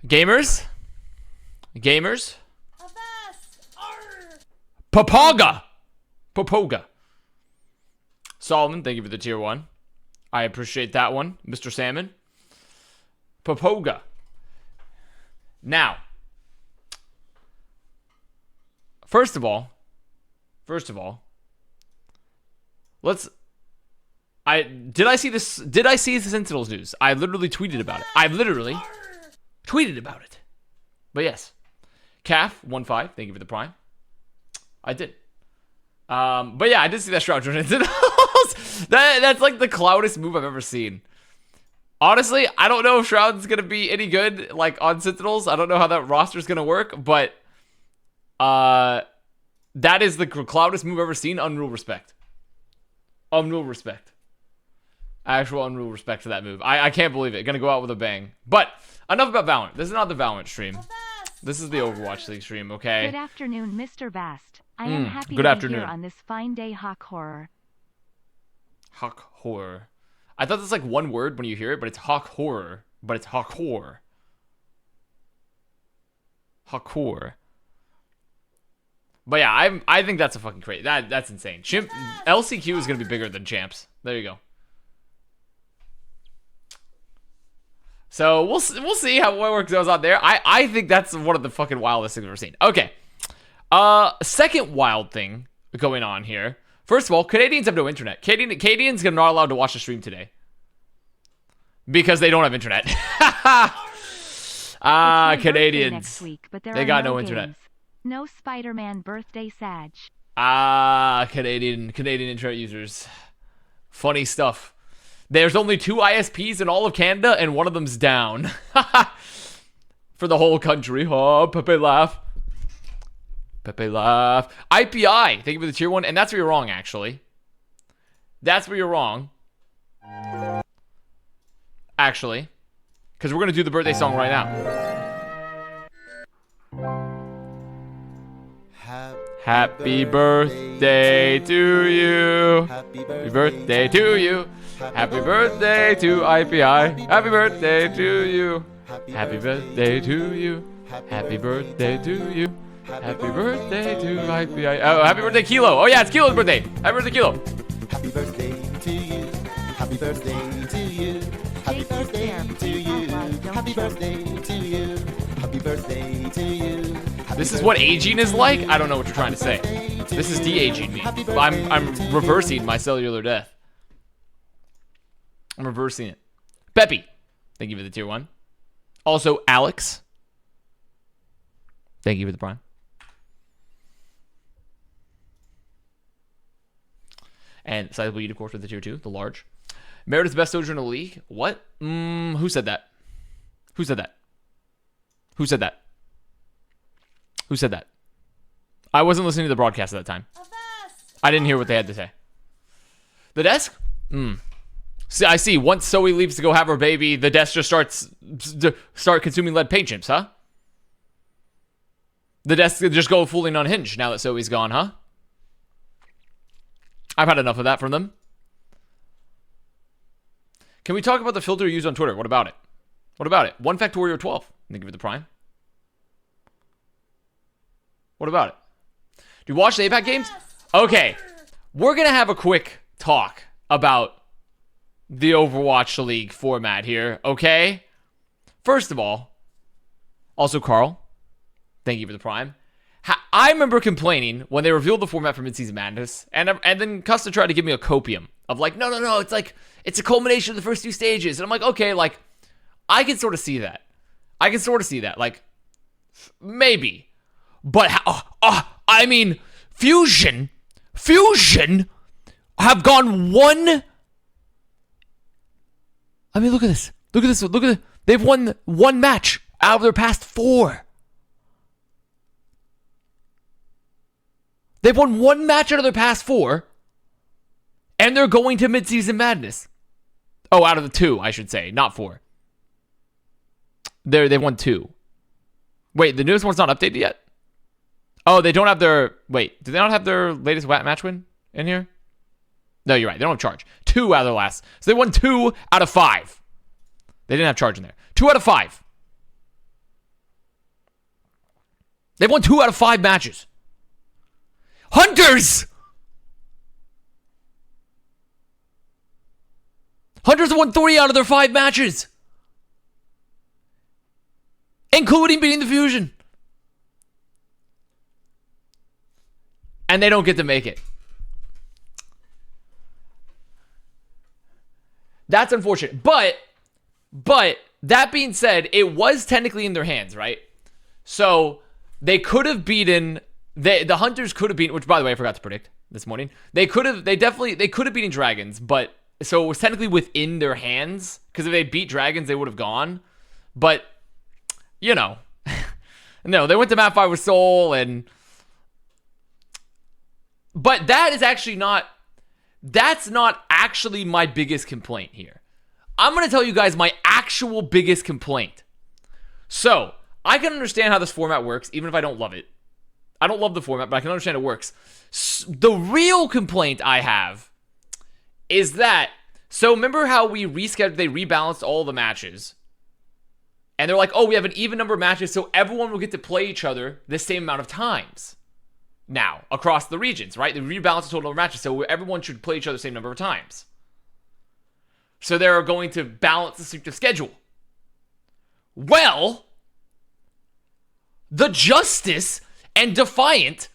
Gamers. Gamers. Avast! Papoga. Solomon, thank you for the tier 1. I appreciate that one, Mr. Salmon. Papoga. Now, first of all, did I see the Sentinels news? I literally tweeted about it. But yes, Calf15, thank you for the prime. I did. But yeah, I did see that Shroud join Sentinels. That's like the cloudest move I've ever seen. Honestly, I don't know if Shroud's gonna be any good like on Sentinels. I don't know how that roster's gonna work, but that is the cloudest move I've ever seen. Unreal respect. Actual unreal respect to that move. I can't believe it. Gonna go out with a bang. But enough about Valorant. This is not the Valorant stream. This is the Overwatch League stream, okay? Good afternoon, Mr. Bast. I am happy good to afternoon. be here on this fine day, Hawk Horror. Hawk Horror. I thought that's like one word when you hear it, but it's Hawk Horror. But it's Hawk Horror. Hawk Horror. But yeah, I think that's a fucking crazy. That's insane. Chimp LCQ is gonna be bigger than Champs. There you go. So we'll see how what work goes on there. I think that's one of the fucking wildest things I've ever seen. Okay. Second wild thing going on here. First of all, Canadians have no internet. Canadians are not allowed to watch the stream today because they don't have internet. Canadians. Next week, but they got no internet. No Spider-Man birthday Sag. Canadian internet users. Funny stuff. There's only 2 ISPs in all of Canada, and one of them's down. For the whole country. Oh, Pepe laugh. IPI, thank you for the tier 1, and that's where you're wrong, actually. That's where you're wrong. Actually. Because we're going to do the birthday song right now. Happy birthday to you. Happy birthday to you. Happy birthday to IPI. Happy birthday to you. Happy birthday to you. Happy birthday to you. Happy birthday to IPI. Oh, happy birthday, Kilo. Oh, yeah, it's Kilo's birthday. Happy birthday, Kilo. Happy birthday to you. Happy birthday to you. Happy birthday to you. Happy birthday to you. Happy birthday to you. This is what aging is like? I don't know what you're trying to say. This is de-aging me. I'm reversing my cellular death. I'm reversing it. Peppy, thank you for the tier 1. Also, Alex, thank you for the prime. And Sizable Eat, of course, with the tier 2, the large. Meredith's best soldier in the league? What? Who said that? Who said that? Who said that? Who said that? I wasn't listening to the broadcast at that time. I didn't hear what they had to say. The desk? See, I see. Once Zoe leaves to go have her baby, the desk just start consuming lead paint chips, huh? The desk just go fully unhinged now that Zoe's gone, huh? I've had enough of that from them. Can we talk about the filter you use on Twitter? What about it? What about it? 1Factorial12. Thank you for the prime. What about it? Do you watch the APAC games? Okay. We're going to have a quick talk about the Overwatch League format here, okay? First of all, also Carl, thank you for the prime. I remember complaining when they revealed the format for Midseason Madness, and then Custa tried to give me a copium of like, no, it's like, it's a culmination of the first 2 stages. And I'm like, okay, like, I can sort of see that. Like, maybe. But, I mean, Fusion have gone one. I mean, look at this. They've won 1 match out of their past 4. They've won 1 match out of their past 4. And they're going to Midseason Madness. Oh, out of the 2, I should say. Not 4. They've won 2. Wait, the newest one's not updated yet? Oh, they don't have their... Wait, do they not have their latest match win in here? No, you're right. They don't have charge. 2 out of their last. So they won 2 out of 5. They didn't have charge in there. 2 out of 5. They've won 2 out of 5 matches. Hunters! Hunters have won 3 out of their 5 matches. Including beating the Fusion. And they don't get to make it. That's unfortunate. But that being said, it was technically in their hands, right? So they could have beaten the Hunters could have beaten, which by the way I forgot to predict this morning. They could have beaten Dragons, but so it was technically within their hands, because if they beat Dragons, they would have gone. But you know, no, they went to Map 5 with Soul, but that's not actually my biggest complaint here. I'm going to tell you guys my actual biggest complaint. So, I can understand how this format works, even if I don't love it. I don't love the format, but I can understand it works. The real complaint I have is that, so remember how they rebalanced all the matches? And they're like, oh, we have an even number of matches, so everyone will get to play each other the same amount of times. Now, across the regions, right? They rebalanced the total number of matches, so everyone should play each other the same number of times. So they're going to balance the strength of schedule. Well, the Justice and Defiant,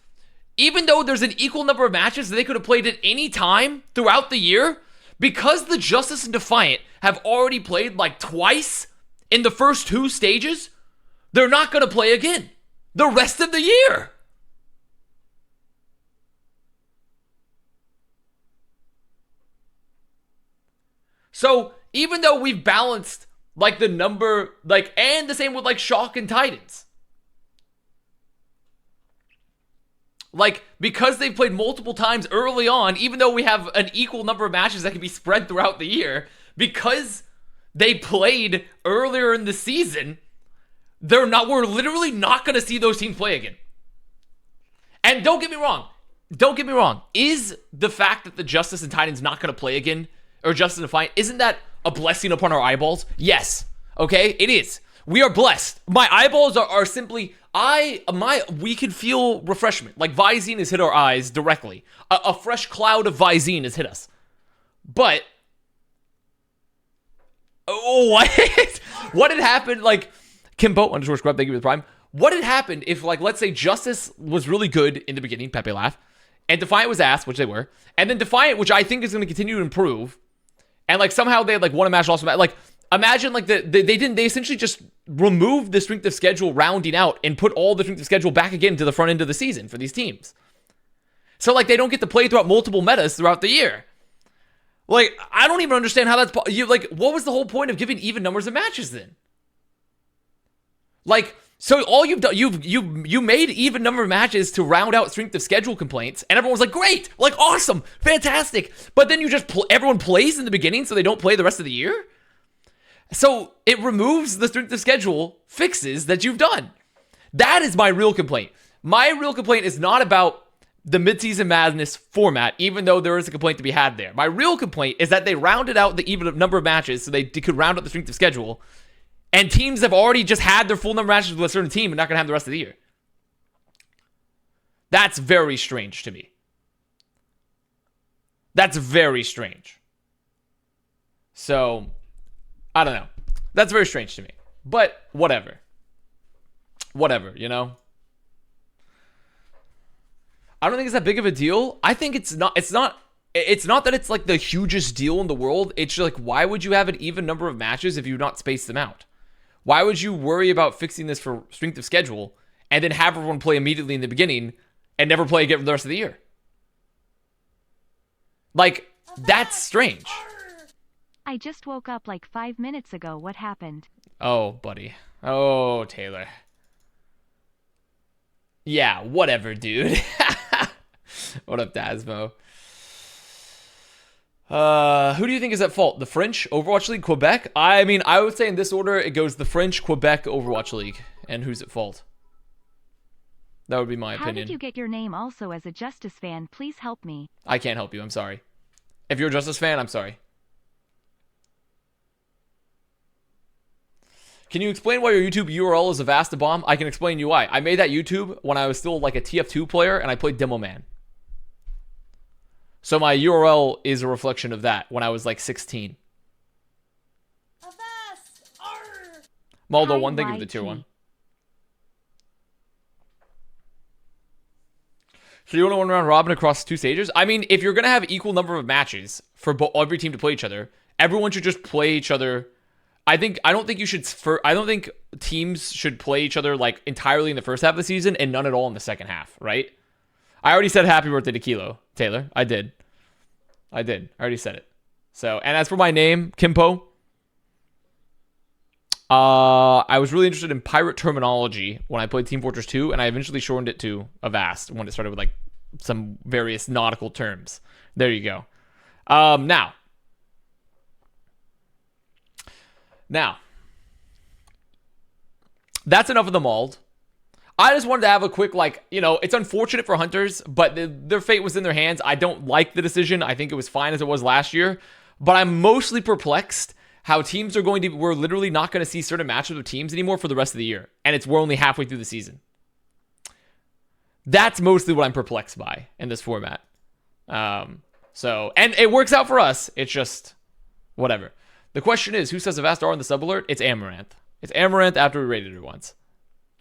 even though there's an equal number of matches that they could have played at any time throughout the year, because the Justice and Defiant have already played like twice in the first 2 stages, they're not going to play again the rest of the year. So, even though we've balanced, like, the number, like, and the same with, like, Shock and Titans. Like, because they've played multiple times early on, even though we have an equal number of matches that can be spread throughout the year, because they played earlier in the season, we're literally not going to see those teams play again. And don't get me wrong, is the fact that the Justice and Titans not going to play again, or Justice and Defiant, isn't that a blessing upon our eyeballs? Yes. Okay? It is. We are blessed. My eyeballs are simply, we can feel refreshment. Like Visine has hit our eyes directly. A fresh cloud of Visine has hit us. But, what had happened, like, Kimbo_Scrub, thank you for the prime. What had happened if, like, let's say Justice was really good in the beginning, Pepe laugh, and Defiant was ass, which they were, and then Defiant, which I think is going to continue to improve, and, like, somehow they had, like, won a match, lost a match. Like, imagine, like, they essentially just removed the strength of schedule rounding out and put all the strength of schedule back again to the front end of the season for these teams. So, like, they don't get to play throughout multiple metas throughout the year. Like, I don't even understand how that's... what was the whole point of giving even numbers of matches then? Like, so all you've done... You made even number of matches to round out strength of schedule complaints, and everyone was like, great! Like, awesome! Fantastic! But then you just... everyone plays in the beginning, so they don't play the rest of the year? So, it removes the strength of schedule fixes that you've done. That is my real complaint. My real complaint is not about the midseason madness format, even though there is a complaint to be had there. My real complaint is that they rounded out the even number of matches so they could round out the strength of schedule, and teams have already just had their full number of matches with a certain team and not going to have the rest of the year. That's very strange to me. That's very strange. So, I don't know. That's very strange to me. But, whatever. Whatever, you know? I don't think it's that big of a deal. I think it's not that it's like the hugest deal in the world. It's just like, why would you have an even number of matches if you not space them out? Why would you worry about fixing this for strength of schedule and then have everyone play immediately in the beginning and never play again for the rest of the year? Like, that's strange. I just woke up like 5 minutes ago. What happened? Oh, buddy. Oh, Taylor. Yeah, whatever, dude. What up, Dasmo? Who do you think is at fault? The French, Overwatch League, Quebec? I mean, I would say in this order, it goes the French, Quebec, Overwatch League. And who's at fault? That would be my opinion. How did you get your name also as a Justice fan? Please help me. I can't help you. I'm sorry. If you're a Justice fan, I'm sorry. Can you explain why your YouTube URL is Avast bomb? I can explain you why. I made that YouTube when I was still like a TF2 player and I played Demo Man. So my URL is a reflection of that when I was like 16. Avast! Maldo, one, thank you for the tier 1. So you want to run around robin across 2 stages? I mean, if you're going to have equal number of matches for every team to play each other, everyone should just play each other. I don't think teams should play each other like entirely in the first half of the season and none at all in the second half, right? I already said happy birthday to Kilo, Taylor. I did. I already said it. So, and as for my name, Kimpo, I was really interested in pirate terminology when I played Team Fortress 2, and I eventually shortened it to Avast when it started with like some various nautical terms. There you go. Now, that's enough of the mauled. I just wanted to have a quick, like, you know, it's unfortunate for Hunters, but their fate was in their hands. I don't like the decision. I think it was fine as it was last year, but I'm mostly perplexed how teams are we're literally not going to see certain matchups with teams anymore for the rest of the year. And we're only halfway through the season. That's mostly what I'm perplexed by in this format. So, and it works out for us. It's just whatever. The question is, who says Avast R on the sub alert? It's Amaranth. It's Amaranth after we rated her once.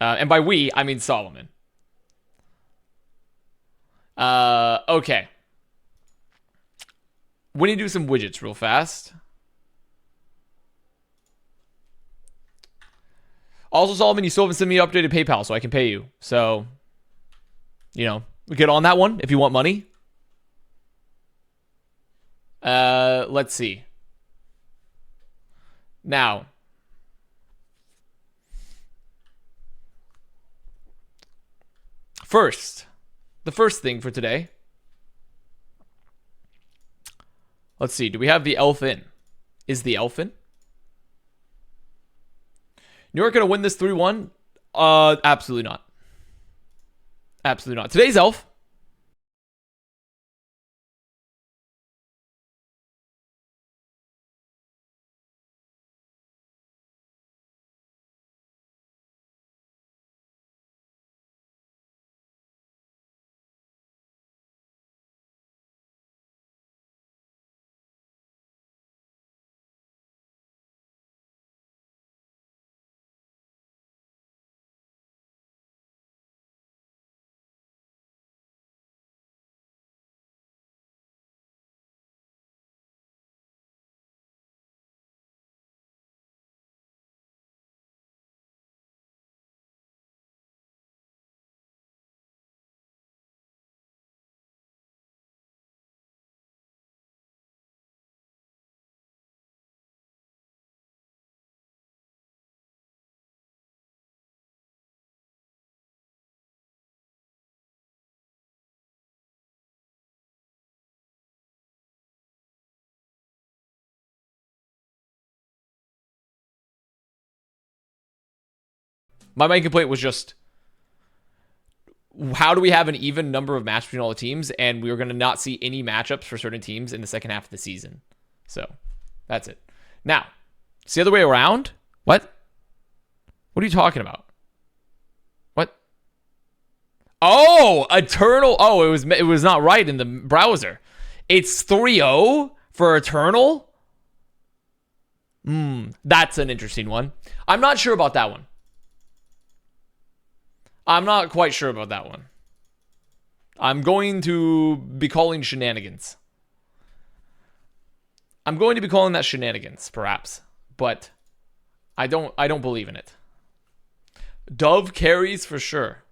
And by we, I mean Solomon. Okay. We need to do some widgets real fast. Also, Solomon, you still haven't sent me updated PayPal, so I can pay you. So, you know, we get on that one if you want money. Let's see. Now, the first thing for today. Let's see. Do we have the elf in? Is the elf in? New York going to win this 3-1? Absolutely not. Absolutely not. Today's elf. My main complaint was just, how do we have an even number of matches between all the teams, and we were going to not see any matchups for certain teams in the second half of the season. So, that's it. Now, it's the other way around. What? What are you talking about? What? Oh, Eternal. Oh, it was not right in the browser. It's 3-0 for Eternal? That's an interesting one. I'm not sure about that one. I'm not quite sure about that one. I'm going to be calling shenanigans. I'm going to be calling that shenanigans, perhaps. But I don't believe in it. Dove carries for sure.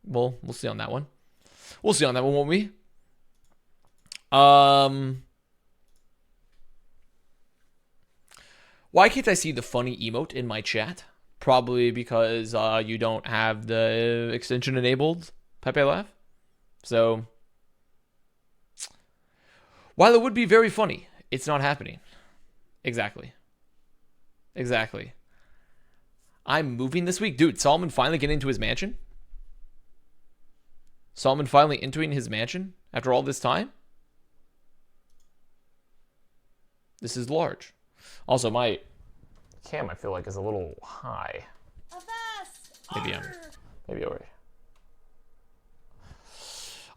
Well, we'll see on that one. We'll see on that one, won't we? Why can't I see the funny emote in my chat? Probably because you don't have the extension enabled, Pepe Laugh. So, while it would be very funny, it's not happening. Exactly. I'm moving this week. Dude, Solomon finally getting into his mansion? Solomon finally entering his mansion after all this time? This is large. Also, my cam, I feel like, is a little high. Maybe over.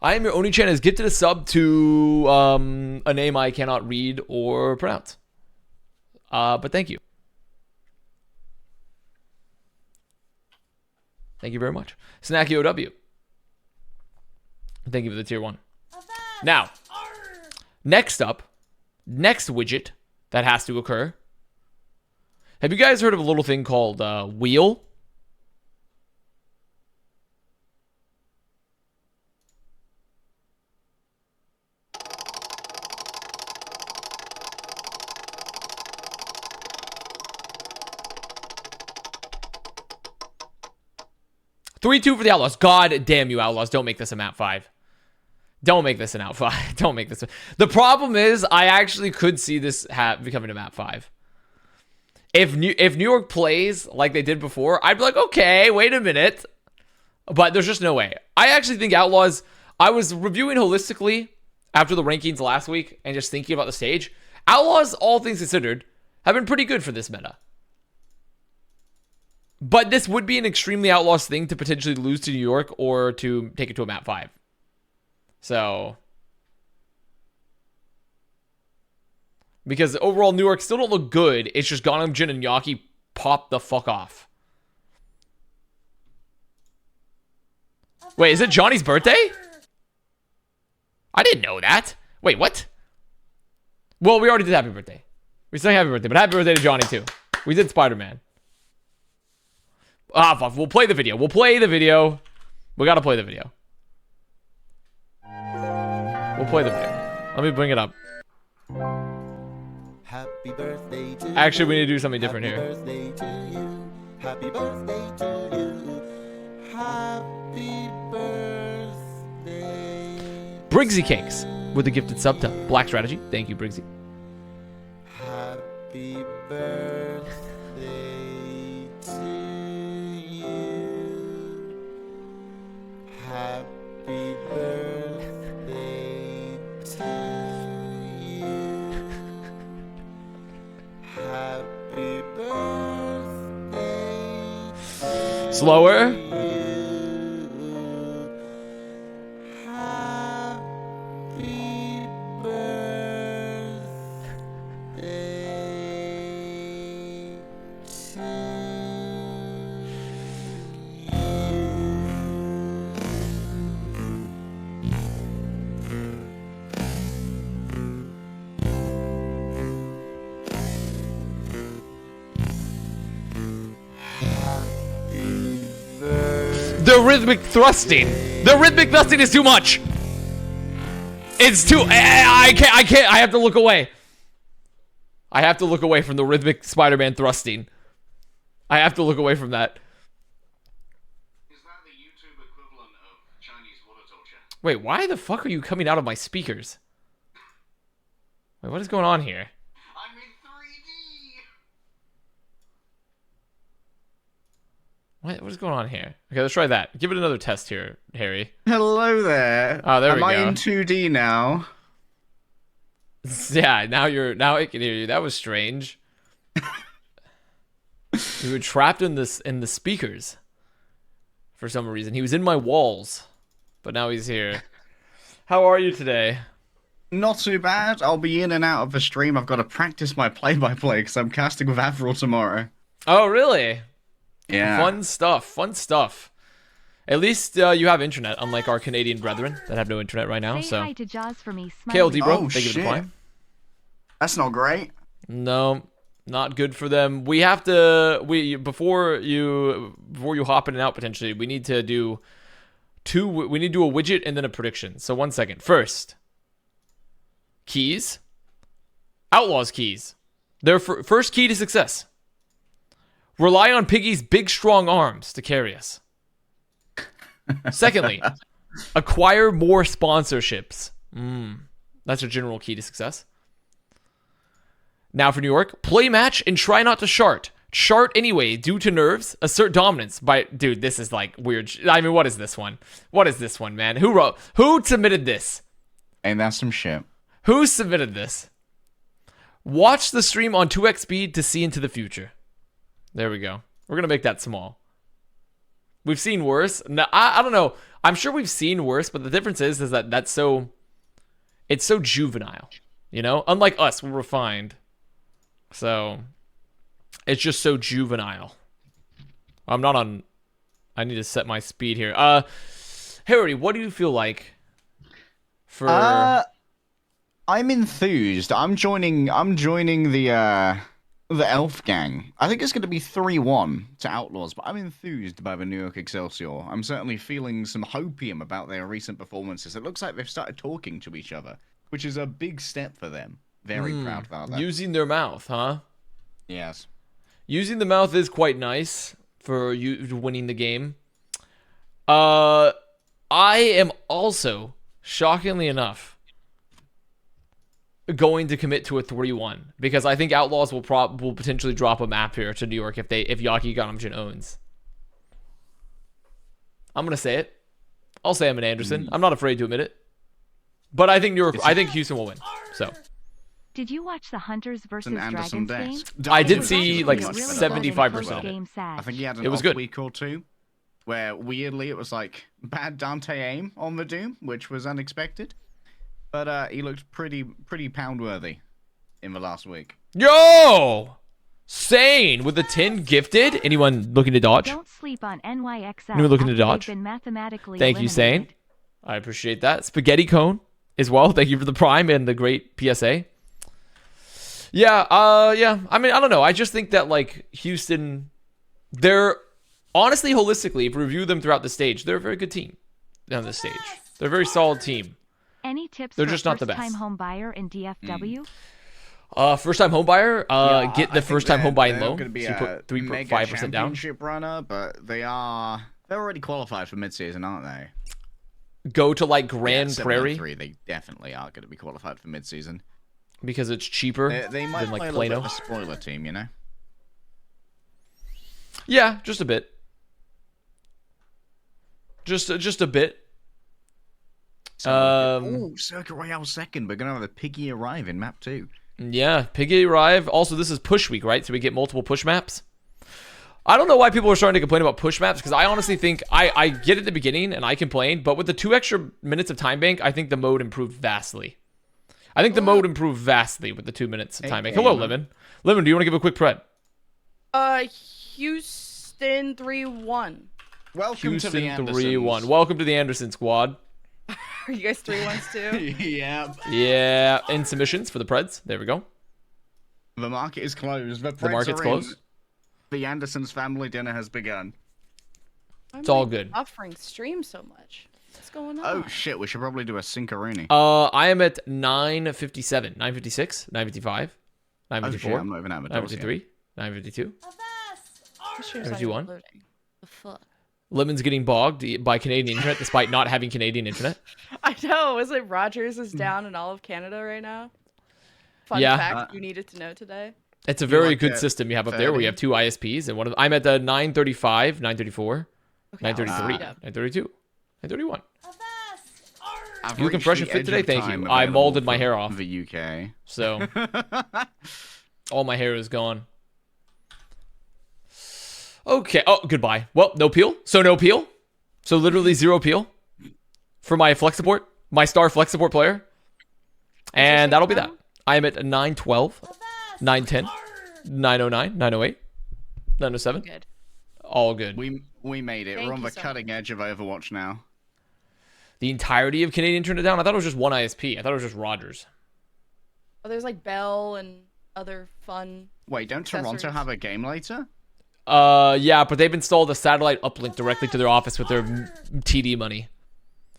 I am your Oni-chan has gifted a sub to a name I cannot read or pronounce. But thank you. Thank you very much. Snacky OW. Thank you for the tier 1. Now, next up, next widget that has to occur. Have you guys heard of a little thing called wheel? (3-2) for the Outlaws. God damn you, Outlaws. Don't make this a map 5. Don't make this an out 5. Don't make this. The problem is, I actually could see this becoming a map 5. If New York plays like they did before, I'd be like, okay, wait a minute. But there's just no way. I actually think Outlaws, I was reviewing holistically after the rankings last week and just thinking about the stage. Outlaws, all things considered, have been pretty good for this meta. But this would be an extremely Outlaws thing to potentially lose to New York or to take it to a map 5. So, because overall New York still don't look good. It's just Ghanem, Jin, and Yaki pop the fuck off. Wait, is it Johnny's birthday? I didn't know that. Wait, what? Well, we already did happy birthday. We sang happy birthday, but happy birthday to Johnny too. We did Spider-Man. Ah, fuck. We'll play the video. We gotta play the video. We'll play the video. Let me bring it up. Happy birthday to Actually, we need to do something different here. birthday to you. Happy birthday to you. Happy birthday. Briggsy Cakes with a gifted sub to Black Strategy. Thank you, Briggsy. Happy birthday to you. Happy birthday to you. Happy birthday to Slower. you. Happy birthday to The rhythmic thrusting. The rhythmic thrusting is too much. It's too. I can't. I have to look away. I have to look away from the rhythmic Spider-Man thrusting. I have to look away from that. Is that the YouTube equivalent of Chinese water torture? Wait, why the fuck are you coming out of my speakers? Wait, what is going on here? I'm in 3D! What is going on here? Okay, let's try that. Give it another test here, Harry. Hello there. Oh, there we Am I go. in 2D now? Yeah, now I can hear you. That was strange. You were trapped in the speakers for some reason. He was in my walls, but now he's here. How are you today? Not too bad. I'll be in and out of the stream. I've got to practice my play-by-play because I'm casting with Avril tomorrow. Oh, really? Yeah. Fun stuff. Fun stuff. At least you have internet, unlike our Canadian brethren that have no internet right now. Say So, hi to Jaws for me, Smiley. KLD bro, Oh, thank you for the shit. climb. That's not great. No, not good for them. We have to before you hop in and out potentially. We need to do we need to do a widget and then a prediction. So 1 second. First, keys. Outlaws keys. Their first key to success. Rely on Piggy's big strong arms to carry us. Secondly, acquire more sponsorships. That's a general key to success. Now for New York, play match and try not to shart. Shart anyway, due to nerves. Assert dominance by... Dude, this is like weird. I mean, what is this one? What is this one, man? Who submitted this? Ain't that some shit? Who submitted this? Watch the stream on 2x speed to see into the future. There we go. We're gonna make that small. We've seen worse. No, I don't know. I'm sure we've seen worse, but the difference is that it's so juvenile, you know? Unlike us, we're refined. So it's just so juvenile. I'm not on. I need to set my speed here. Harry, what do you feel like for? I'm enthused. I'm joining the Elf gang. I think it's going to be 3-1 to Outlaws, but I'm enthused by the New York Excelsior. I'm certainly feeling some hopium about their recent performances. It looks like they've started talking to each other, which is a big step for them. Very proud about that. Using their mouth, huh? Yes. Using the mouth is quite nice for you winning the game. I am also, shockingly enough, going to commit to a 3-1 because I think Outlaws will potentially drop a map here to New York if Yaki Ganamjin owns. I'm gonna say it. I'll say I'm an Anderson. I'm not afraid to admit it. But I think Houston will win. So. Did you watch the Hunters versus An Anderson Dragons game? desk. I did It was see actually like really good 75% of it. game I think he had an It was off good. week or two where weirdly it was like bad Dante aim on the Doom, which was unexpected. But he looked pretty pound worthy in the last week. Yo! Sane with the 10 gifted. Anyone looking to dodge? Don't sleep on NYXL. Anyone looking to after they've dodge? been mathematically Thank you, Sane. eliminated. I appreciate that. Spaghetti Cone as well. Thank you for the prime and the great PSA. Yeah, yeah. I mean, I don't know. I just think that like Houston, they're honestly holistically, if you review them throughout the stage, they're a very good team on this stage. They're a very solid team. Any tips They're for just not the best. first-time home buyer in DFW? First-time home buyer. Yeah, Get I the think first-time home buying they're loan. gonna be So you a put mega 3.5% down. championship runner, but they're already qualified for midseason, aren't they? Go to like Grand 7 Prairie and 3, they definitely are going to be qualified for midseason. because it's cheaper They might than like play a little bit Plano. of a spoiler team, you know. Yeah, just a bit. Just a bit. Circuit Royale second. We're gonna have a Piggy arrive in map 2. Yeah, Piggy arrive. Also, this is push week, right? So we get multiple push maps. I don't know why people are starting to complain about push maps because I honestly think I get at the beginning and I complain, but with the 2 extra minutes of time bank, I think the mode improved vastly. I think the mode improved vastly with the 2 minutes of time bank. Hello, Lemon. Lemon, do you want to give a quick pred? Houston 3-1. Welcome to Houston the Andersons. 3-1. Welcome to the Anderson squad. Are you guys 3-1s too? Yeah. Yeah, in submissions for the Preds. There we go. The market is closed. The market's Preds are in. closed. The Andersons family dinner has begun. It's all good. Offering stream so much. What's going on? Oh shit, we should probably do a Syncaroni. I am at 957, 956, 955, Oh 954, shit, I'm not even at the doors yet. 953, 952. This stream's Have not you even won? loading. The fuck? Lemon's getting bogged by Canadian internet despite not having Canadian internet. I know. Is it Rogers is down in all of Canada right now? Fun Yeah. fact you needed to know today. It's a very like good it system you have up there where you have 2 ISPs and one of I'm at the 935, 934, Okay, I'll 933, speed up. 932, 931. I've You looking reached fresh the and fit edge today? of Thank time you. I available molded my for hair off. The UK. So all my hair is gone. Okay. Oh, goodbye. Well, no peel. So no peel. So literally 0 peel for my flex support, my star flex support player. And that'll be that. I am at 912, 910, 909, 908, 907. Good. All good. We made it. Thank We're on you the so cutting edge of Overwatch now. The entirety of Canadian turned it down. I thought it was just one ISP. I thought it was just Rogers. Oh, there's like Bell and other fun. Wait, don't Toronto Accessories. have a game later? Yeah, but they've installed a satellite uplink directly to their office with their TD money.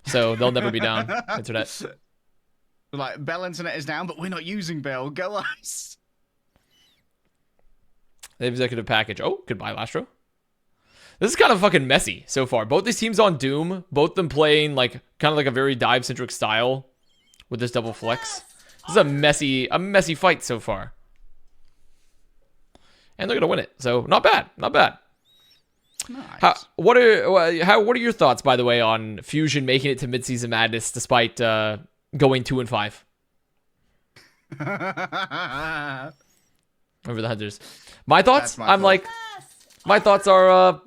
So they'll never be down. Internet. Like, Bell Internet is down, but we're not using Bell. Go us! The executive package. Oh, goodbye, Lastro. This is kind of fucking messy so far. Both these teams on Doom, both them playing like kind of like a very dive-centric style with this double flex. This is a messy fight so far. And they're gonna win it. So not bad, not bad. Nice. What are your thoughts, by the way, on Fusion making it to midseason madness despite going 2-5? Over the Hunters. My thoughts, That's my I'm thought. like, my thoughts are,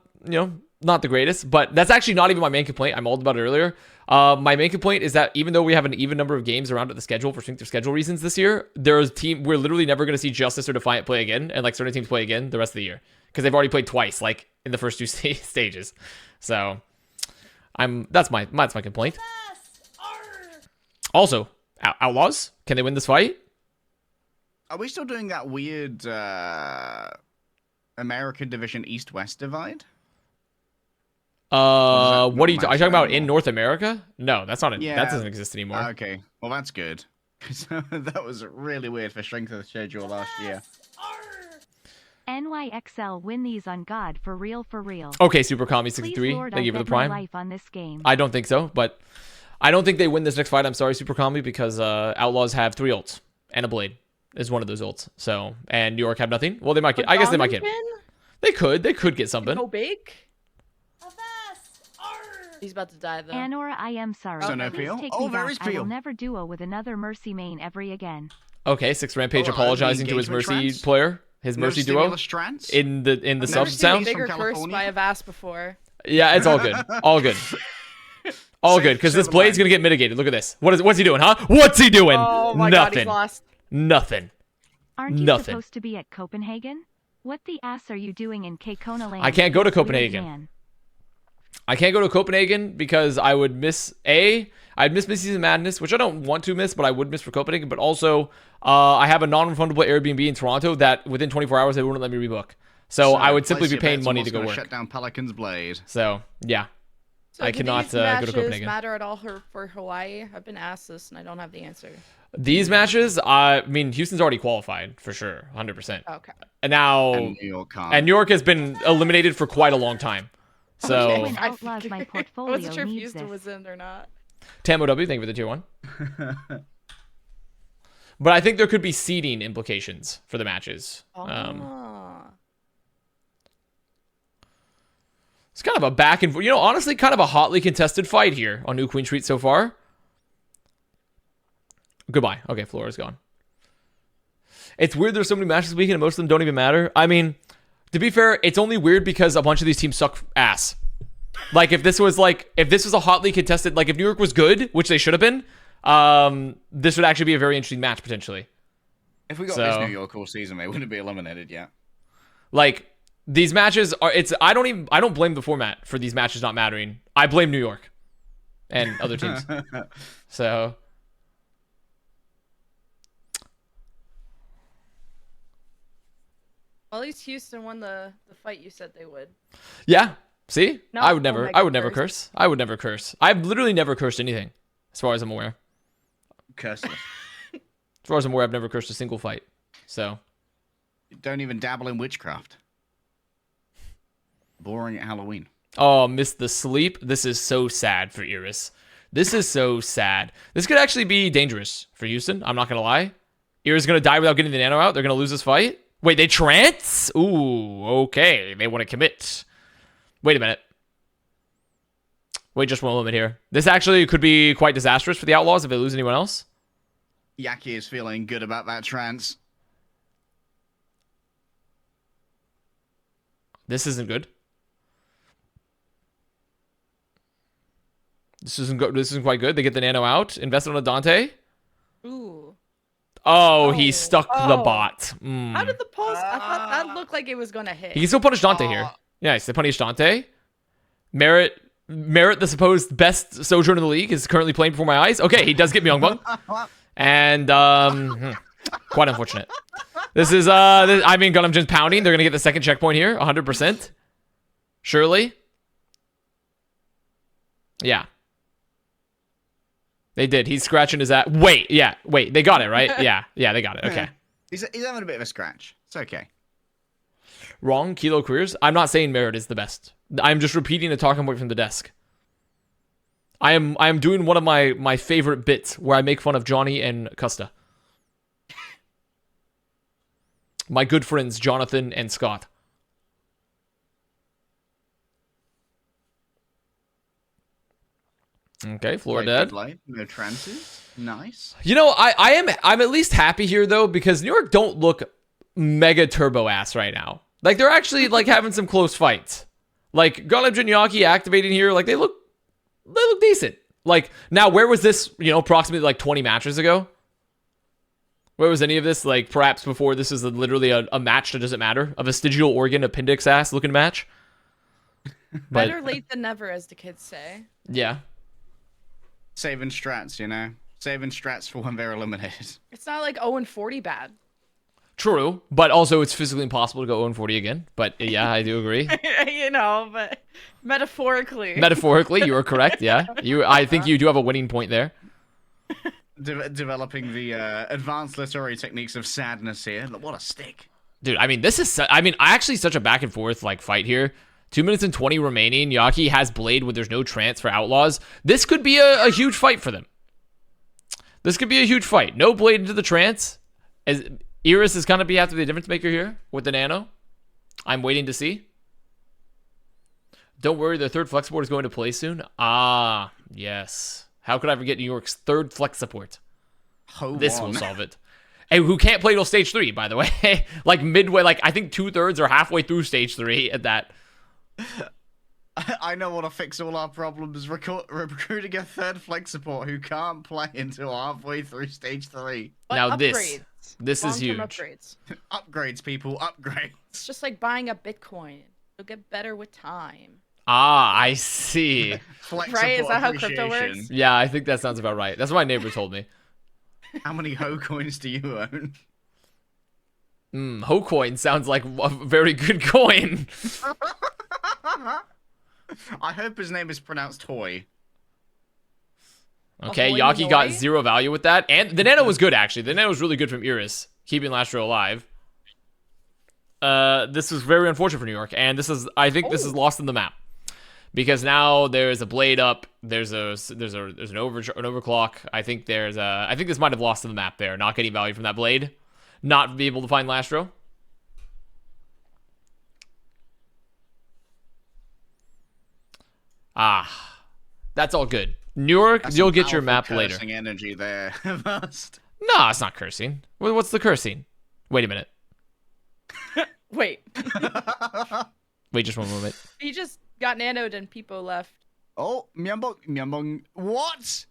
not the greatest, but that's actually not even my main complaint. I mulled about it earlier. My main complaint is that even though we have an even number of games around at the schedule for strength of schedule reasons this year, we're literally never going to see Justice or Defiant play again, and like certain teams play again the rest of the year because they've already played twice, like in the first two stages. So, that's my complaint. Also, Outlaws, can they win this fight? Are we still doing that weird American Division East-West divide? What are you matter talking about in anymore? North America? No, that's not. Yeah. That doesn't exist anymore. Okay, well that's good. 'Cause that was really weird for strength of the schedule last year. NYXL win these on God for real for real. Okay, Super Kami Please 63. Lord, Thank I you for the bet my prime. life on this game. I don't think so, but I don't think they win this next fight. I'm sorry, Super Kami, because Outlaws have 3 ults and a blade is one of those ults. So, and New York have nothing. Well, they might get. I guess they might get. They could get something. Go big. He's about to die though. Anora, I am sorry. So no Please peel? take Oh, me there back. is I will peel. never duo with another Mercy main ever again. Okay, 6 Rampage Oh, apologizing the to his engagement Mercy trance? player, his No Mercy duo stimulus trance? in the No sub stimulus sound. Bigger from curse California? by Avast before. Yeah, it's all good. All good. All good, because this silver blade's line. gonna get mitigated. Look at this. What's he doing, huh? What's he doing? Oh my god, he's Nothing. lost. Nothing. Aren't you Nothing. supposed to be at Copenhagen? What the ass are you doing in Kona Land? I can't go to Weird Copenhagen. man. I can't go to Copenhagen because I would miss I'd miss Mid-Season Madness, which I don't want to miss, but I would miss for Copenhagen. But also, I have a non-refundable Airbnb in Toronto that within 24 hours they wouldn't let me rebook. So I would simply place be your paying bets on money what's to go gonna work. Shut down Pelican's blade. So yeah, So I do cannot these go to matches Copenhagen. matter at all for Hawaii? I've been asked this and I don't have the answer. These matches, I mean, Houston's already qualified for sure, 100%. Okay. And now, And New York can't. and New York has been eliminated for quite a long time. So, When Outlaws, my I portfolio wasn't sure if needs Houston this. was in or not. Tam OW, thank you for the tier 1. But I think there could be seeding implications for the matches. It's kind of a back and forth, honestly, kind of a hotly contested fight here on New Queen Street so far. Goodbye. Okay, Flora's gone. It's weird there's so many matches this weekend and most of them don't even matter. I mean, to be fair, it's only weird because a bunch of these teams suck ass. Like, if this was a hotly contested, like if New York was good, which they should have been, this would actually be a very interesting match potentially. If we got this New York all season, they wouldn't be eliminated yet. Like, these matches are, I don't blame the format for these matches not mattering. I blame New York and other teams. So, Well, at least Houston won the fight you said they would. yeah. See? No, I would oh never my I would never God, curse. I would never curse. I've literally never cursed anything as far as I'm aware. Curseless. As far as I'm aware, I've never cursed a single fight. So, Don't even dabble in witchcraft. Boring at Halloween. oh, missed the sleep. This is so sad for Iris. This is so sad. This could actually be dangerous for Houston. I'm not going to lie. Iris is going to die without getting the nano out. They're going to lose this fight. Wait, they trance? Ooh, okay. They want to commit. Wait a minute. Wait just one moment here. This actually could be quite disastrous for the Outlaws if they lose anyone else. Yaki is feeling good about that trance. This isn't good. This isn't quite good. They get the nano out. Invested on a Dante. Ooh. Oh, he stuck the Oh. bot. Mm. How did the pulse? I thought that looked like it was gonna hit. He can still punish Dante here. Yes, they punish Dante. Merit, the supposed best Sojourn in the league, is currently playing before my eyes. Okay, he does get Myongbong. And, quite unfortunate. This is, I mean, Gundam Jin's pounding. They're going to get the second checkpoint here, 100%. Surely. Yeah. They did. He's scratching his ass. Wait, they got it, right? Yeah, they got it. Okay. He's having a bit of a scratch. It's okay. Wrong, Kilo Careers. I'm not saying Merit is the best. I'm just repeating a talking point from the desk. I am doing one of my favorite bits where I make fun of Johnny and Custa. My good friends Jonathan and Scott. Okay, Flora Wait, dead. good light, no trances. Nice. You know, I'm at least happy here though, because New York don't look mega turbo ass right now. Like they're actually like having some close fights. Like Garland and Yaki activating here, like they look decent. Like now, where was this? You know, approximately like 20 matches ago. Where was any of this? Like perhaps before this is literally a match that doesn't matter, a vestigial organ appendix ass looking match. Better late than never, as the kids say. Yeah. Saving strats, you know? Saving strats for when they're eliminated. It's not like 0-40 bad. True, but also it's physically impossible to go 0-40 again. But yeah, I do agree. You know, but metaphorically. Metaphorically, you are correct. Yeah, I think you do have a winning point there. Developing the advanced literary techniques of sadness here. What a stick. Dude, I mean, I actually such a back and forth like fight here. 2 minutes and 20 remaining. Yaki has Blade when there's no trance for Outlaws. This could be a huge fight for them. This could be a huge fight. No Blade into the trance. As Iris is gonna be after the difference maker here with the Nano. I'm waiting to see. Don't worry, the third flex support is going to play soon. Ah, yes. How could I forget New York's third flex support? This will solve it. Hey, who can't play till stage 3, by the way. Like midway, like I think 2/3 or halfway through stage 3 at that. I know what to fix all our problems. Recruiting a third flex support who can't play until halfway through stage 3. But Now upgrades. this is huge. Upgrades. Upgrades, people, upgrades. It's just like buying a Bitcoin. You'll get better with time. Ah, I see. Flex Right? Is support that how crypto appreciation. works? Yeah, I think that sounds about right. That's what my neighbor told me. How many Ho coins do you own? Ho coin sounds like a very good coin. I hope his name is pronounced Toy. Okay, Ahoy, Yaki got Manoy? 0 value with that. And the Nano was good, actually. The Nano was really good from Iris, keeping Lastro alive. This was very unfortunate for New York. And I think this is lost in the map. Because now there's a Blade up. There's an overclock. I think this might have lost in the map there. Not getting value from that Blade. Not be able to find Lastro. Ah, that's all good. New York, That's you'll some get your powerful map later. cursing energy there. Must. No, it's not cursing. What's the cursing? Wait a minute. Wait. Wait just one moment. He just got nanoed and people left. Oh, Myambong. What?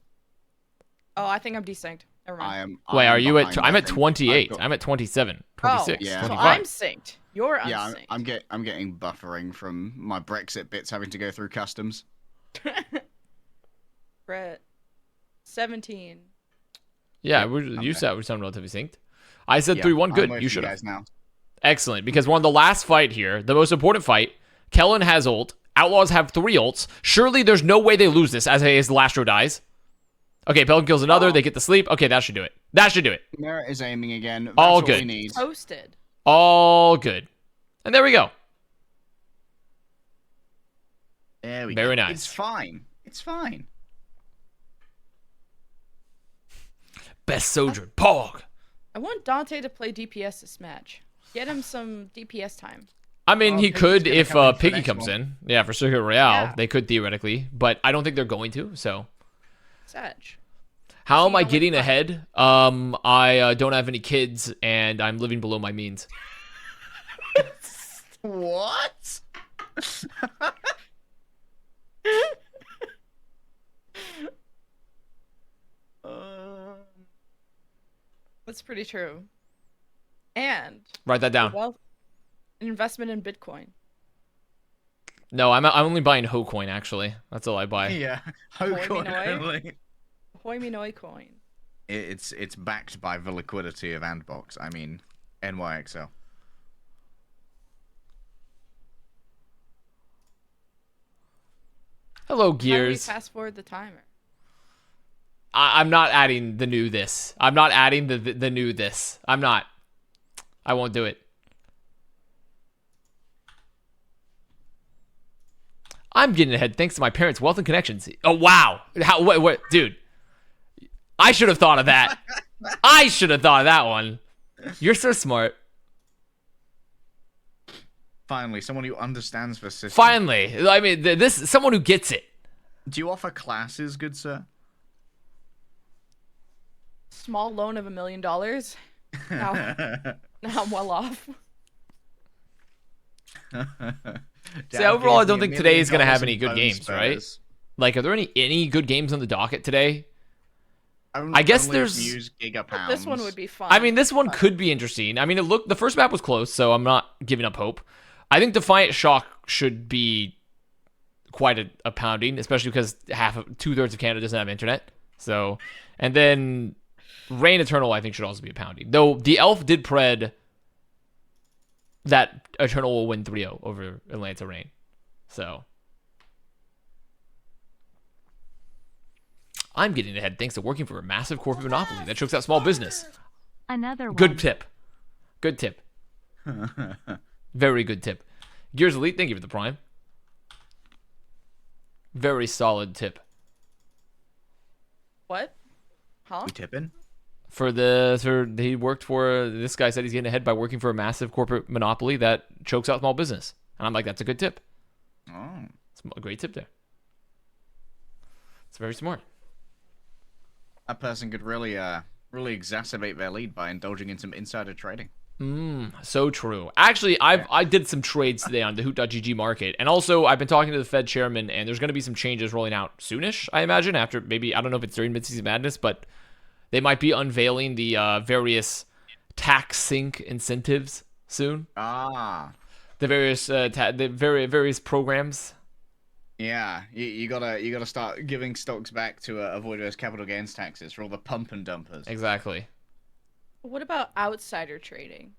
Oh, I think I'm desynced. Never mind. Wait, are you at? behind, I'm I at think. 28. I've got- I'm at 27, 26, Yeah. So 25. I'm synced. You're unsynced. Yeah, I'm getting buffering from my Brexit bits having to go through customs. Brett. 17. Yeah, Yep, you said we sound relatively synced. I said Yeah, 3-1. I'm Good. with You should have. guys now. Excellent, because we're on the last fight here, the most important fight. Kellen has ult. Outlaws have 3 ults. Surely there's no way they lose this as Lastro dies. Okay, Pelican kills another. They get the sleep. Okay, that should do it. That should do it. Merit is aiming again. That's All all good. we need. Posted. All good. And there we go. There we Very go. nice. It's fine. It's fine. Best Sojourn. Pog. I want Dante to play DPS this match. Get him some DPS time. I mean, Well, he Piggy's could gonna if come in for Piggy next comes one. in. Yeah, for Circuit Royale. Yeah. They could theoretically, but I don't think they're going to, so. Sedge. How am I you don't getting like ahead? I don't have any kids, and I'm living below my means. What? That's pretty true. And Write that down. well, an investment in Bitcoin. No, I'm only buying Ho coin, actually. That's all I buy. Yeah. Ho Hoi coin Minoi? only. Hoi Minoi coin. It's backed by the liquidity of Andbox. I mean, NYXL. Hello, How do we Gears. fast forward the timer? I'm not adding the new this. I'm not adding the new this. I'm not. I won't do it. I'm getting ahead thanks to my parents' wealth and connections. Oh, wow. What, dude. I should have thought of that. I should have thought of that one. You're so smart. Finally, someone who understands the system. Finally. I mean, this someone who gets it. Do you offer classes, good sir? Small loan of $1 million. Now, now I'm well off. See, overall, I don't think today is going to have any good games, right? Like, are there any good games on the docket today? I guess there's. This one would be fun. I mean, this one could be interesting. I mean, the first map was close, so I'm not giving up hope. I think Defiant Shock should be quite a pounding, especially because 2/3 of Canada doesn't have internet. So, and then Reign Eternal, I think, should also be a pounding. Though the Elf did pred that Eternal will win 3-0 over Atlanta Reign. So I'm getting ahead thanks to working for a massive corporate monopoly that chokes out small business. Another one. Good tip. Good tip. Very good tip. Gears Elite, thank you for the prime. Very solid tip. What? Huh? We tipping? He worked for, this guy said he's getting ahead by working for a massive corporate monopoly that chokes out small business. And I'm like, that's a good tip. Oh. It's a great tip there. It's very smart. That person could really exacerbate their lead by indulging in some insider trading. So true. Actually, I did some trades today on the Hoot.gg market, and also I've been talking to the Fed chairman, and there's going to be some changes rolling out soonish, I imagine, after maybe, I don't know if it's during Mid-Season Madness, but they might be unveiling the various tax sync incentives soon. Ah. The various programs. Yeah, you gotta start giving stocks back to avoid those capital gains taxes for all the pump and dumpers. Exactly. What about outsider trading?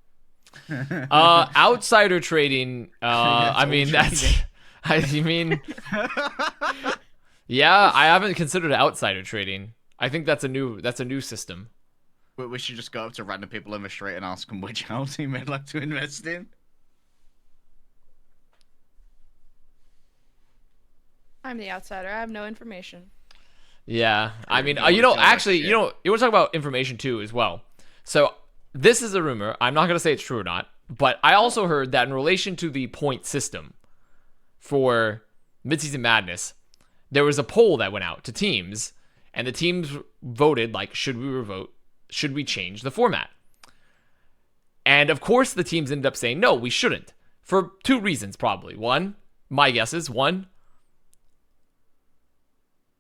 Outsider trading. I mean, you mean. Yeah, I haven't considered outsider trading. I think that's a new system. We should just go up to random people in the street and ask them which housing they'd like to invest in. I'm the outsider. I have no information. Yeah, I mean, you want to talk about information too as well. So this is a rumor. I'm not going to say it's true or not, but I also heard that in relation to the point system for Mid-Season Madness, there was a poll that went out to teams, and the teams voted, like, should we change the format? And of course, the teams ended up saying, no, we shouldn't, for two reasons, probably. One, my guess is,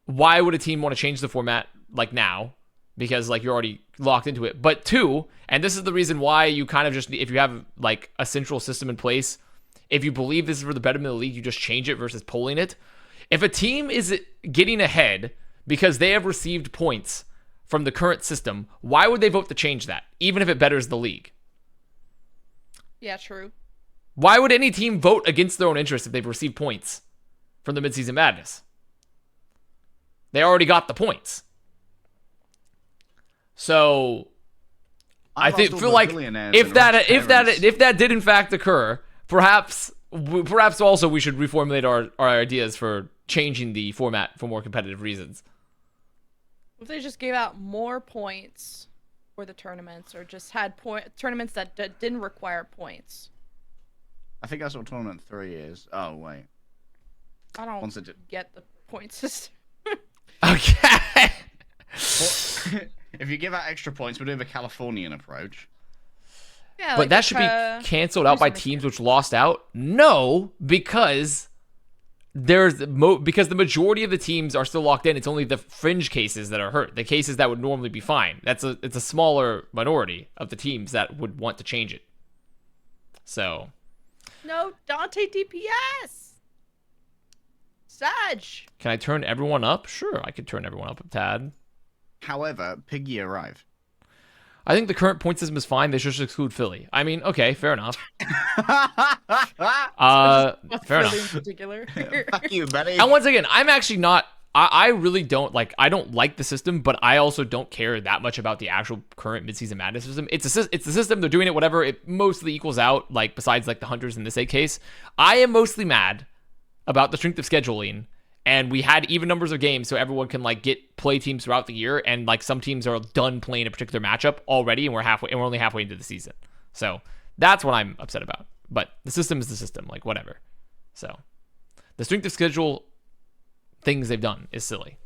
why would a team want to change the format, like, now? Because, like, you're already locked into it. But two, and this is the reason why you kind of just, if you have, like, a central system in place, if you believe this is for the betterment of the league, you just change it versus polling it. If a team is getting ahead because they have received points from the current system, why would they vote to change that, even if it betters the league? Yeah, true. Why would any team vote against their own interest if they've received points from the Mid-Season Madness? They already got the points. So I feel like if that did in fact occur, perhaps also we should reformulate our ideas for changing the format for more competitive reasons. If they just gave out more points for the tournaments, or just had tournaments that didn't require points. I think that's what Tournament 3 is. Oh, wait. I don't get the point system. Okay. Well, if you give out extra points, we're doing the Californian approach. Yeah, but that should be canceled out by teams which lost out? No, because because the majority of the teams are still locked in. It's only the fringe cases that are hurt. The cases that would normally be fine. It's a smaller minority of the teams that would want to change it. So. No, Dante DPS. Sag. Can I turn everyone up? Sure, I could turn everyone up a tad. However, Piggy arrived. I think the current point system is fine. They should just exclude Philly. I mean, okay, fair enough. Fair enough. In particular. Fuck you, buddy. And once again, I'm actually not. I really don't like. I don't like the system, but I also don't care that much about the actual current Mid-Season Madness system. It's the system. They're doing it. Whatever. It mostly equals out. Like besides like the Hunters in this case, I am mostly mad about the strength of scheduling. And we had even numbers of games, so everyone can like get play teams throughout the year. And like some teams are done playing a particular matchup already, and we're only halfway into the season. So that's what I'm upset about. But the system is the system, like whatever. So the strength of schedule things they've done is silly,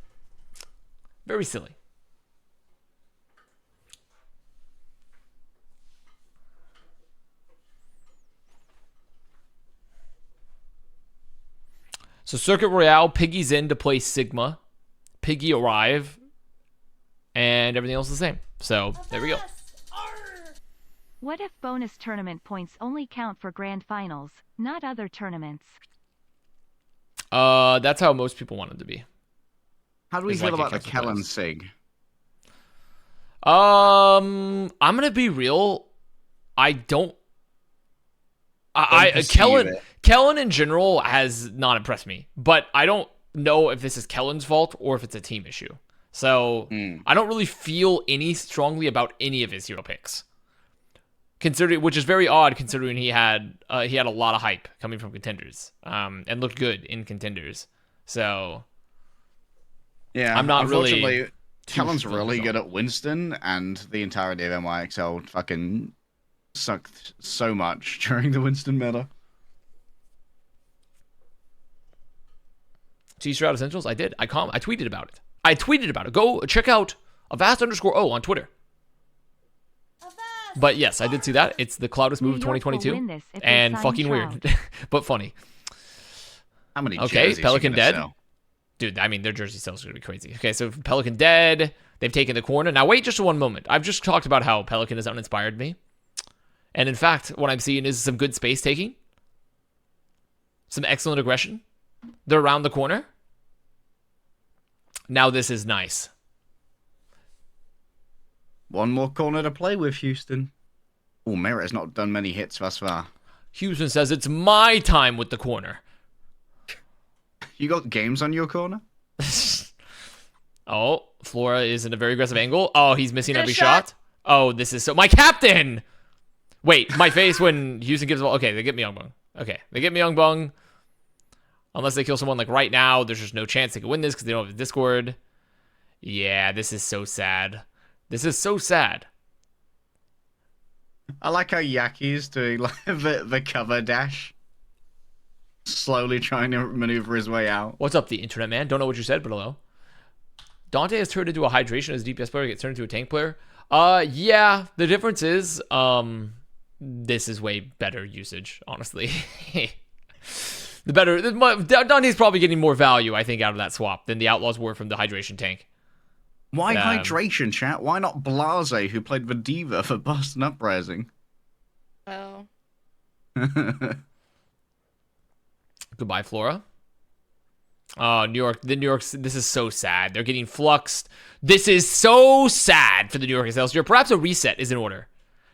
very silly. So Circuit Royale, Piggy's in to play Sigma. Piggy arrive. And everything else is the same. So, there we go. What if bonus tournament points only count for grand finals, not other tournaments? That's how most people want it to be. How do we It's feel like about the it counts as Kellen bonus. Sig? I'm gonna be real. I don't. pursue it. Kellen in general has not impressed me, but I don't know if this is Kellen's fault or if it's a team issue. So I don't really feel any strongly about any of his hero picks. Considering, which is very odd considering he had a lot of hype coming from contenders, and looked good in contenders. So Yeah, I'm not really unfortunately, Kellen's focused really on good at Winston, and the entirety of NYXL fucking sucked so much during the Winston meta. T-shirt out Essentials? I did. I tweeted about it. Go check out Avast_O on Twitter. But yes, I did see that. It's the cloudest move of New York will 2022. win this if they And sign fucking Shroud. weird. But funny. How many Okay, jerseys Pelican you gonna dead. sell? Dude, I mean, their jersey sales are going to be crazy. Okay, so Pelican dead. They've taken the corner. Now, wait just one moment. I've just talked about how Pelican has uninspired me. And in fact, what I'm seeing is some good space taking. Some excellent aggression. They're around the corner. Now this is nice. One more corner to play with, Houston. Oh, Merritt has not done many hits thus far. Houston says it's my time with the corner. You got games on your corner? Oh, Flora is in a very aggressive angle. Oh, he's missing Get a every shot. shot. Oh, this is so... My captain! Wait, my face when Houston gives the ball. Okay, they get me Young Bung. Okay, they get me Young Bung. Unless they kill someone like right now, there's just no chance they can win this because they don't have a Discord. Yeah, this is so sad. This is so sad. I like how Yaki's doing like the cover dash. Slowly trying to maneuver his way out. What's up, the internet man? Don't know what you said, but hello. Dante has turned into a hydration as a DPS player, gets turned into a tank player. Yeah, the difference is, this is way better usage, honestly. Dante's probably getting more value, I think, out of that swap than the Outlaws were from the hydration tank. Why hydration, chat? Why not Blase, who played the Diva for Boston Uprising? Oh. Goodbye, Flora. Oh, New York. This is so sad. They're getting fluxed. This is so sad for the New York Excelsior. Perhaps a reset is in order.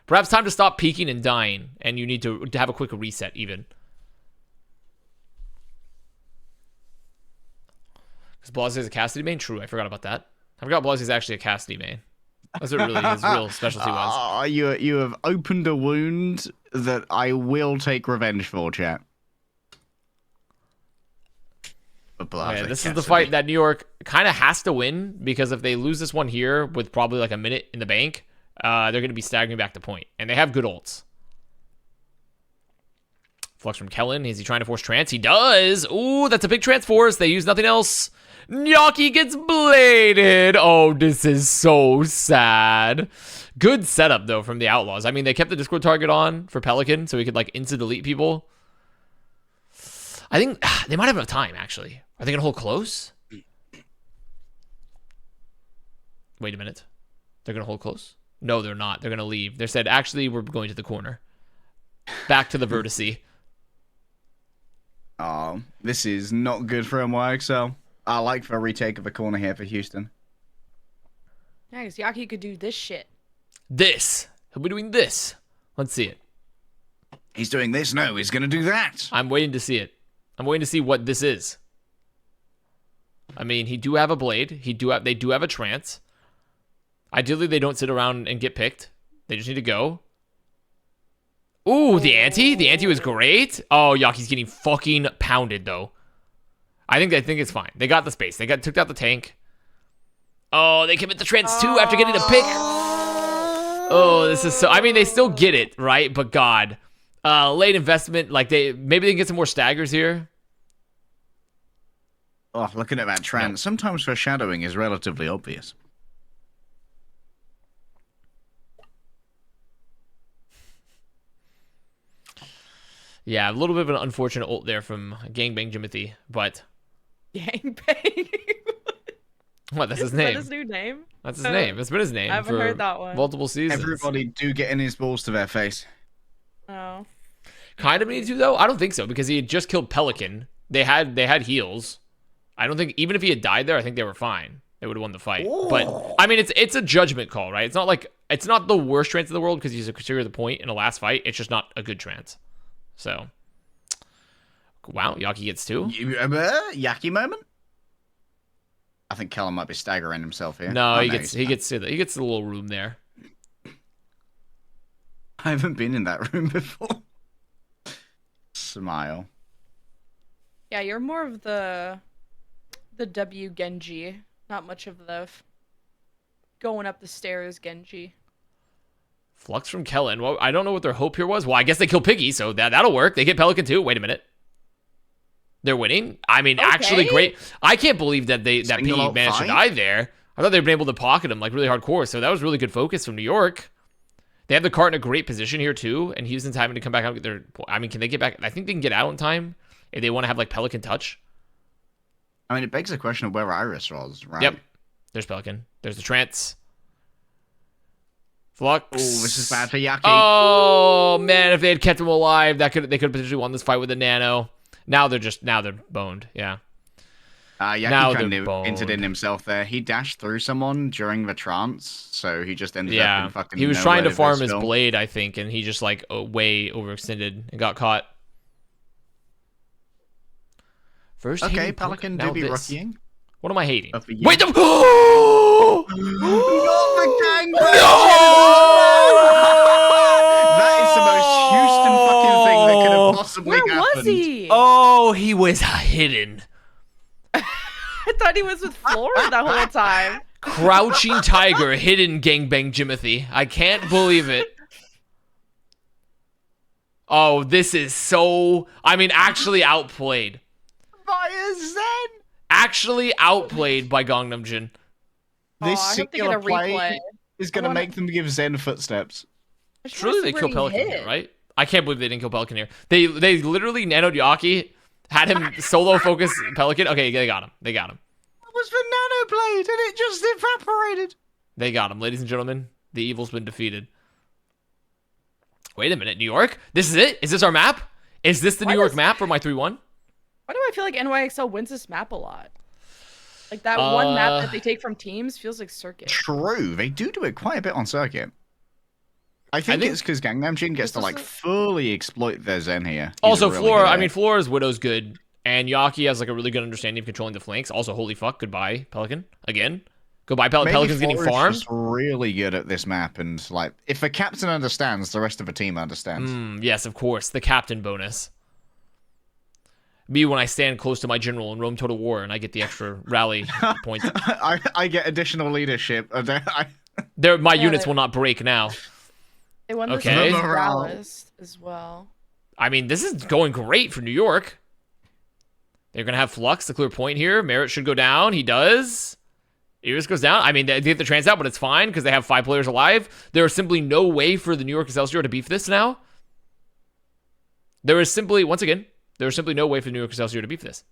Perhaps time to stop peaking and dying, and you need to have a quick reset, even. Because Blase is a Cassidy main? True, I forgot about that. I forgot Blase is actually a Cassidy main. That's what really his real specialty was. You have opened a wound that I will take revenge for, chat. Yeah, this is the fight that New York kind of has to win, because if they lose this one here with probably like a minute in the bank, they're going to be staggering back to point. And they have good ults. Flux from Kellen. Is he trying to force trance? He does. Ooh, that's a big trance force. They use nothing else. Gnocchi gets bladed. Oh, this is so sad. Good setup, though, from the Outlaws. I mean, they kept the Discord target on for Pelican, so he could, like, insta-delete people. I think they might have enough time, actually. Are they going to hold close? Wait a minute. They're going to hold close? No, they're not. They're going to leave. They said, actually, we're going to the corner. Back to the vertice. Oh, this is not good for NYXL. I like for a retake of a corner here for Houston. Yeah, because Yaki could do this shit. This. He'll be doing this. Let's see it. He's doing this. No, he's going to do that. I'm waiting to see it. I'm waiting to see what this is. I mean, he do have a blade. They do have a trance. Ideally, they don't sit around and get picked. They just need to go. Ooh, the ante. The ante was great. Oh, Yaki's getting fucking pounded, though. I think it's fine. They got the space. They took out the tank. Oh, they commit the trance too after getting a pick. Oh, this is so... I mean, they still get it, right? But God. Late investment. Like, maybe they can get some more staggers here. Oh, looking at that trance. Sometimes foreshadowing is relatively obvious. Yeah, a little bit of an unfortunate ult there from Gangbang Jimothy, but Gangbang. what? That's his Is that name. his new name? That's his name. That's been his name I haven't for heard that one. multiple seasons. Everybody do get in his balls to their face. Oh. Kind of need to though. I don't think so because he had just killed Pelican. They had heals. I don't think even if he had died there, I think they were fine. They would have won the fight. Ooh. But I mean, it's a judgment call, right? It's not like it's not the worst trance in the world because he's secured the point in a last fight. It's just not a good trance. So, wow, Yaki gets 2. Yaki moment. I think Kellen might be staggering himself here. No, Oh, he gets a little room there. I haven't been in that room before. Smile. Yeah, you're more of the W Genji, not much of the going up the stairs Genji. Flux from Kellen. Well, I don't know what their hope here was. Well, I guess they kill Piggy, so that'll work. They get Pelican too. Wait a minute. They're winning. I mean, actually great. I can't believe that Piggy managed to die there. I thought they'd been able to pocket him like really hardcore. So that was really good focus from New York. They have the cart in a great position here too, and Houston's having to come back out and get their. I mean, can they get back? I think they can get out in time if they want to have like Pelican touch. I mean, it begs the question of where Iris was, right? Yep. There's Pelican. There's the trance. Flux. Oh, this is bad for Yaki. Oh man, if they had kept him alive, they could have potentially won this fight with a nano. Now they're boned. Yeah. Yaki now kind they're of boned. entered in himself there. He dashed through someone during the trance, so he just ended up in fucking. He was trying to nowhere farm his still. blade, I think, and he just like way overextended and got caught. First, Okay, hating poke, Pelican now do be this. rookie. What am I hating? But for you- Wait, the. Not the gang. That is the most Houston fucking thing that could have possibly Where happened. was he? Oh, he was hidden. I thought he was with Flora the whole time. Crouching tiger, hidden gangbang Jimothy. I can't believe it. Oh, this is so. I mean, actually outplayed. Via Zen. Actually outplayed by Gangnam Jin. This I hope they get singular a replay. play is going to wanna- make them give Zen footsteps. Truly, they kill Pelican here, right? I can't believe they didn't kill Pelican here. They literally nanoed Yaki, had him solo focus Pelican. Okay, they got him. They got him. That was the nano blade, and it just evaporated. They got him, ladies and gentlemen. The evil's been defeated. Wait a minute, New York? This is it? Is this our map? Is this the New York map for my 3-1? Why do I feel like NYXL wins this map a lot? Like that one map that they take from teams feels like Circuit. True, they do it quite a bit on Circuit. I think it's because Gangnam Jin gets to like fully exploit their Zen here. He's Also, really Flora, good at I mean, it. Flora's Widow's good. And Yaki has like a really good understanding of controlling the flanks. Also, holy fuck, goodbye, Pelican. Again. Goodbye, Maybe Pelican's getting Flora's farmed. just really good at this map, and like, if the captain understands, the rest of the team understands. Yes, of course. The captain bonus. Me when I stand close to my general in Rome Total War and I get the extra rally points. I get additional leadership. My units will not break now. They won this Okay. against Dallas as well. I mean, this is going great for New York. They're going to have Flux, the clear point here. Merritt should go down. He does. Iris goes down. I mean, they get the trans out, but it's fine because they have 5 players alive. There is simply no way for the New York Excelsior to beef this now. There is simply, once again, there is simply no way for the New York Excelsior to beef this.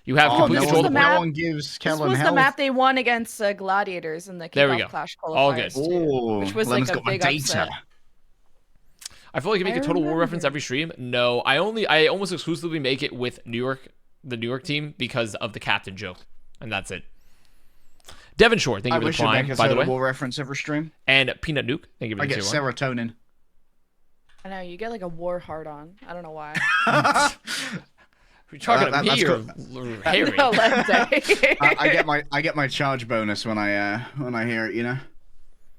You have complete this control was of the the map. No one gives This Kellen was health. the map they won against Gladiators in the There we kickoff go. Clash All good. qualifiers. Too, Ooh, which was Lem's like a got my big data. upset. I feel like I make I a Total War remember. reference every stream. No, I almost exclusively make it with New York, the New York team, because of the captain joke, and that's it. Devon Shore, thank you I for the wish I'd prime, make a by the Total way, War reference every stream. and Peanut Nuke, thank you for I the get tier 1. serotonin. I know you get like a war heart on. I don't know why. Are you talking to me that's or Harry? No, Lente. I get my charge bonus when I hear it, you know.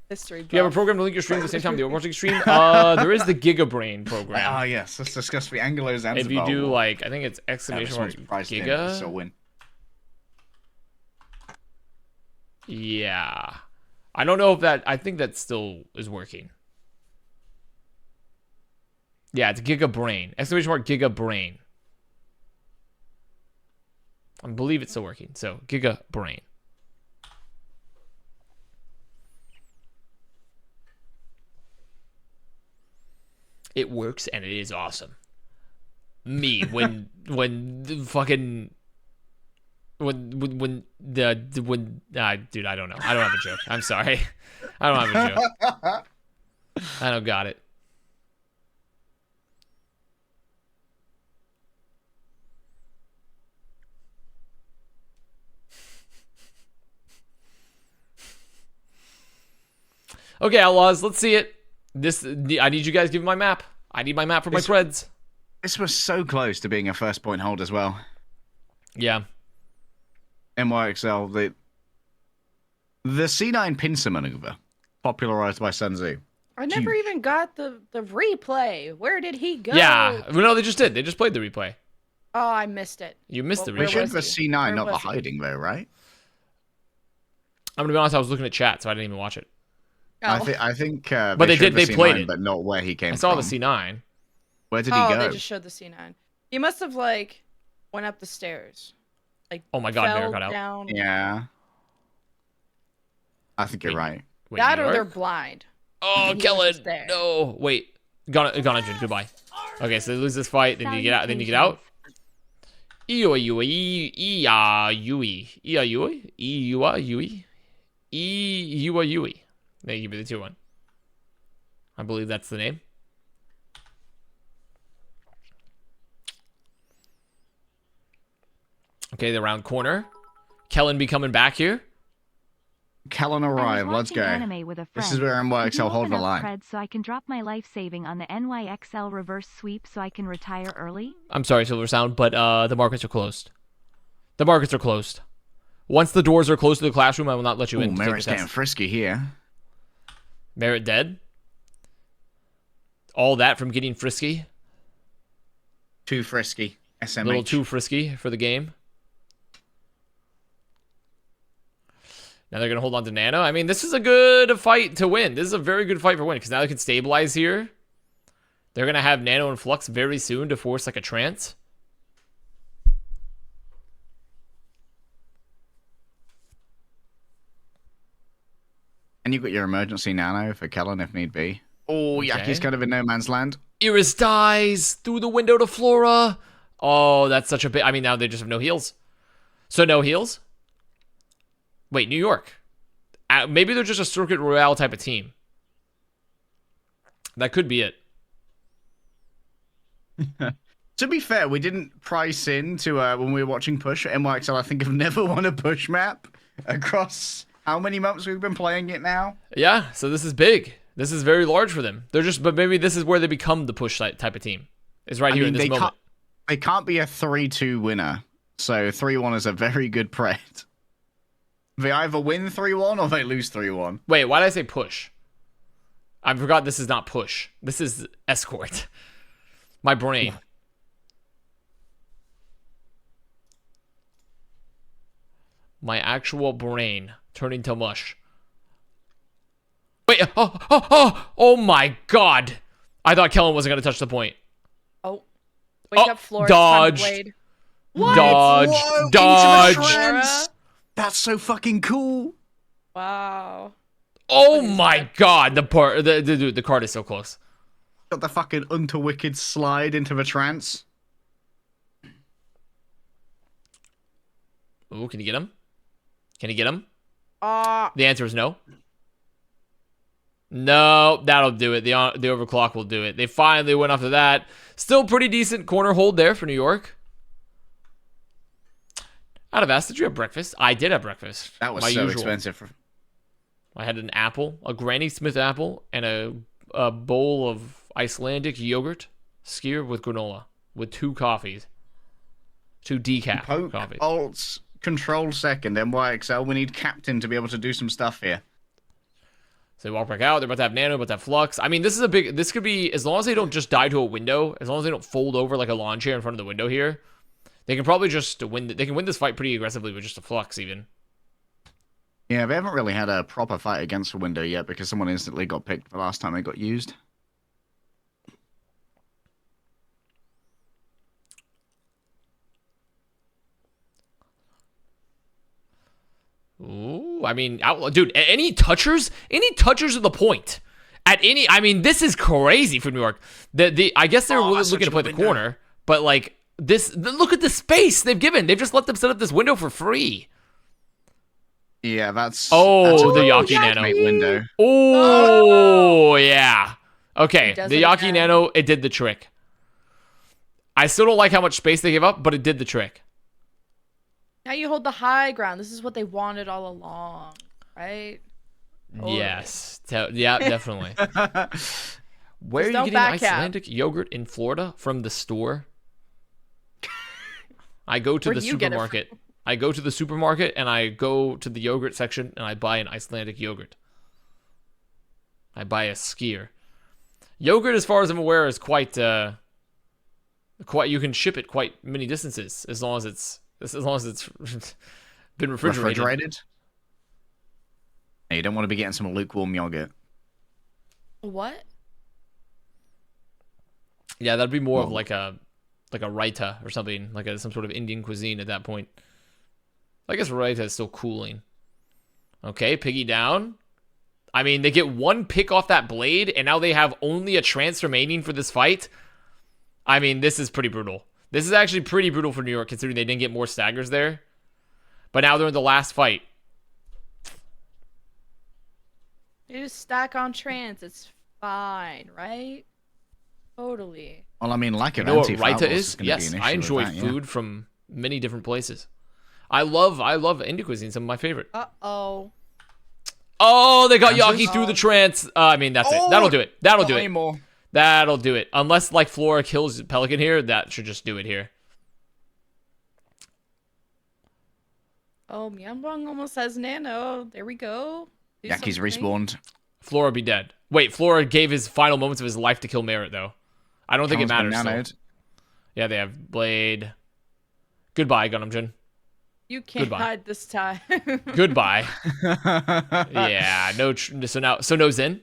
History. Do you have a buff. program to link your stream at the same time the Overwatch League stream? There is the Gigabrain program. Ah, yes. Let's discuss the Anglo-Zanzibar. If you do War. like, I think it's Yeah, exclamation this mark one's priced in, this will Giga. win. Yeah, I don't know if that. I think that still is working. Yeah, it's Gigabrain. Exclamation mark Gigabrain. I believe it's still working. So Gigabrain. It works and it is awesome. me when the fucking when dude, I don't know. I don't have a joke. I'm sorry. I don't have a joke. I don't got it. Okay, Outlaws, let's see it. I need you guys to give me my map. I need my map for my Preds. This was so close to being a first point hold as well. Yeah. NYXL, the C9 pincer maneuver, popularized by Sun Tzu. I never even got the replay. Where did he go? Yeah. Well, no, they just did. They just played the replay. Oh, I missed it. You missed the We replay. should was the he? C9, Where not the was he? hiding, though, right? I'm gonna be honest. I was looking at chat, so I didn't even watch it. Oh. I think. But they showed did. They the played C9, it. but not where he came I saw from. the C9. Where did he Oh, go? they just showed the C9. He must have like went up the stairs. Like Oh my God, fell Bear got out. down. Yeah. I think you're right. Wait, That New or they're York? blind. Oh, He was Kellen. just there. No. Wait. Gone, Jin. Goodbye. Okay, so they lose this fight. Then you get out. Then you get out. Iua Yui. Ia Yui. Ia Yui. Iua Yui. Iua Yui. They give me the 2-1. I believe that's the name. Okay, the round corner. Kellen be coming back here. Kellen I was arrived. Let's watching go. anime with a This friend. is where Could you NYXL hold open the up line. Pred so I can drop my life saving on the NYXL reverse sweep so I can retire early? I'm sorry, Silver Sound, but the markets are closed. The markets are closed. Once the doors are closed to the classroom, I will not let you Ooh, in. to take Merritt's the test. getting frisky here. Merritt dead? All that from getting frisky? Too frisky. SMH. A little too frisky for the game. Now they're going to hold on to Nano. I mean, this is a good fight to win. This is a very good fight for win, because now they can stabilize here. They're going to have Nano and Flux very soon to force like a trance. And you've got your emergency nano for Kellen if need be. Oh, Okay. Yaki's kind of in no man's land. Iris dies through the window to Flora. Oh, that's such a bit. I mean, now they just have no heals. So no heals? Wait, New York. Maybe they're just a Circuit Royale type of team. That could be it. To be fair, we didn't price in to when we were watching Push. NYXL, I think, have never won a Push map across how many months we've been playing it now. Yeah, so this is big. This is very large for them. They're just, but maybe this is where they become the push type of team. Is right here in this moment. They can't be a 3-2 winner. So 3-1 is a very good pred. They either win 3-1 or they lose 3-1. Wait, why did I say push? I forgot this is not push. This is escort. My brain. My actual brain turning to mush. Wait, oh my God. I thought Kellen wasn't going to touch the point. Oh. Wake up, Flora. dodged. Blade. Dodge, Whoa, dodge. into the trance! That's so fucking cool. Wow. Oh my God, the card is so close. Got the fucking Unto Wicked slide into the trance. Ooh, can you get him? Can you get him? Ah. The answer is no. No, that'll do it. The overclock will do it. They finally went after that. Still pretty decent corner hold there for New York. Out of Avast, did you have breakfast? I did have breakfast. That was My so usual. expensive. I had an apple, a Granny Smith apple, and a bowl of Icelandic yogurt skewered with granola with 2 coffees. 2 decaf Poke, coffees. Alt, Control second, NYXL. We need Captain to be able to do some stuff here. So they walk back out. They're about to have Nano, about to have Flux. I mean, this could be, as long as they don't just die to a window, as long as they don't fold over like a lawn chair in front of the window here, they can probably just win. They can win this fight pretty aggressively with just a Flux even. Yeah, they haven't really had a proper fight against the window yet because someone instantly got picked the last time they got used. Ooh, I mean, dude, any touchers of the point. I mean, this is crazy for New York. I guess they're looking to play the corner, But like look at the space they've given. They've just let them set up this window for free. Yeah, that's Oh, that's the a Yaki checkmate Nano. window. Oh, yeah. Okay, He does the it Yaki again. Nano, it did the trick. I still don't like how much space they give up, but it did the trick. Now you hold the high ground. This is what they wanted all along, right? Totally. Yes. Yeah, definitely. Where are you don't getting back out. Icelandic yogurt in Florida? From the store? I go to Where the do you get it from? supermarket. I go to the supermarket and I go to the yogurt section and I buy an Icelandic yogurt. I buy a skier. Yogurt, as far as I'm aware, is quite you can ship it quite many distances as long as it's been refrigerated. Hey, you don't want to be getting some lukewarm yogurt. What? Yeah, that'd be more of Well- like a raita or something, like some sort of Indian cuisine at that point. I guess raita is still cooling. Okay, piggy down. I mean, they get one pick off that blade, and now they have only a trance remaining for this fight. I mean, this is pretty brutal. This is actually pretty brutal for New York, considering they didn't get more staggers there. But now they're in the last fight. You just stack on trans. It's fine, right? Totally. Well, I mean, like You an know what anti raita is is? gonna be Yes, an I issue enjoy with that, food from many different places. I love Indian cuisine, some of my favorite. Uh-oh. Oh, they got Chances? Yaki through the trance. I mean, that's it. Oh, That'll do it. That'll do Way it. more. That'll do it. Unless, like, Flora kills Pelican here, that should just do it here. Oh, Myeongbong almost has nano. There we go. Do Yaki's something. respawned. Flora be dead. Wait, Flora gave his final moments of his life to kill Merit, though. I don't think it Someone's been matters. nanoed. Still. Yeah, they have Blade. Goodbye, Gunhamjin. You can't Goodbye. hide this time. Goodbye. Yeah, so no Zen?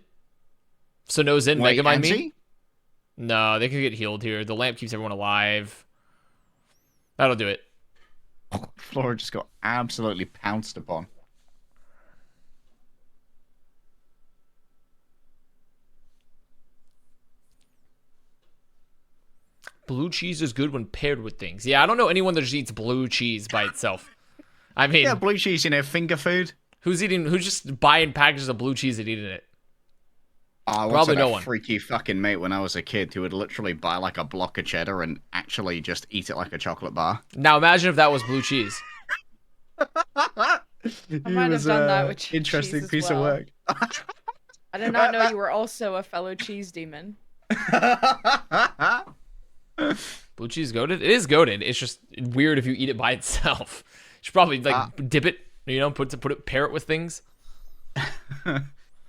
So no Zen Wait, Megamind me? anti? No, they can get healed here. The lamp keeps everyone alive. That'll do it. Flora just got absolutely pounced upon. Blue cheese is good when paired with things. Yeah, I don't know anyone that just eats blue cheese by itself. I mean, Yeah, blue cheese, finger food. who's just buying packages of blue cheese and eating it? I once Probably had no a one. freaky fucking mate when I was a kid who would literally buy like a block of cheddar and actually just eat it like a chocolate bar. Now imagine if that was blue cheese. I might have done that with cheese as well. I did not know you were also a fellow cheese demon. Blue cheese is goated? It is goated. It's just weird if you eat it by itself. You should probably dip it, pair it with things.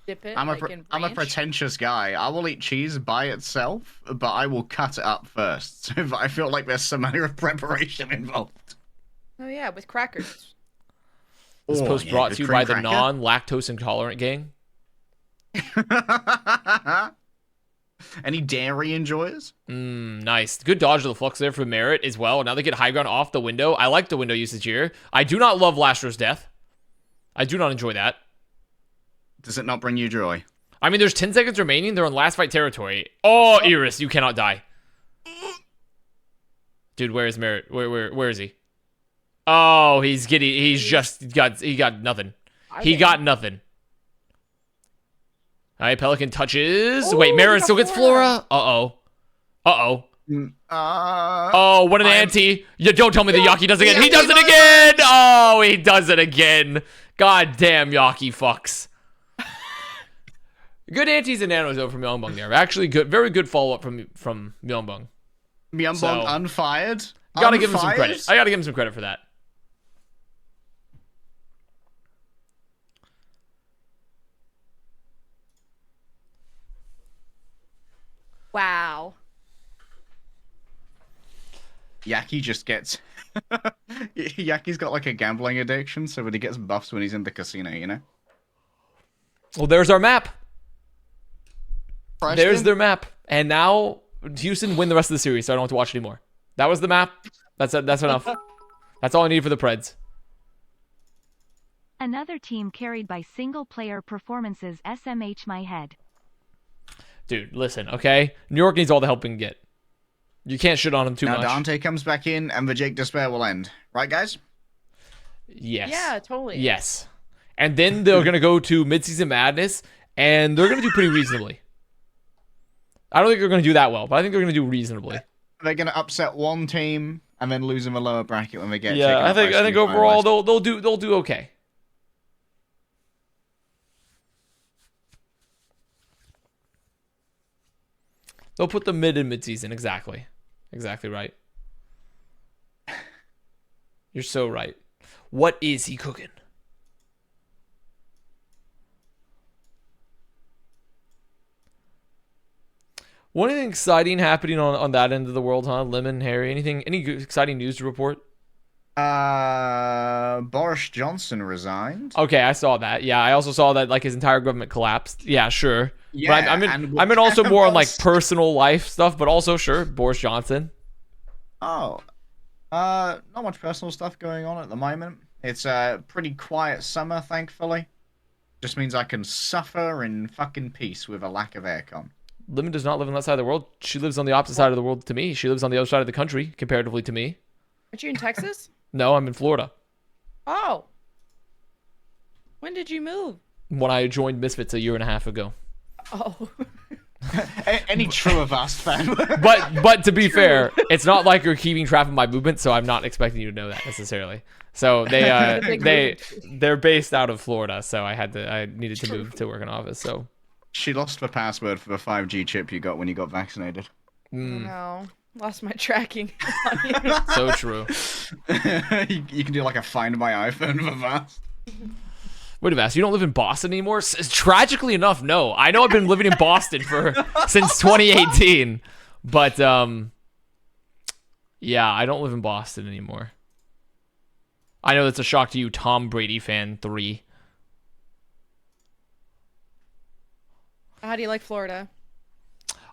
Dip it. I'm like in a ranch. pretentious guy. I will eat cheese by itself, but I will cut it up first. So if I feel like there's some manner of preparation involved. Oh yeah, with crackers. This Oh, post yeah, brought good to you cream by the cracker. non-lactose intolerant gang. Any dairy enjoyers? Nice. Good dodge of the flux there for Merit as well. Now they get high ground off the window. I like the window usage here. I do not love Lastro's death. I do not enjoy that. Does it not bring you joy? I mean, there's 10 seconds remaining. They're in last fight territory. Oh, Iris, you cannot die. Dude, where is Merit? Where is he? Oh, he got nothing. He got nothing. All right, Pelican touches. Ooh, Wait, Merit he still got gets Flora. Uh-oh. Oh, what an ante. You don't tell me the Yaki does it again. He does it again. Oh, he does it again. God damn, Yaki fucks. Good antes and nanos though from Myeongbong there. Actually good, very good follow-up from Myeongbong. Myeongbong So- unfired. Gotta give him some Unfired? credit. I gotta give him some credit for that. Wow. Yaki just gets. Yaki's got like a gambling addiction, so when he gets buffs when he's in the casino, you know? Well, there's our map. There's Preston? their map. And now Houston win the rest of the series, so I don't have to watch anymore. That was the map. That's enough. That's all I need for the Preds. Another team carried by single-player performances. SMH my head. Dude, listen, okay? New York needs all the help we can get. You can't shit on him too now much. Dante comes back in, and the Jake Despair will end. Right, guys? Yes. Yeah, totally. Yes. And then they're going to go to Midseason Madness, and they're going to do pretty reasonably. I don't think they're going to do that well, but I think they're going to do reasonably. They're going to upset one team and then lose in the lower bracket when they get Yeah, taken I out by think two overall finalists. they'll do okay. They'll put the mid in midseason, exactly. Exactly right. You're so right. What is he cooking? What anything exciting happening on that end of the world, huh? Lemon, Harry, any exciting news to report? Boris Johnson resigned. Okay, I saw that. Yeah, I also saw that like his entire government collapsed. Yeah, sure. Yeah, but I and mean also more on like Boris- personal life stuff, but also sure, Boris Johnson. Oh, not much personal stuff going on at the moment. It's a pretty quiet summer, thankfully. Just means I can suffer in fucking peace with a lack of aircon. Lemon does not live on that side of the world. She lives on the opposite side of the world to me. She lives on the other side of the country, comparatively to me. Aren't you in Texas? No, I'm in Florida. Oh. When did you move? When I joined Misfits a year and a half ago. Oh. Any true Avast fan? But to be fair, it's not like you're keeping track of my movement, so I'm not expecting you to know that necessarily. So they're based out of Florida, so I needed to move to work in office. So She lost the password for the 5G chip you got when you got vaccinated. No. Lost my tracking. so true. You can do like a find my iPhone with Avast. Wait a minute, you don't live in Boston anymore? Tragically enough, no. I know I've been living in Boston since 2018, but yeah, I don't live in Boston anymore. I know that's a shock to you, Tom Brady fan 3. How do you like Florida?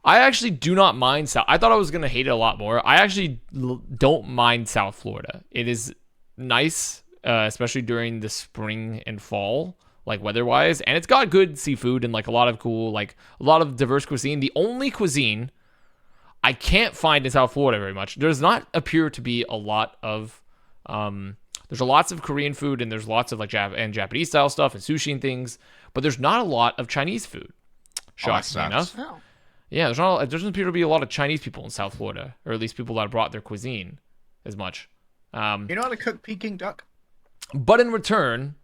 I actually do not mind South. I thought I was going to hate it a lot more. I actually don't mind South Florida. It is nice, especially during the spring and fall, like weather-wise. And it's got good seafood and like a lot of cool, like a lot of diverse cuisine. The only cuisine I can't find in South Florida very much. Does not appear to be a lot of, there's lots of Korean food and there's lots of like Japanese style stuff and sushi and things, but there's not a lot of Chinese food. Shockingly enough. Oh. Yeah, there doesn't appear to be a lot of Chinese people in South Florida, or at least people that brought their cuisine as much. You know how to cook Peking duck? But in return,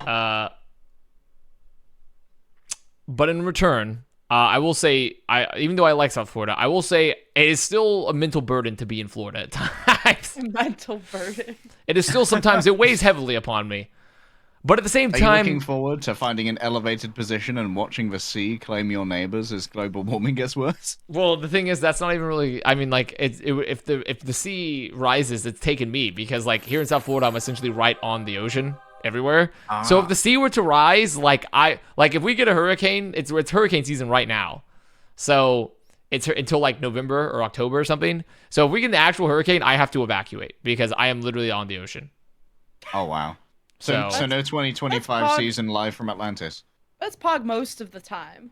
I will say, even though I like South Florida, I will say it is still a mental burden to be in Florida at times. Mental burden. It is still sometimes, it weighs heavily upon me. But at the same Are you time, looking forward to finding an elevated position and watching the sea claim your neighbors as global warming gets worse? well, the thing is, that's not even really. I mean, like, if the sea rises, it's taken me because, like, here in South Florida, I'm essentially right on the ocean everywhere. So if the sea were to rise, if we get a hurricane, it's hurricane season right now. So it's until like November or October or something. So if we get an actual hurricane, I have to evacuate because I am literally on the ocean. Oh, wow. So no 2025 That's season live from Atlantis. That's Pog most of the time.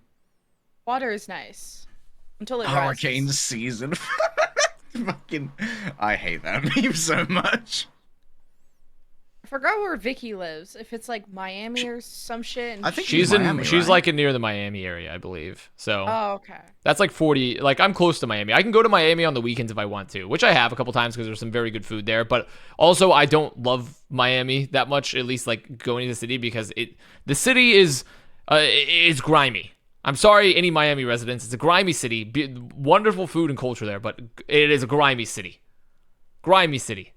Water is nice. Until it Hurricane rises. season. Fucking, I hate that meme so much. I forgot where Vicky lives. If it's like Miami or some shit. And I think She's Miami, she's right? like near the Miami area, I believe. So Oh, okay. that's like 40. Like I'm close to Miami. I can go to Miami on the weekends if I want to, which I have a couple times because there's some very good food there. But also, I don't love Miami that much. At least like going to the city because the city is grimy. I'm sorry, any Miami residents. It's a grimy city. Wonderful food and culture there, but it is a grimy city. Grimy city.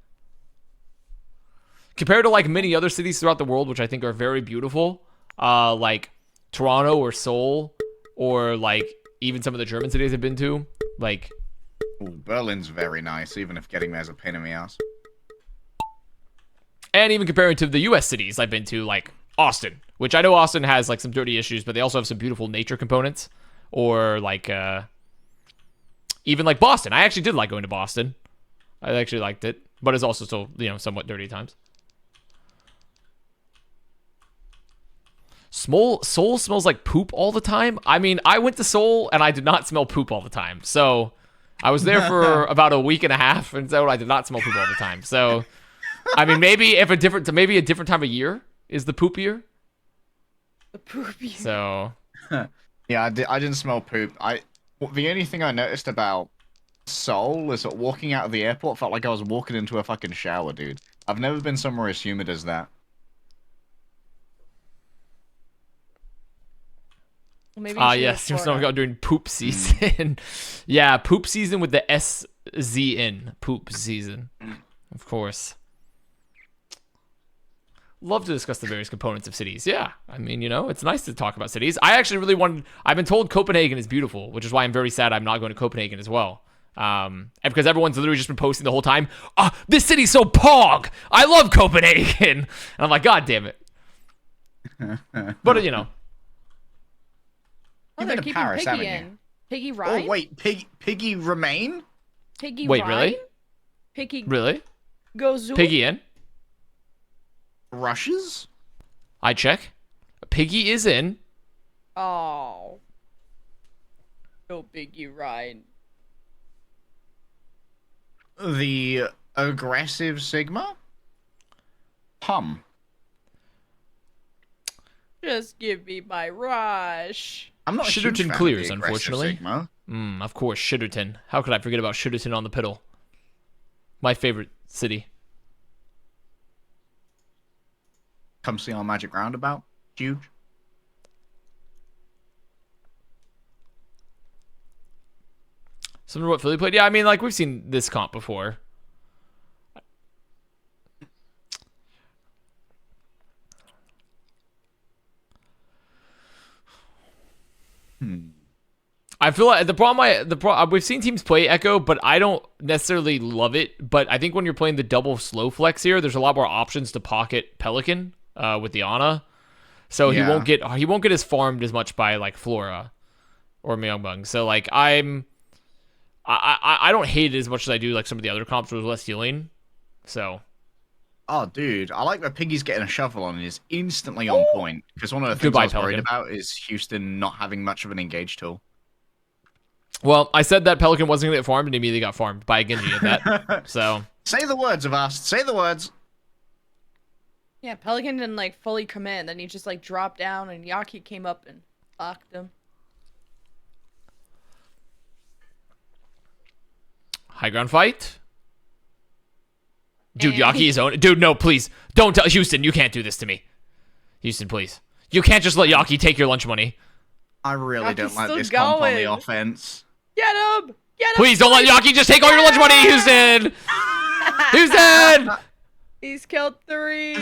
Compared to like many other cities throughout the world, which I think are very beautiful, like Toronto or Seoul, or like even some of the German cities I've been to, like Ooh, Berlin's very nice, even if getting there's a pain in the ass. and even comparing to the U.S. cities I've been to, like Austin, which I know Austin has like some dirty issues, but they also have some beautiful nature components, or like even like Boston. I actually did like going to Boston. I actually liked it, but it's also still somewhat dirty at times. Seoul smells like poop all the time. I mean, I went to Seoul and I did not smell poop all the time. So I was there for about a week and a half, and so I did not smell poop all the time. So, I mean, maybe a different time of year is the poop year. The poopy. So, Yeah, I didn't smell poop. The only thing I noticed about Seoul is that walking out of the airport felt like I was walking into a fucking shower, dude. I've never been somewhere as humid as that. Well, maybe you should yes, go you're Florida. talking during poop season. Yeah, poop season with the SZ in. Poop season. Of course. Love to discuss the various components of cities. Yeah, I mean, it's nice to talk about cities. I actually really wanted. I've been told Copenhagen is beautiful, which is why I'm very sad I'm not going to Copenhagen as well. And because everyone's literally just been posting the whole time, this city's so pog. I love Copenhagen, and I'm like, God damn it. But Oh, You've they're been to keeping Paris, Piggy haven't you? in. Piggy Ryan? Oh wait, Piggy remain? Piggy Wait, Ryan? really? Piggy Really? goes Piggy in? Rushes? I check. Piggy is in. Oh. No Piggy Ryan. The aggressive Sigma? Hum. Just give me my rush. I'm not a huge Shitterton fan of clears, the aggressive unfortunately. Sigma. Of course, Shitterton. How could I forget about Shitterton on the Piddle? My favorite city. Come see our Magic Roundabout. Huge. Similar to what Philly played? Yeah, I mean, like, we've seen this comp before. I feel like we've seen teams play Echo, but I don't necessarily love it. But I think when you're playing the double slow flex here, there's a lot more options to pocket Pelican with the Ana, so Yeah. he won't get as farmed as much by like Flora or Myungbong. So like I don't hate it as much as I do like some of the other comps with less healing. So Oh, dude, I like that Piggy's getting a shovel on and is instantly on point. Because one of the things Goodbye, I was worried Pelican. about is Houston not having much of an engage tool. well, I said that Pelican wasn't gonna get farmed, and he immediately got farmed by a Genji at that. So Say the words, Avast. Say the words. Yeah, Pelican didn't like fully commit, then he just like dropped down and Yaki came up and locked him. high ground fight. Dude, And- Yaki is own. Dude, no, please don't tell Houston. You can't do this to me. Houston, please. You can't just let Yaki take your lunch money. I really Yaki don't like still this comp on the going. offense. Get him! Get him! Please don't let Yaki just take all your lunch money, Houston. Houston. He's killed 3.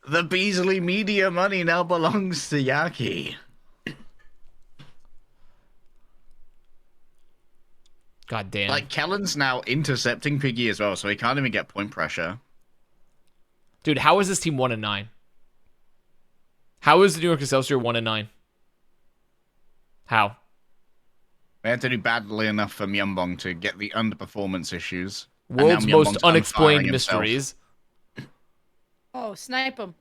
The Beasley media money now belongs to Yaki. God damn. Like, Kellen's now intercepting Piggy as well, so he can't even get point pressure. Dude, how is this team 1-9? How is the New York Excelsior 1-9? How? They had to do badly enough for Myungbong to get the underperformance issues. And now World's most Myungbong's unexplained unfiring himself. mysteries. Oh, snipe him.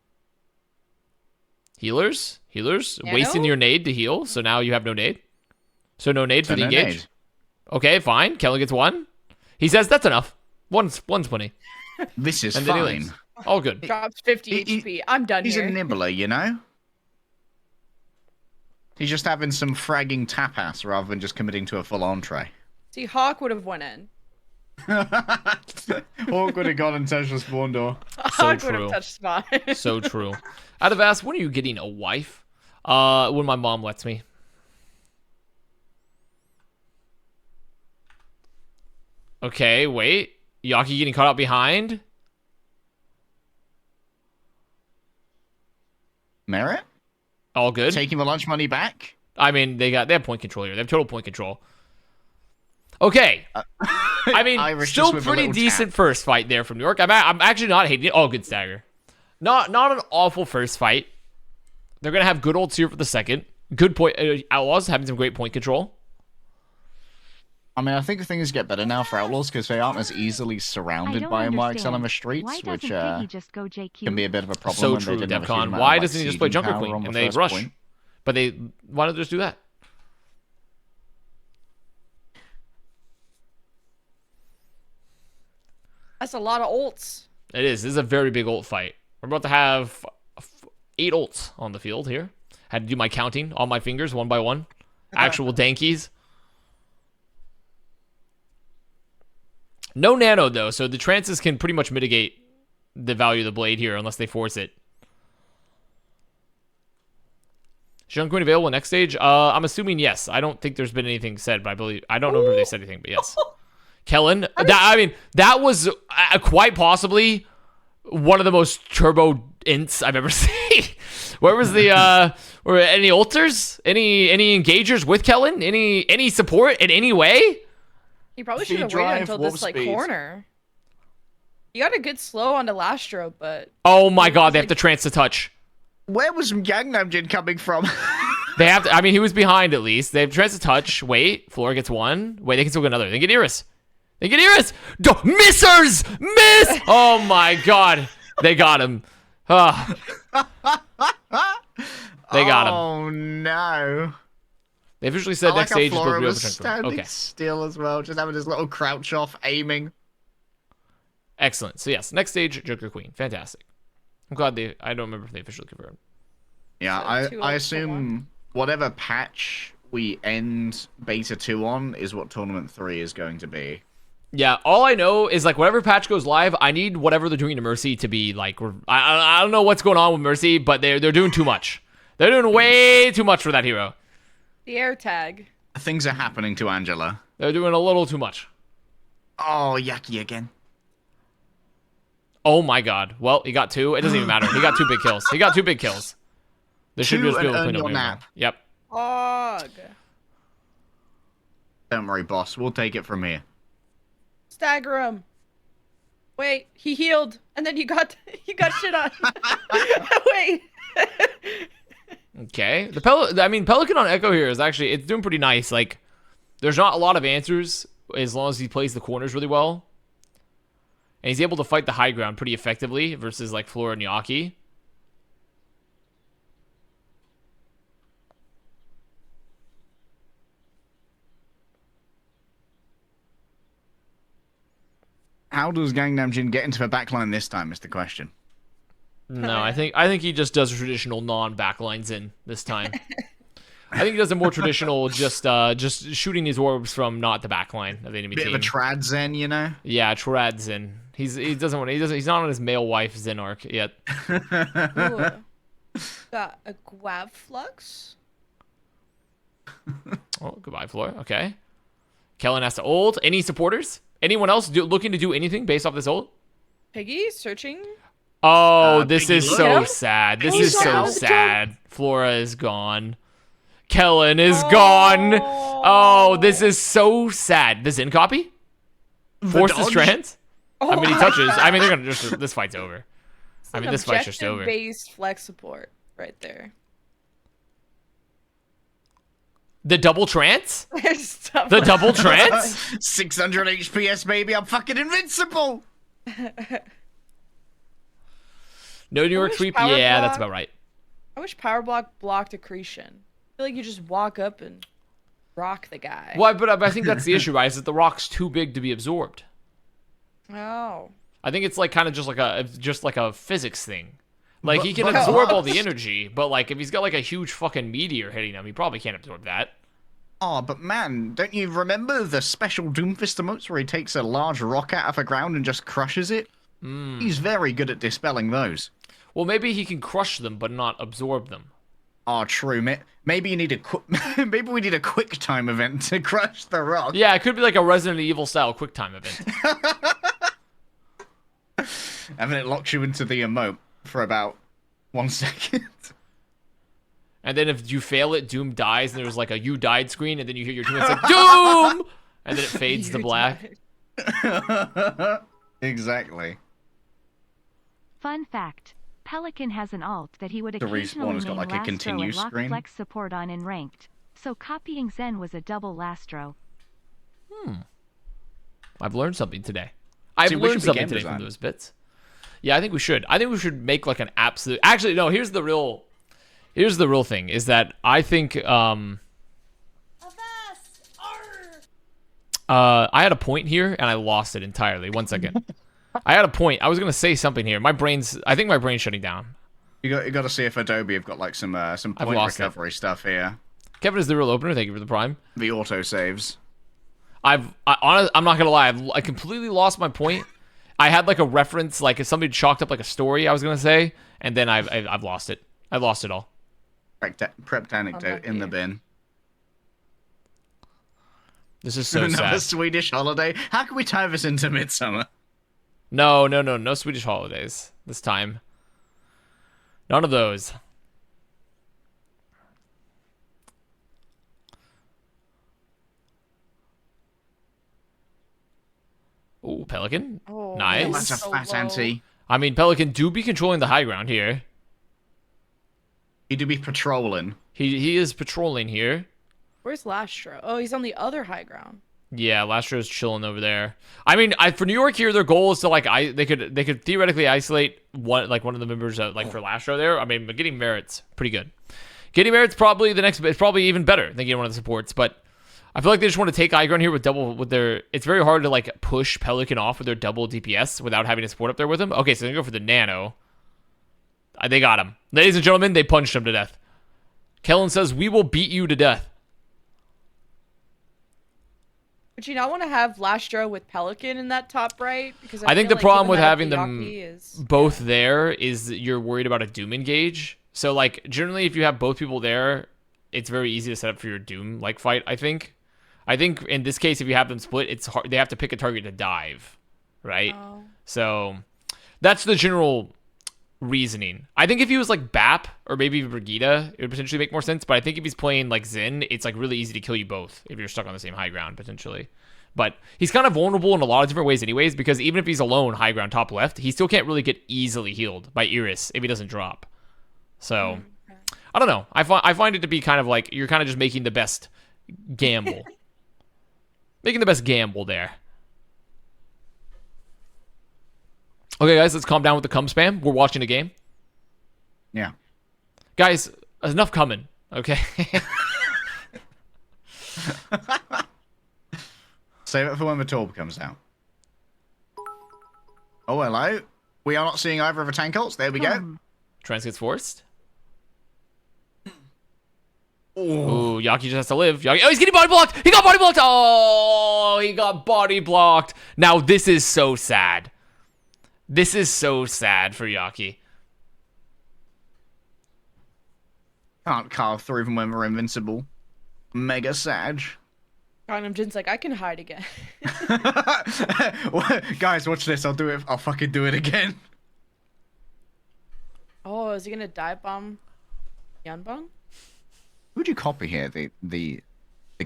Healers? Yeah, Wasting no? your nade to heal, so now you have no nade? So no nade for So the no engage? nade. Okay, fine. Kellen gets 1. He says that's enough. One's plenty. This is And then he fine. leaves. All good. Drops 50 He- HP. I'm done He's here. a nibbler, you know? He's just having some fragging tapas rather than just committing to a full entree. See, Hawk would have went in. Hawk would have gone and touched the spawn door. Hawk would true. have touched spot. So true. Out of Avast, when are you getting a wife? When my mom lets me. Okay, wait. Yaki getting caught out behind? Merit? All good. Taking the lunch money back? I mean, they have point control here. They have total point control. Okay. I mean, Irish still just with a pretty little decent tap. first fight there from New York. I'm actually not hating it. Oh, good stagger. Not an awful first fight. They're gonna have good ults here for the second. Good point. Outlaws having some great point control. I mean, I think things get better now for Outlaws because they aren't as easily I surrounded don't by NYXL understand. in the streets, Why doesn't which Piggy just go JQ? can be a bit of a problem So when true, they didn't have a huge Devcon. amount Why of, doesn't he just play sieging Junker power Queen on the and they first rush? point. But why don't they just do that? That's a lot of ults. It is. This is a very big ult fight. We're about to have 8 ults on the field here. Had to do my counting on my fingers, one by one. Actual dankies. No nano, though, so the trances can pretty much mitigate the value of the blade here unless they force it. Is Young Queen available next stage? I'm assuming yes. I don't think there's been anything said, but I don't know if they said anything, but yes. Kellen, that was quite possibly one of the most turbo ints I've ever seen. Where was the were any ulters? Any engagers with Kellen? Any support in any way? You probably Speed should have drive, waited until warp this like speed. corner. You got a good slow on the Lastro, but Oh my god, they have to trance to touch. Where was Gangnam Jin coming from? They have to, I mean, he was behind at least. They have trance to touch. Wait, Flora gets one. Wait, they can still get another. They get Iris. They get Iris. Missers! Miss! Oh my god. They got him. Ah. They got him. Oh no. They officially said I next like stage how is Flora supposed was to be standing Okay. still as well, just having his little crouch off, aiming. Excellent. So yes, next stage, Joker Queen. Fantastic. I'm glad I don't remember if they officially confirmed. Yeah, So 2 I ults for assume whatever patch we end Beta 2 on is what Tournament 3 is going to be. Yeah, all I know is like whatever patch goes live, I need whatever they're doing to Mercy to be like. I don't know what's going on with Mercy, but they're doing too much. They're doing way too much for that hero. the air tag. Things are happening to Angela. They're doing a little too much. Oh, yucky again. Oh my god. Well, he got 2. It doesn't even matter. He got 2 big kills. He got 2 big kills. They should 2 just be able to and clean earn up. your nap. Yep. Og. Don't worry, boss. We'll take it from here. Stagger him. Wait, he healed, and then you got shit on. Wait. Okay. Pelican on Echo here is actually, it's doing pretty nice. Like, there's not a lot of answers as long as he plays the corners really well. And he's able to fight the high ground pretty effectively versus like Flora and Yaki. How does Gangnam Jin get into the backline this time is the question. No, I think he just does traditional non-backlines in this time. I think he does a more traditional, just shooting these orbs from not the backline of the enemy Bit team. of a trad zen, you know? Yeah, Trad Zen. He's not on his male wife Zen arc yet. Ooh. Got a Guav Flux. Oh, goodbye, Flora. Okay. Kellen has to ult. Any supporters? Anyone else looking to do anything based off this ult? Piggy searching. Oh, this Piggy is look. so Look. sad. This Piggy is so look. sad. Flora is gone. Kellen is gone. Oh, this is so sad. The Zen copy? Force the dodge? strands? Oh I mean, he my touches. God. I mean, they're gonna just. This fight's over. I mean, this fight's just over. Based flex support right there. The double trance? Stuff The like- double trance? 600 HPS, baby. I'm fucking invincible. No New York wish sweep? Power Yeah, that's Block- about right. I wish Power Block blocked accretion. I feel like you just walk up and rock the guy. Well, but I think that's the issue, right? Is that the rock's too big to be absorbed. Oh. I think it's like kind of just like a physics thing. Like he can But- absorb all the energy, but like if he's got like a huge fucking meteor hitting him, he probably can't absorb that. Oh, but man, don't you remember the special Doomfist emotes where he takes a large rock out of the ground and just crushes it? He's very good at dispelling those. Well, maybe he can crush them, but not absorb them. Oh, true. Maybe you need maybe we need a quick time event to crush the rock. Yeah, it could be like a Resident Evil style quick time event. And then it locks you into the emote for about 1 second. And then if you fail it, Doom dies, and there's like a "you died" screen, and then you hear your teammates like "Doom," and then it fades to You black. died. Exactly. Fun fact. Pelican has an alt that he would The respawn occasionally has got, name like, a Lastro continue and lock screen. flex support on in ranked. So copying Zen was a double Lastro. I've learned something today. I've See, we learned should be something game today from design. those bits. Yeah, I think we should. I think we should make like an absolute. Actually, no. Here's the real Here's the real thing: is that I think I had a point here and I lost it entirely. 1 second. I had a point. I was gonna say something here. I think my brain's shutting down. You got to see if Adobe have got like some point lost recovery stuff here. Kevin is the real opener. Thank you for the prime. The auto saves. I'm not gonna lie. I completely lost my point. I had like a reference, like if somebody chalked up like a story I was gonna say, and then I've lost it. I lost it all. Prepped anecdote in the bin. This is so Another sad. Swedish holiday. How can we tie this into Midsummer? No Swedish holidays this time. None of those. Ooh, Pelican. Oh, Nice. That's a so fat low. ante. I mean, Pelican do be controlling the high ground here. He do be patrolling. He is patrolling here. Where's Lastro? Oh, he's on the other high ground. Yeah, Lastro's chilling over there. I mean, for New York here, their goal is to like they could theoretically isolate one of the members like for Lastro there. I mean, but getting Merit's pretty good. Getting Merit's probably the next. It's probably even better than getting one of the supports. But I feel like they just want to take high ground here with their. It's very hard to like push Pelican off with their double DPS without having a support up there with him. Okay, so they're gonna go for the Nano. They got him, ladies and gentlemen. They punched him to death. Kellen says, "We will beat you to death." Would you not want to have Lastro with Pelican in that top right? Because I think feel the problem given with that having the them Yaki is- both there is that you're worried about a Doom engage. So, like, generally, if you have both people there, it's very easy to set up for your Doom like fight. I think in this case, if you have them split, it's hard. They have to pick a target to dive, right? Oh. So that's the general reasoning. I think if he was like Bap or maybe Brigitte, it would potentially make more sense. But I think if he's playing like Zen, it's like really easy to kill you both if you're stuck on the same high ground potentially. But he's kind of vulnerable in a lot of different ways anyways, because even if he's alone high ground top left, he still can't really get easily healed by Iris if he doesn't drop. So I don't know. I find it to be kind of like you're kind of just making the best gamble. Making the best gamble there. Okay, guys, let's calm down with the cum spam. We're watching a game. Yeah. Guys, enough coming, okay? Save it for when the Torb comes out. Oh, hello. We are not seeing either of the tank ults. There we go. Trans gets forced. Ooh, Yaki just has to live. Yaki, oh, he's getting body blocked! He got body blocked! Oh, he got body blocked. Now, this is so sad. This is so sad for Yaki. Can't carve through them when we're invincible. Mega Sag. Gangnam Jin's like, I can hide again. Guys, watch this. I'll do it. I'll fucking do it again. Oh, is he gonna dive bomb Yanbong? Who'd you copy here? The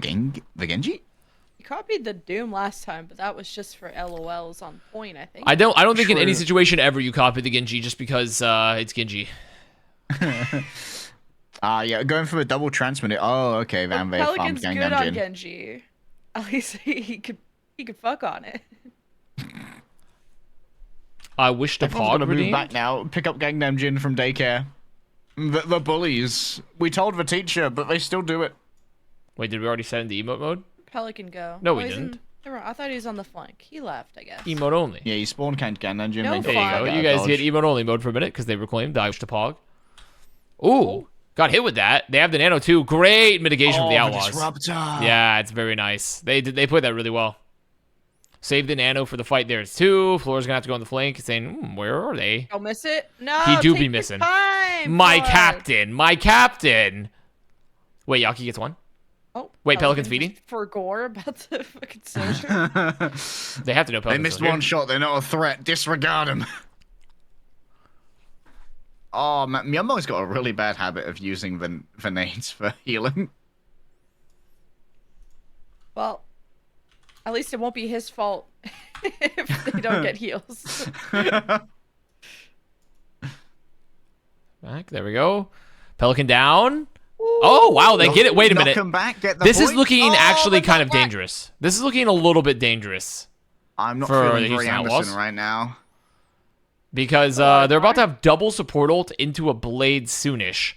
Genji? He copied the Doom last time, but that was just for LOLs on point, I think. I don't think in any True. situation ever you copy the Genji just because it's Genji. Yeah, going for a double transmit. Oh, okay, Van Vey farmed Pelican's good Gangnam on Jin. Genji. At least he could fuck on it. I wish to Everyone's pog gonna move redeemed. back now. Pick up Gangnam Jin from daycare. The bullies. We told the teacher, but they still do it. Wait, did we already set into emote mode? Pelican go. No, we he's didn't. Never mind, I thought he was on the flank. He left, I guess. Emote only. Yeah, you spawn Gangnam Jin. No they There you fun. go. got You a guys dodge. get emote only mode for a minute because they reclaimed Dive to Pog. Ooh, got hit with that. They have the Nano too. Great mitigation from the Outlaws. Disruptor. Yeah, it's very nice. They played that really well. Save the Nano for the fight there too. Floor's gonna have to go on the flank saying, where are they? Don't miss it. No, He do take be your missing. Time, My bud. captain. My captain. Wait, Yaki gets one? Oh, Wait, Pelican's feeding? For gore about the fucking social. They have to know They Pelican's missed still here. one shot. They're not a threat. Disregard them. Oh, man. Myanmar's got a really bad habit of using the nades for healing. Well, at least it won't be his fault if they don't get heals. Back. There we go. Pelican down. Oh, wow. They get it. Wait a Knock minute. him back, get the This is point. looking Oh, actually but kind not of back. dangerous. This is looking a little bit dangerous. I'm not for the feeling very Houston Outlaws. Anderson right now. Because they're about to have double support ult into a blade soonish.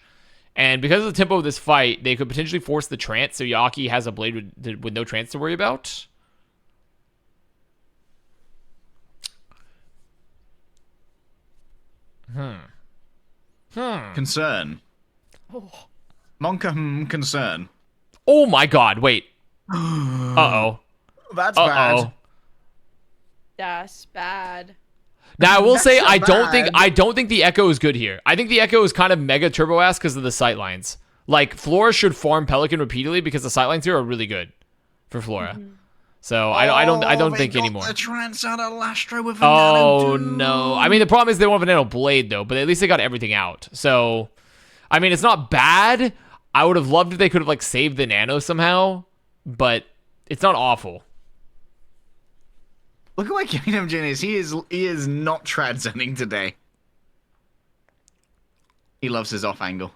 And because of the tempo of this fight, they could potentially force the trance, so Yaki has a blade with no trance to worry about. Concern. Oh. Monka concern. Oh my god, wait. Uh-oh. That's Uh-oh. bad. That's bad. Now I will say That's I not don't think the Echo is good here. I think the Echo is kind of mega turbo ass because of the sightlines. Like Flora should farm Pelican repeatedly because the sightlines here are really good for Flora. So I don't think anymore. The trance out of Lastro with a Oh nano, dude. no. I mean the problem is they don't have a nano blade though, but at least they got everything out. So I mean it's not bad. I would have loved if they could have like saved the nano somehow, but it's not awful. Look at what Kingdom Jin is. He is not transcending today. He loves his off angle.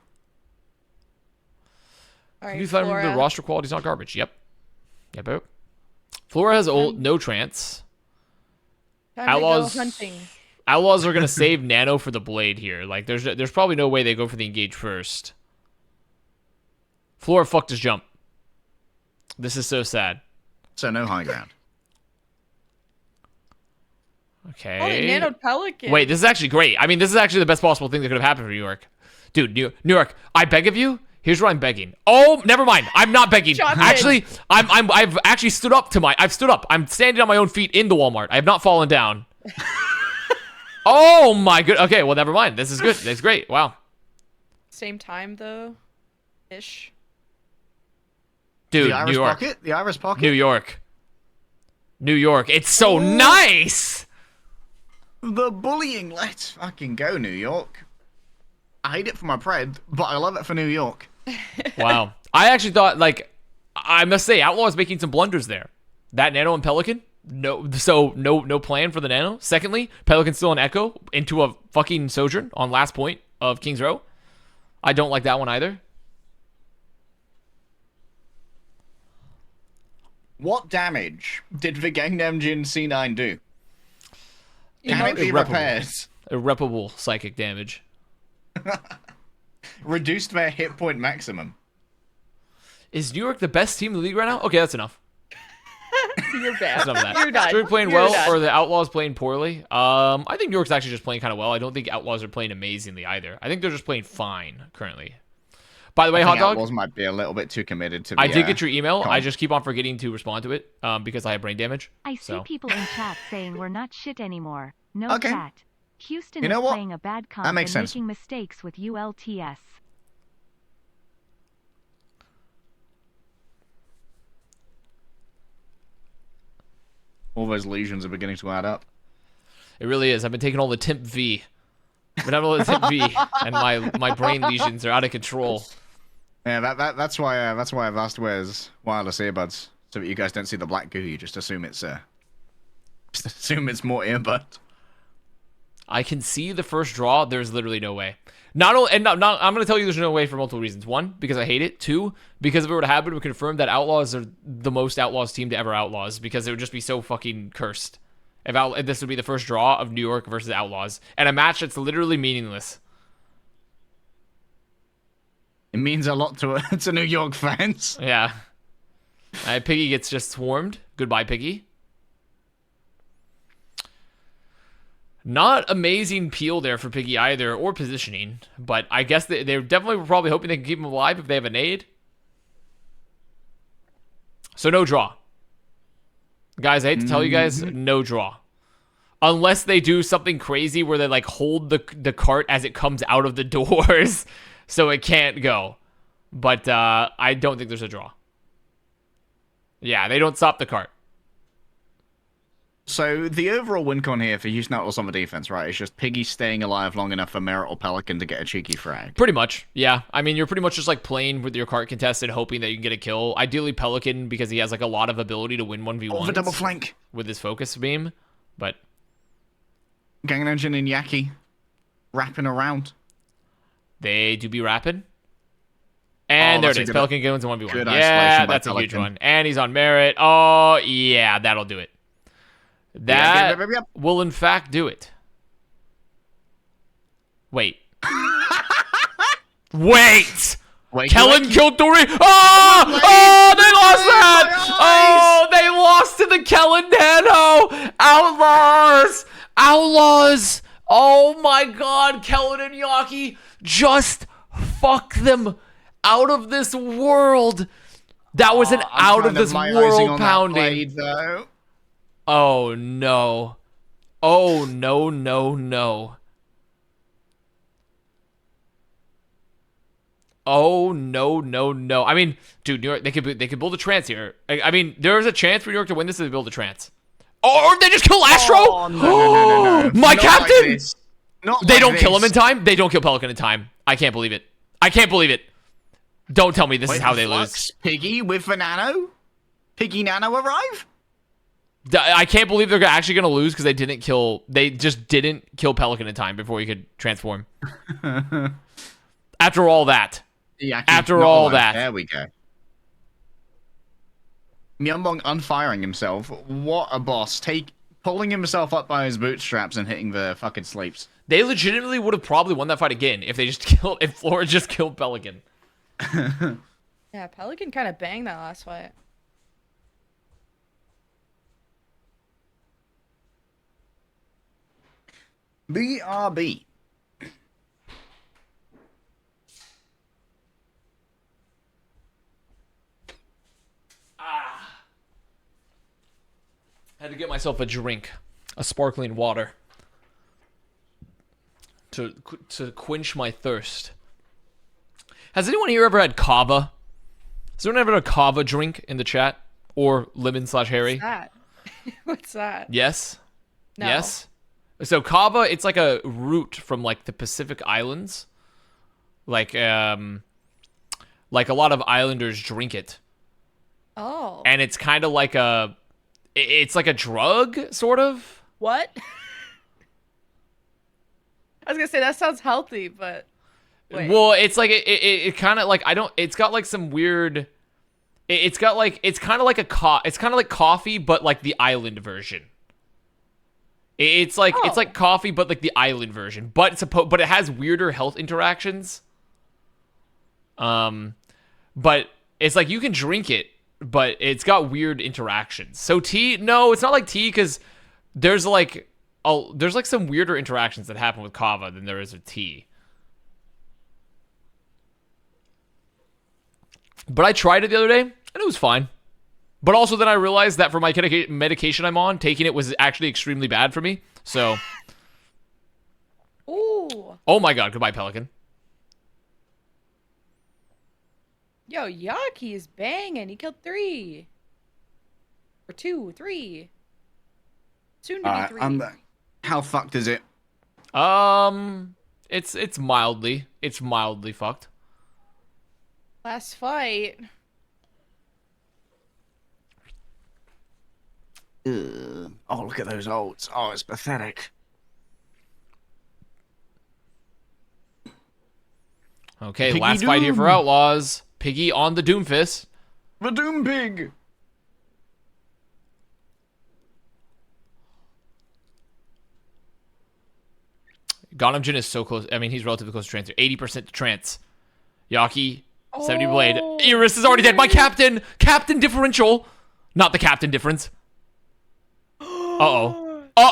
All right, You find the Flora. roster quality's not garbage. Yep. Yep. Flora has no trance. Time to Outlaws- go hunting. Outlaws are gonna save Nano for the blade here. Like there's probably no way they go for the engage first. Flora fucked his jump. This is so sad. So no high ground. Okay. Oh, they nanoed Pelican. Wait, this is actually great. I mean, this is actually the best possible thing that could have happened for New York. Dude, New York, I beg of you. Here's what I'm begging. Oh, never mind. I'm not begging. Jonathan. Actually, I've actually stood up. I've stood up. I'm standing on my own feet in the Walmart. I have not fallen down. Oh my good. Okay, well, never mind. This is good. That's great. Wow. Same time though, ish. Dude, The Iris New York. pocket. The Iris pocket. New York. New York. It's so nice. The bullying. Let's fucking go, New York. I hate it for my pred, but I love it for New York. Wow. I actually thought, like, I must say, Outlaw is making some blunders there. That Nano and Pelican, no plan for the Nano. Secondly, Pelican still an Echo into a fucking Sojourn on last point of King's Row. I don't like that one either. What damage did the Gangnam Jin C9 do? You Can know, it be irreparable. repaired? Irreparable psychic damage. Reduced their hit point maximum. Is New York the best team in the league right now? Okay, that's enough. you're That's bad. enough of that. You're done. Are we playing You're well, done. or are the Outlaws playing poorly? I think New York's actually just playing kind of well. I don't think Outlaws are playing amazingly either. I think they're just playing fine currently. By the way, I Hot think Dog, Outlaws might be a little bit too committed to the, I did get your email. com. I just keep on forgetting to respond to it because I have brain damage. I see So. people in chat saying we're not shit anymore. No Okay. chat. Houston You know is what? playing a bad comp That and makes sense. making mistakes with ULTS. All those lesions are beginning to add up. It really is. I've been taking all the Temp V. I've been having all the Temp V, and my brain lesions are out of control. Yeah, that's why Avast wears wireless earbuds, so that you guys don't see the black goo. You just assume it's more earbud. I can see the first draw. There's literally no way. I'm going to tell you there's no way for multiple reasons. One, because I hate it. Two, because if it were to happen, it would confirm that Outlaws are the most Outlaws team to ever Outlaws, because it would just be so fucking cursed. If this would be the first draw of New York versus Outlaws, and a match that's literally meaningless. It means a lot to New York fans. Yeah. Piggy gets just swarmed. Goodbye, Piggy. Not amazing peel there for Piggy either, or positioning, but I guess they're definitely probably hoping they can keep him alive if they have a nade. So no draw. Guys, I hate to tell you guys, no draw. Unless they do something crazy where they like hold the cart as it comes out of the doors so it can't go. But I don't think there's a draw. Yeah, they don't stop the cart. So the overall win con here for Houston Outlaws on the defense, right? It's just Piggy staying alive long enough for Merit or Pelican to get a cheeky frag. Pretty much, yeah. I mean, you're pretty much just like playing with your cart contested, hoping that you can get a kill. Ideally Pelican, because he has like a lot of ability to win 1v1s Over double flank. with his focus beam. But Gang Engine and Yaki wrapping around. they do be rapping. And Oh, there it that's a is. good- Pelican goes into 1v1. good Yeah, isolation by that's a huge Pelican. one. And he's on Merit. Oh, yeah, that'll do it. That yep. will in fact do it. Wait. Wait! Wait, Kellen wait. killed 3. Oh! Oh, they lost that! Oh, they lost to the Kellen Nano! Outlaws! Outlaws! Oh my god, Kellen and Yaki just fuck them out of this world. That was an I'm out kind of this might-icing world on that pounding. blade, though. Oh no. Oh no, no, no. Oh no, no, no. I mean, dude, New York, they could build a trance here. I mean, there's a chance for New York to win this if they build a trance. Or they just kill Astro? Oh, no. My Not captain! Like this. Not They like don't kill him in this. time? They don't kill Pelican in time. I can't believe it. I can't believe it. Don't tell me this is Wait, how they Flux, lose. Piggy with the Nano? Piggy Nano arrive? I can't believe they're actually going to lose because they just didn't kill Pelican in time before he could transform. After all that. Yeah, After not all alive. that. There we go. Myeonbong unfiring himself. What a boss. Pulling himself up by his bootstraps and hitting the fucking sleeps. They legitimately would have probably won that fight again if Flora just killed Pelican. Yeah, Pelican kind of banged that last fight. BRB. Had to get myself a drink, a sparkling water, to quench my thirst. Has anyone here ever had Kava? Has anyone ever had a Kava drink in the chat? Or lemon/Harry? What's that? What's that? Yes? No. Yes? So Kava, it's like a root from like the Pacific Islands. Like a lot of islanders drink it. Oh. And it's kind of like it's like a drug, sort of. What? I was gonna say that sounds healthy, but wait. Well, it's like it kind of like it's got like some weird. It's kind of like coffee, but like the island version. It's like coffee, but like the island version. But it has weirder health interactions. But it's like you can drink it, but it's got weird interactions. So tea, no, it's not like tea because there's like some weirder interactions that happen with Kava than there is with tea. But I tried it the other day, and it was fine. But also then I realized that for my medication I'm on, taking it was actually extremely bad for me. So, Ooh. oh my god, goodbye, Pelican. Yo, Yaki is banging. He killed 3. Or 2, 3. Soon to be 3. How fucked is it? It's mildly fucked. Last fight. Ugh. Oh, look at those ults. Oh, it's pathetic. Okay, Piggy last fight here for Doom. Outlaws. Piggy on the Doomfist. The Doom Pig. Gundam Jin is so close. I mean, he's relatively close to trance. 80% to trance. Yaki, 70 blade. Iris is already dead. My captain! Captain differential. Not the captain difference. Uh-oh. Uh-oh!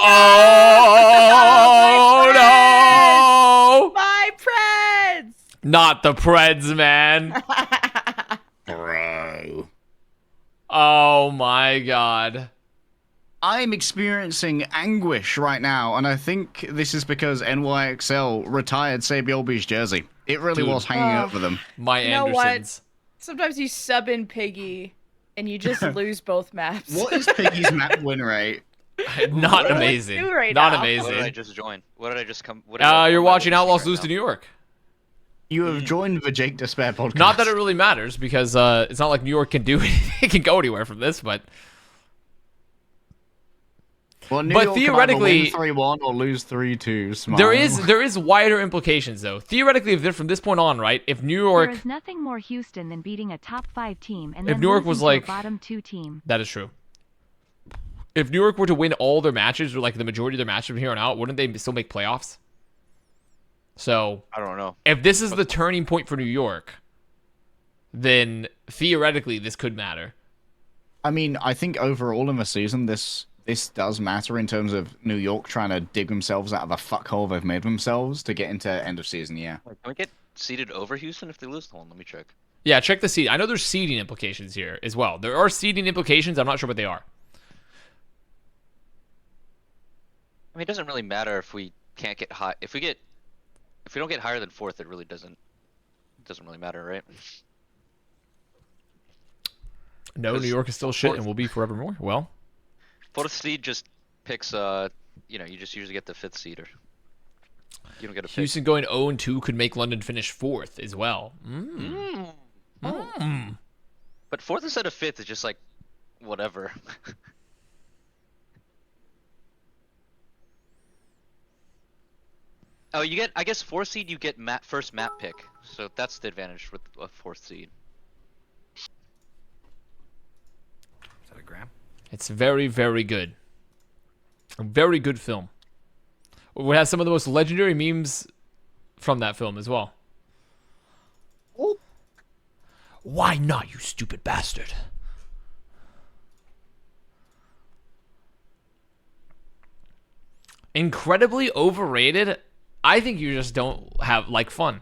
No! My Preds! Not the Preds, man. Bro. Oh my god. I'm experiencing anguish right now, and I think this is because NYXL retired Sabiolbi's jersey. It really Dude. was hanging up for them. My You know what? Andersons. Sometimes you sub in Piggy, and you just lose both maps. What is Piggy's map win rate? Not do amazing. right Not now? What did I amazing. just join? What did I just come? What did I You're come watching out Outlaws right lose now? to New York. You have joined the Jake Despair podcast. Not that it really matters because it's not like New York can do it can go anywhere from this, but Well, New but York can either theoretically- win 3-1 or lose 3-2. Smile. there is wider implications though. Theoretically, if they're from this point on, right? If New There York, is nothing more Houston than beating a top 5 team and If then New York losing was to like- a bottom 2 team. that is true. If New York were to win all their matches or like the majority of their matches from here on out, wouldn't they still make playoffs? So I don't know. if this is the turning point for New York, then theoretically this could matter. I mean, I think overall in the season, this does matter in terms of New York trying to dig themselves out of a fuckhole they've made themselves to get into end of season. Yeah. Can we get seeded over Houston if they lose? Hold on, let me check. Yeah, check the seed. I know there's seeding implications here as well. There are seeding implications. I'm not sure what they are. I mean, it doesn't really matter if we can't get high. If we don't get higher than 4th, it really doesn't really matter, right? No, New York is still shit and will be forevermore. Well, 4th seed just picks. You just usually get the 5th seed, or you don't get a pick. Houston going 0-2 could make London finish 4th as well. But 4th instead of 5th is just like whatever. Oh, you get, I guess 4th seed you get first map pick, so that's the advantage with a 4th seed. Is that a gram? It's very, very good. A very good film. It has some of the most legendary memes from that film as well. Oh. Why not, you stupid bastard? Incredibly overrated. I think you just don't have fun.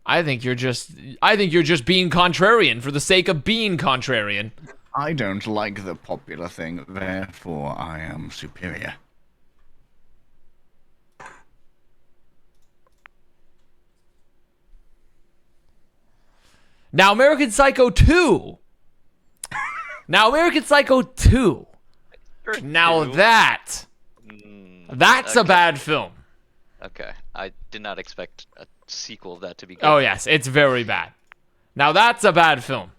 I think you're just being contrarian for the sake of being contrarian. I don't like the popular thing, therefore I am superior. Now American Psycho 2. Now American Psycho 2. Now that's a bad film. Okay, I did not expect a sequel of that to be good. Oh yes, it's very bad. Now that's a bad film.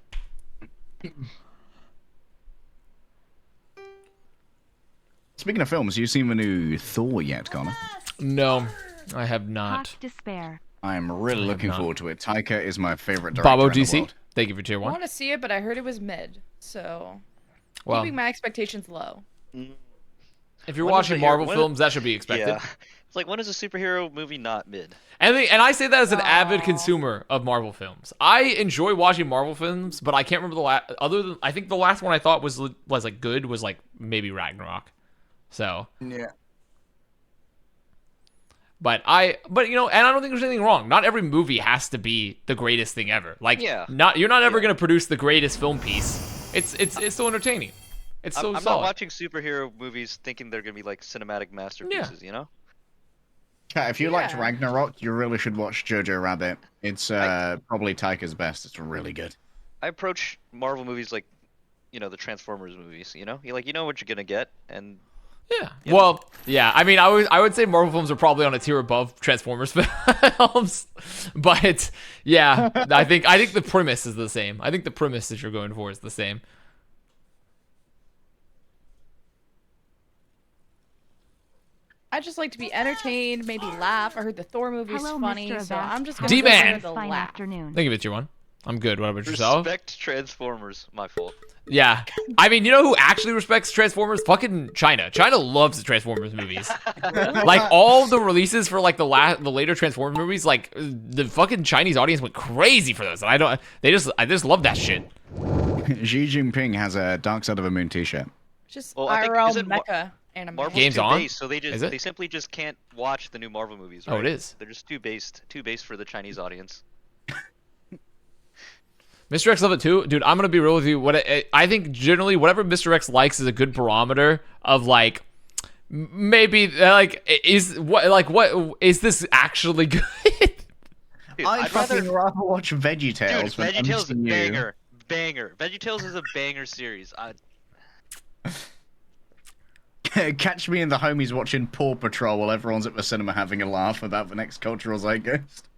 Speaking of films, you seen the new Thor yet, Connor? No, I have not. Hot despair. I am really looking forward to it. Taika is my favorite director Bobo in the GC, world. thank you for tier I 1. want to see it, but I heard it was mid, so Well, keeping my expectations low. if you're When is watching the Marvel when- films, that should be expected. Yeah. It's like, when is a superhero movie not mid? And I say that as an avid consumer of Marvel films. I enjoy watching Marvel films, but I can't remember the last. Other than I think the last one I thought was like good was like maybe Ragnarok. So Yeah. But you know, and I don't think there's anything wrong. Not every movie has to be the greatest thing ever. Like, Yeah. you're not ever gonna produce the greatest film piece. It's still entertaining. It's so I'm solid. not watching superhero movies thinking they're gonna be like cinematic masterpieces, you know? Kat, if you liked Yeah. Ragnarok, you really should watch Jojo Rabbit. It's probably Taika's best. It's really good. I approach Marvel movies like, the Transformers movies, you know? You know what you're gonna get, and Yeah. Well, yeah. I mean, I would say Marvel films are probably on a tier above Transformers films, but yeah, I think the premise is the same. I think the premise that you're going for is the same. I just like to be entertained, maybe laugh. I heard the Thor movie's Hello, funny, Mr. so Avast. I'm just gonna D-Man. go for the Fine laugh. afternoon. Thank you, tier 1. I'm good. What about yourself? respect Transformers. My fault. Yeah. I mean, you know who actually respects Transformers? Fucking China. China loves the Transformers movies. Like, all the releases for, like, the later Transformers movies, like, the fucking Chinese audience went crazy for those. And I just love that shit. Xi Jinping has a Dark Side of the Moon t-shirt. Just Well, I think- IRL isn't mecha anime. Marvel's Game's too on? based, so they Is it? simply just can't watch the new Marvel movies, right? Oh, it is. They're just too based for the Chinese audience. Mr. X love it too, dude. I'm gonna be real with you. I think generally whatever Mr. X likes is a good barometer of like maybe what is this actually good? Dude, I'd I'd rather rather watch VeggieTales. Dude, than VeggieTales is MCU. banger. VeggieTales is a banger series. Catch me and the homies watching Paw Patrol while everyone's at the cinema having a laugh about the next cultural zeitgeist.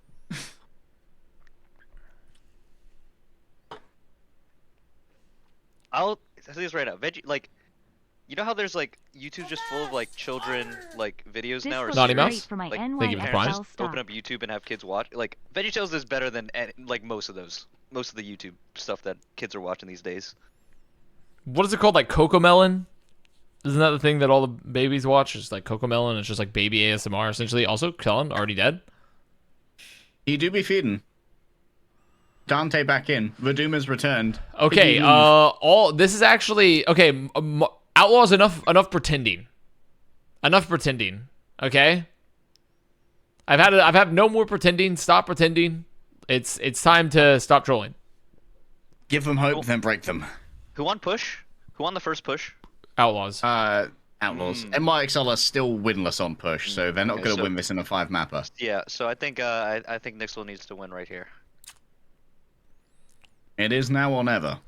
I'll say this right now. You know how there's like YouTube just full of like children like videos This now, or looks Naughty great Mouse? for my Like, thank you for NYXL Prime. just stock. open up YouTube and have kids watch. Like, VeggieTales is better than like most of the YouTube stuff that kids are watching these days. What is it called? Like Cocomelon? Isn't that the thing that all the babies watch? It's like Cocomelon. It's just like baby ASMR essentially. Also, Kellen already dead. You do be feeding. Dante back in. Vaduma's returned. Okay, Piggy all this is actually okay. Outlaws, enough pretending, enough pretending. Okay, I've had no more pretending. Stop pretending. It's time to stop trolling. Give them hope, then break them. Who won push? Who won the first push? Outlaws. Outlaws. NYXL are still winless on push, so they're not Okay, going to so- win this in a 5-mapper. Yeah, so I think I think NYXL needs to win right here. It is now or never.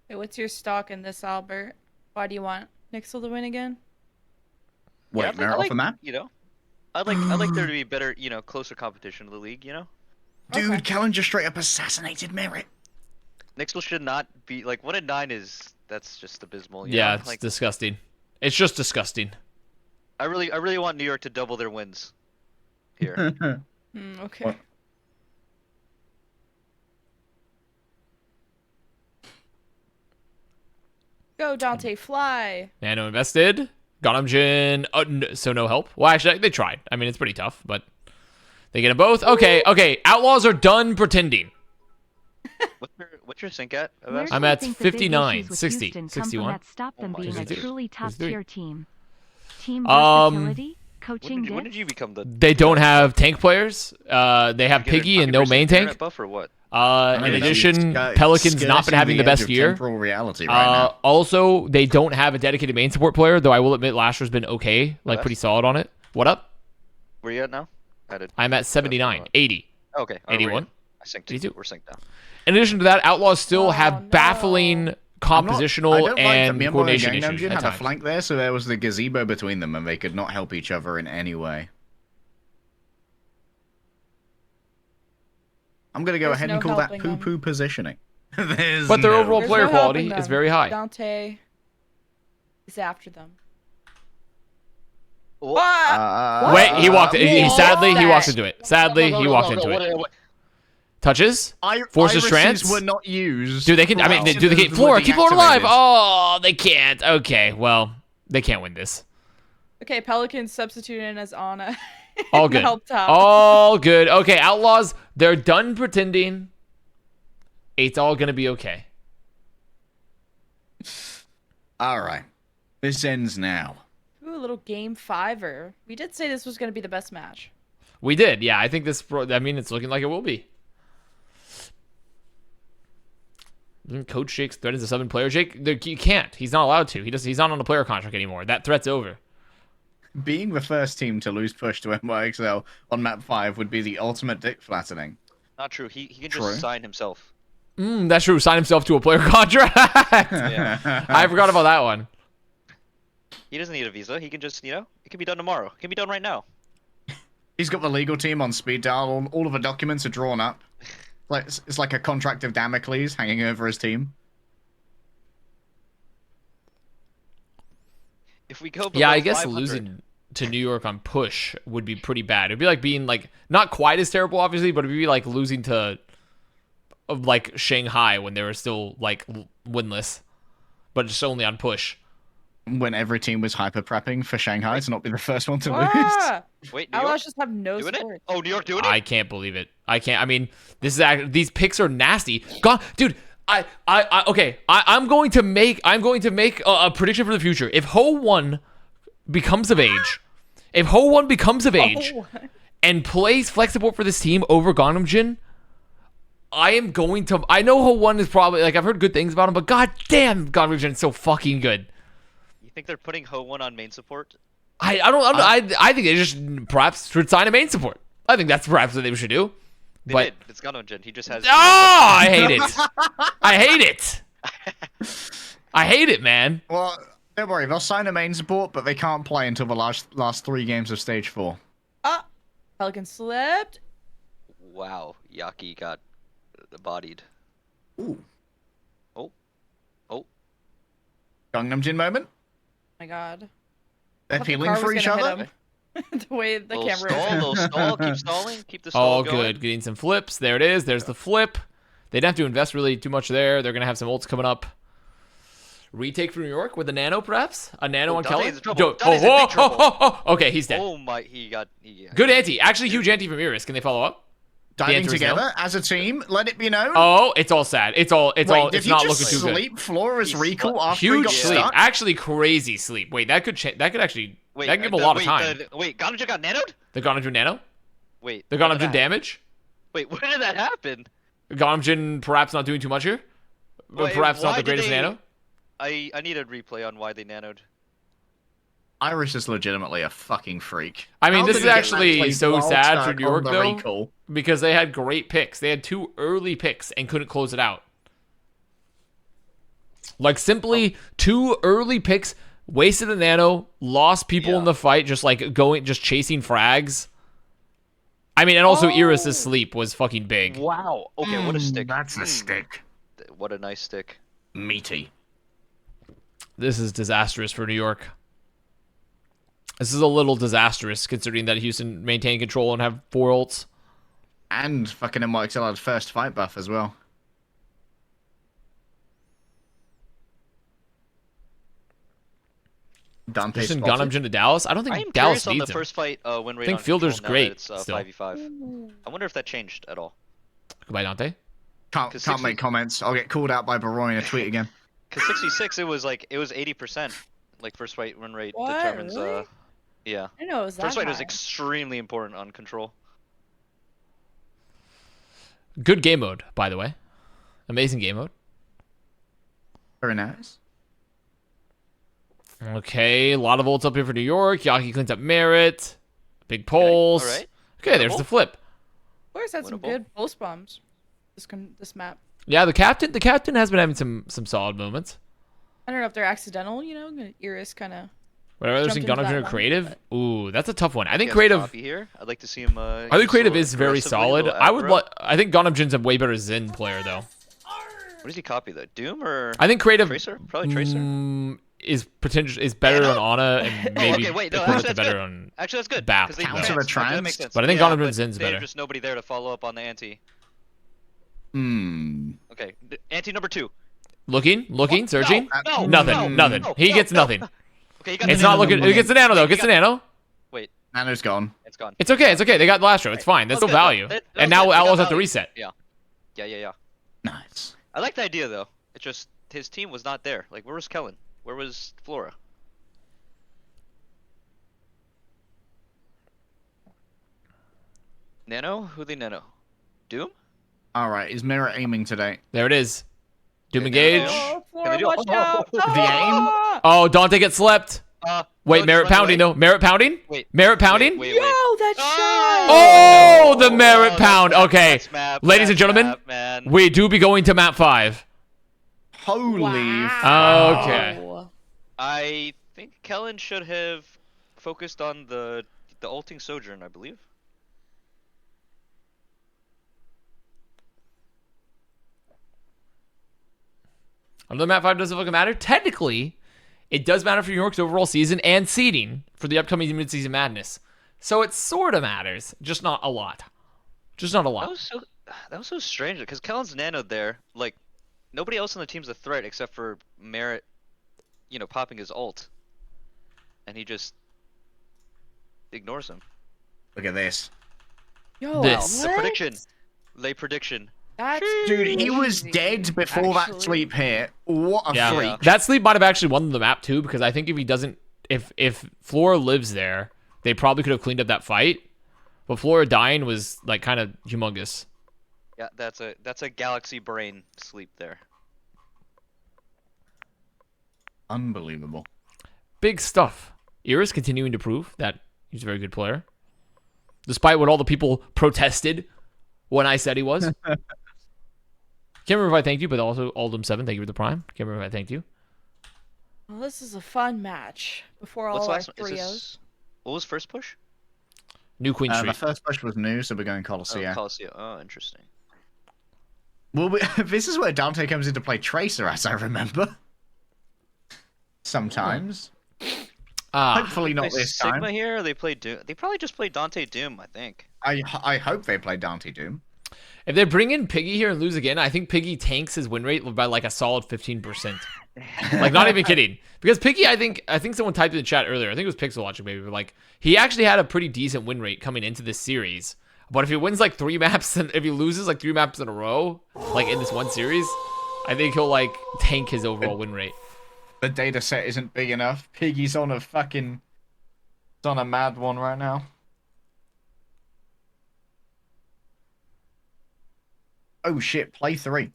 Hey, what's your stock in this, Albert? Why do you want NYXL to win again? Wait, Yeah, merit off a map? You know, I'd like there to be better, closer competition in the league. Dude, Okay. Kellen just straight up assassinated Merit. NYXL should not be like 1-9 is that's just abysmal. Yeah, know? it's Like, disgusting. It's just disgusting. I really want New York to double their wins here. Okay. What? Go, Dante, fly. Nano invested. Gonamjin. Oh, so no help. Well, actually, they tried. I mean, it's pretty tough, but they get them both. Okay. Outlaws are done pretending. What's your sync at? Where Avast? do I'm you at think the big 59, issues with 60, Houston come 61. From that stop them Oh my being a goodness. truly 63. top-tier team. Team Um, versatility, coaching When did depth. you become the? They don't have tank players. They have Get a Piggy and no 100% main internet tank. buff or what? In addition, Pelican's not been having the best year. Temporal reality right now. Also, they don't have a dedicated main support player, though I will admit Lasher's been okay, like West? pretty solid on it. What up? Where you at now? I did. I'm at 79, 80. Okay. 81? I synced. 82. We're synced now. In addition to that, Outlaws still Oh, have no. baffling I compositional don't like and that Myanmar coordination and issues Gangnam at had a times. flank there, so there was the gazebo between them, and they could not help each other in any way. I'm gonna go There's ahead no and call that helping them. poo-poo positioning. There's But their no- overall There's player no quality helping is them. very high. Dante is after them. Wait, he walked. He sadly he walked into it. Sadly, he walked into it. Touches. Forces Irises trance? were not used. Dude, they can. I mean, do they keep Flora? Keep Flora alive. Oh, they can't. Okay, well, they can't win this. Okay, Pelican substituted in as Anna. All good. Helped out. All good. Okay, Outlaws, they're done pretending. It's all gonna be okay. All right, this ends now. Ooh, a little game fiver. We did say this was going to be the best match. We did. Yeah, I think this. I mean, it's looking like it will be. Coach Jake's threat is a 7-player. Jake, you can't. He's not allowed to. He's not on a player contract anymore. That threat's over. Being the first team to lose push to NYXL on map 5 would be the ultimate dick flattening. Not true. He can True. just sign himself. That's true. Sign himself to a player contract. Yeah. I forgot about that one. He doesn't need a visa. He can just, it can be done tomorrow. It can be done right now. He's got the legal team on speed dial. All of the documents are drawn up. It's like a contract of Damocles hanging over his team. If we go Yeah, below I guess 500 losing to New York on push would be pretty bad. It'd be like being like not quite as terrible, obviously, but it'd be like losing to like Shanghai when they were still like winless, but just only on push. When every team was hyper prepping for Shanghai to not be the first one to Ah! Wait, New York Outlaws just have no doing support. it? Oh, New York doing it? I can't believe it. I can't. I mean, this is these picks are nasty. God, dude. Okay. I'm going to make a prediction for the future. If Ho1 becomes of age, and plays flex support for this team over Gangnam, I know Ho1 is probably like I've heard good things about him, but god damn, Gangnam is so fucking good. You think they're putting Ho1 on main support? I think they just perhaps should sign a main support. I think that's perhaps what they should do. They But did. It's Ganonjin. He just has. I hate it. I hate it. I hate it, man. Well, don't worry. They'll sign a main support, but they can't play until the last 3 games of Stage 4. Pelican slipped. Wow, Yaki got bodied. Ooh. Oh. Gangnam Jin moment. Oh my god. They're I thought the peeling car for was each gonna other. hit him. The way the Little camera stall, is. little stall. Keep stalling. Keep the stall All going. good. Getting some flips. There it is. There's the flip. They don't have to invest really too much there. They're going to have some ults coming up Retake from New York with a nano, perhaps? A nano Oh, on Dante's Kellen? in trouble. Dante's in big trouble. Okay, he's dead. Oh my, he got. Yeah. Good anti. Actually, huge anti from Iris. Can they follow up? Diving answer is no. together as a team. Let it be known. Oh, it's all sad. It's Wait, not did looking he just too good. sleep Flora's He recall slept. after he Huge got sleep. stuck? Actually, crazy sleep. Wait, that could actually Wait, that could give him a lot of wait, time. Wait, Ganaja got nanoed? The Ganamjin nano? Wait. The when did Ganamjin that- damage? Wait, when did that happen? Ganamjin perhaps not doing too much here? Wait, Perhaps not why the did greatest they- nano? I need a replay on why they nanoed. Iris is legitimately a fucking freak. I mean, How this did is he get actually that so wild sad for stack New on York, the though, recall? because they had great picks. They had 2 early picks and couldn't close it out. Like, simply 2 early picks, wasted a nano, lost people in the fight, just chasing frags. I mean, and also Iris' sleep was fucking big. Wow. Okay, what a stick. That's a stick. What a nice stick. Meaty. This is disastrous for New York. This is a little disastrous, considering that Houston maintained control and have 4 ults. And fucking NYXL had first fight buff as well. Dante Just in spotted. Ganamjin to Dallas? I don't think I am Dallas curious on the needs him. first fight win rate. think on Fielder's control now that great It's still. 5v5. I wonder if that changed at all. Goodbye, Dante. Can't 'Cause make comments. I'll get called out by Baroy in a tweet again. Because 66, it was 80%. Like first fight win rate What? determines. Really? Yeah. I didn't know it was that First fight was high. extremely important on control. Good game mode, by the way. Amazing game mode. Very nice. Okay, a lot of ults up here for New York. Yaki cleans up Merit. Big pulls. All right. Okay, there's the flip. Flores had some Winnable. good post bombs. This map. Yeah, the captain has been having some solid moments. I don't know if they're accidental. You know, Iris kind of. Whatever there's in Jumped into Gunner that one, creative. Ooh, that's a tough one. I think He has creative. Copy here. I'd like to see him. I think creative is very solid. I would. What I think Ganamjin's a way better Zen player though. does he copy though? Doom or I think creative Tracer? Probably Tracer. is better on Ana and maybe Okay, wait, no, equivalent actually to that's better good. on. Actually, that's good. Bap. 'cause they Counter advanced. Okay, that trans, makes sense. but I think yeah, Donovan but Zin's they better. have just nobody there to follow up on the ante. Hmm. Okay, ante number 2. Looking, searching. No, Nothing. no, He no, gets no. nothing. Okay, you got It's the not nano. looking. It gets the nano though. It gets the nano. Wait, Nano's gone. it's gone. It's okay. They got the last row. It's fine. That's That's still good, value. that And was now good. They got Outlaws have to value. reset. Yeah. Nice. I like the idea though. It's just his team was not there. Like, where was Kellen? Where was Flora? Nano? Who they nano? Doom? All right. Is Mirror aiming today? There it is. Doom Yeah, engage. Oh, Can Flora, they do- watch oh, out! The aim? Oh, Dante gets slept. Wait, no, Merit just run pounding away. though. Merit pounding. Wait. Merit pounding. Wait. Yo, that shot! Oh, the Merit that's pound. map, Okay, that's map, ladies and that's gentlemen, map, man. we do be going to map 5. Holy. Wow. Okay. I think Kellen should have focused on the ulting Sojourn, I believe. Although map 5 doesn't fucking matter. Technically, it does matter for New York's overall season and seeding for the upcoming midseason madness. So it sort of matters, just not a lot. Just not a lot. That was so strange because Kellen's nanoed there. Like, nobody else on the team's a threat except for Merit, popping his ult, and he just ignores him. Look at this. Yo, This. The what? prediction, late prediction. That's Dude, he was crazy, dead before that actually. sleep hit. What a Yeah. freak. That sleep might have actually won the map too, because I think if he doesn't, if Flora lives there, they probably could have cleaned up that fight. But Flora dying was like kind of humongous. Yeah, that's a galaxy brain sleep there. Unbelievable. Big stuff. Iris continuing to prove that he's a very good player, despite what all the people protested when I said he was. Can't remember if I thanked you, but also Aldum7, thank you for the prime. Can't remember if I thanked you. Well, this is a fun match. Before What's all our last? Is trios. this, what was first push? New Queen The Street. first push was new, so we're going Colosseum. Oh, Coliseum. Oh, interesting. Well, this is where Dante comes into play Tracer, as I remember. Sometimes. Hopefully not Play this Sigma time. here. Or they play Doom. They probably just play Dante Doom, I think. I hope they play Dante Doom. If they bring in Piggy here and lose again, I think Piggy tanks his win rate by like a solid 15%. Like, not even kidding. Because Piggy, I think someone typed in the chat earlier. I think it was Pixel Watching maybe, but like he actually had a pretty decent win rate coming into this series. But if he wins like 3 maps and if he loses like 3 maps in a row, like in this one series, I think he'll like tank his overall win rate. The data set isn't big enough. Piggy's on a fucking... It's on a mad one right now. Oh shit, play 3.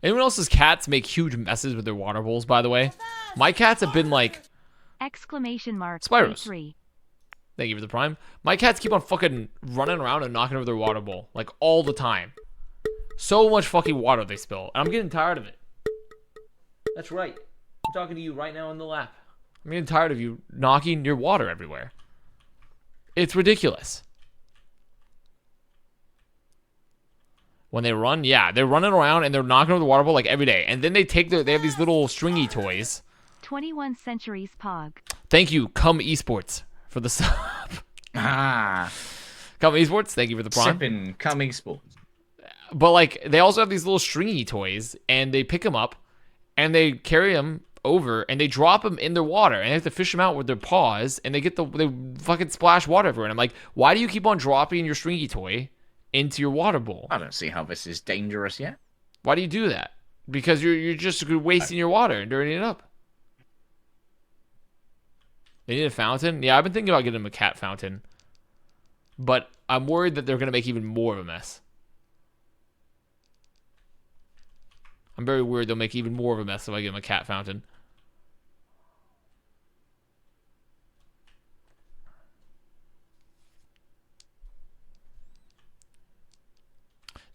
Anyone else's cats make huge messes with their water bowls, by the way? My cats have been like... Exclamation mark. Spyros. 3. Thank you for the prime. My cats keep on fucking running around and knocking over their water bowl. Like, all the time. So much fucking water they spill. And I'm getting tired of it. That's right. I'm talking to you right now in the lap. I'm getting tired of you knocking your water everywhere. It's ridiculous. When they run, yeah, they're running around and they're knocking over the water bowl like every day. And then they have these little stringy toys. 21 Centuries Pog. Thank you, Come Esports, for the sub. Ah. Come Esports, thank you for the prime. Sipping, Come Esports. But like, they also have these little stringy toys, and they pick them up, and they carry them over, and they drop them in their water, and they have to fish them out with their paws, and they fucking splash water everywhere. And I'm like, why do you keep on dropping your stringy toy into your water bowl? I don't see how this is dangerous yet. Why do you do that? Because you're just wasting your water and dirtying it up. They need a fountain? Yeah, I've been thinking about getting them a cat fountain. But I'm worried that they're going to make even more of a mess. I'm very worried they'll make even more of a mess if I get them a cat fountain.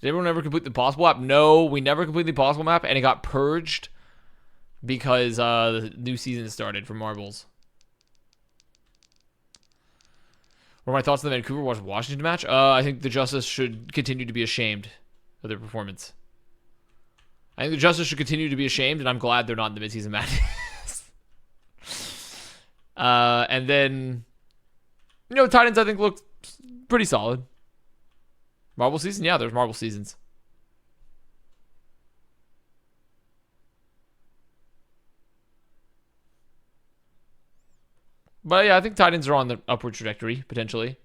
Did everyone ever complete the Possible map? No, we never completed the Possible map, and it got purged because the new season started for Marbles. What are my thoughts on the Vancouver-Washington match? I think the Justice should continue to be ashamed of their performance. I think the Justice should continue to be ashamed, and I'm glad they're not in the midseason matches. And then, Titans I think looked pretty solid. Marble season? Yeah, there's Marble seasons. But yeah, I think Titans are on the upward trajectory, potentially.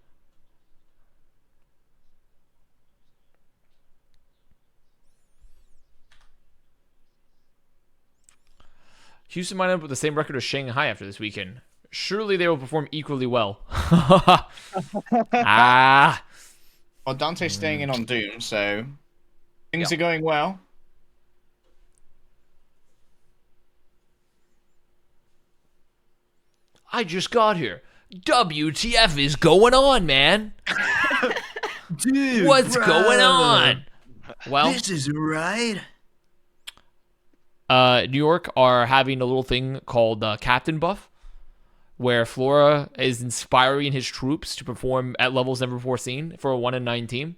Houston might end up with the same record as Shanghai after this weekend. Surely they will perform equally well. Ah. Well, Dante's staying in on Doom, so things are going well. I just got here. WTF is going on, man? Dude, What's going on? Well, this is right. New York are having a little thing called Captain Buff, where Flora is inspiring his troops to perform at levels never before seen for a 1-9 team.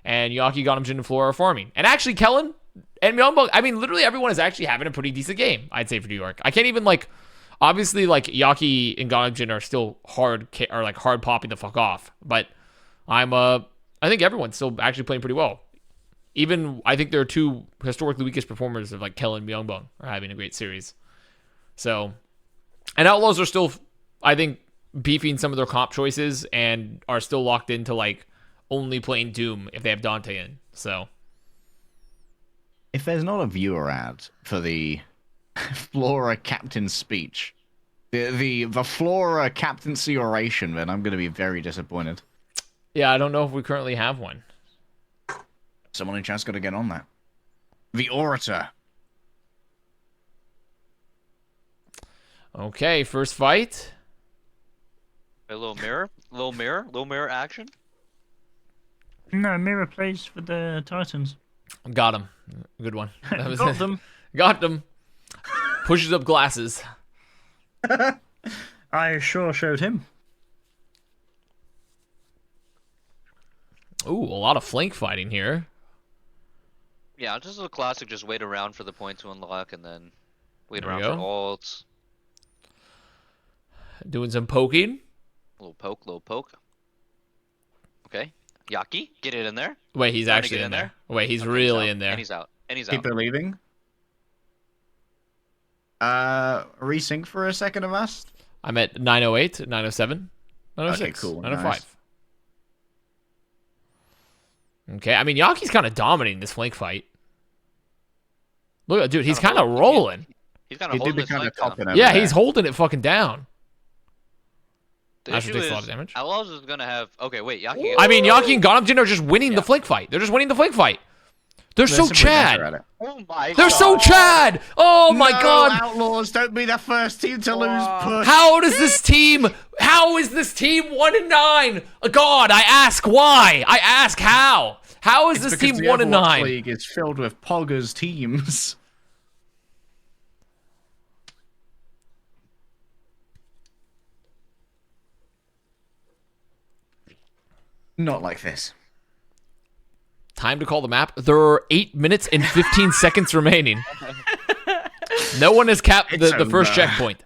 And Yaki, Ganamjin, and Flora are farming. And actually, Kellen and Myeongbok, I mean, literally everyone is actually having a pretty decent game, I'd say, for New York. I can't even, obviously, Yaki and Ganamjin are still hard popping the fuck off. But I think everyone's still actually playing pretty well. Even, I think there are two historically weakest performers of, Kellen and Myeongbok are having a great series. So, and Outlaws are still, I think, beefing some of their comp choices and are still locked into, only playing Doom if they have Dante in. So, If there's not a viewer ad for the Flora captain speech, the Flora captaincy oration, then I'm going to be very disappointed. yeah, I don't know if we currently have one. Someone in chat's got to get on that. The orator. Okay, first fight. A little mirror action. No, Mira plays for the Titans. Got him. Good one. That was Got them. Got them. Pushes up glasses. I sure showed him. Ooh, a lot of flank fighting here. Yeah, just a classic. Just wait around for the point to unlock, and then wait There around we for go. ults. Doing some poking. Little poke. Okay. Yaki, get it in there. Wait, he's Trying to actually get in there. Wait, he's Okay, really out. in there. And he's out. People leaving. Resync for a second, Avast. I'm at 908, 907, 906, Okay, cool, 905. nice. Okay, I mean, Yaki's kind of dominating this flank fight. Look at dude, he's kind of rolling. He's kind He of did holding be his kind flank of down. topping over Yeah, there. he's holding it fucking down. The Asher issue takes a lot is of damage. Outlaws is gonna have. Okay, wait, Yaki. I mean, Yaki and Ganamjin are just winning the flank fight. They're just winning the flank fight. They're so simply better at Chad. it. Oh my. They're so Chad. Oh my No, god. Outlaws, don't be the first team to lose push. How is this team 1-9? God, I ask why. I ask how. How is It's this because team the 1-9? Overwatch League is filled with poggers teams. Not like this. Time to call the map. There are 8 minutes and 15 seconds remaining. No one has capped the first over. checkpoint.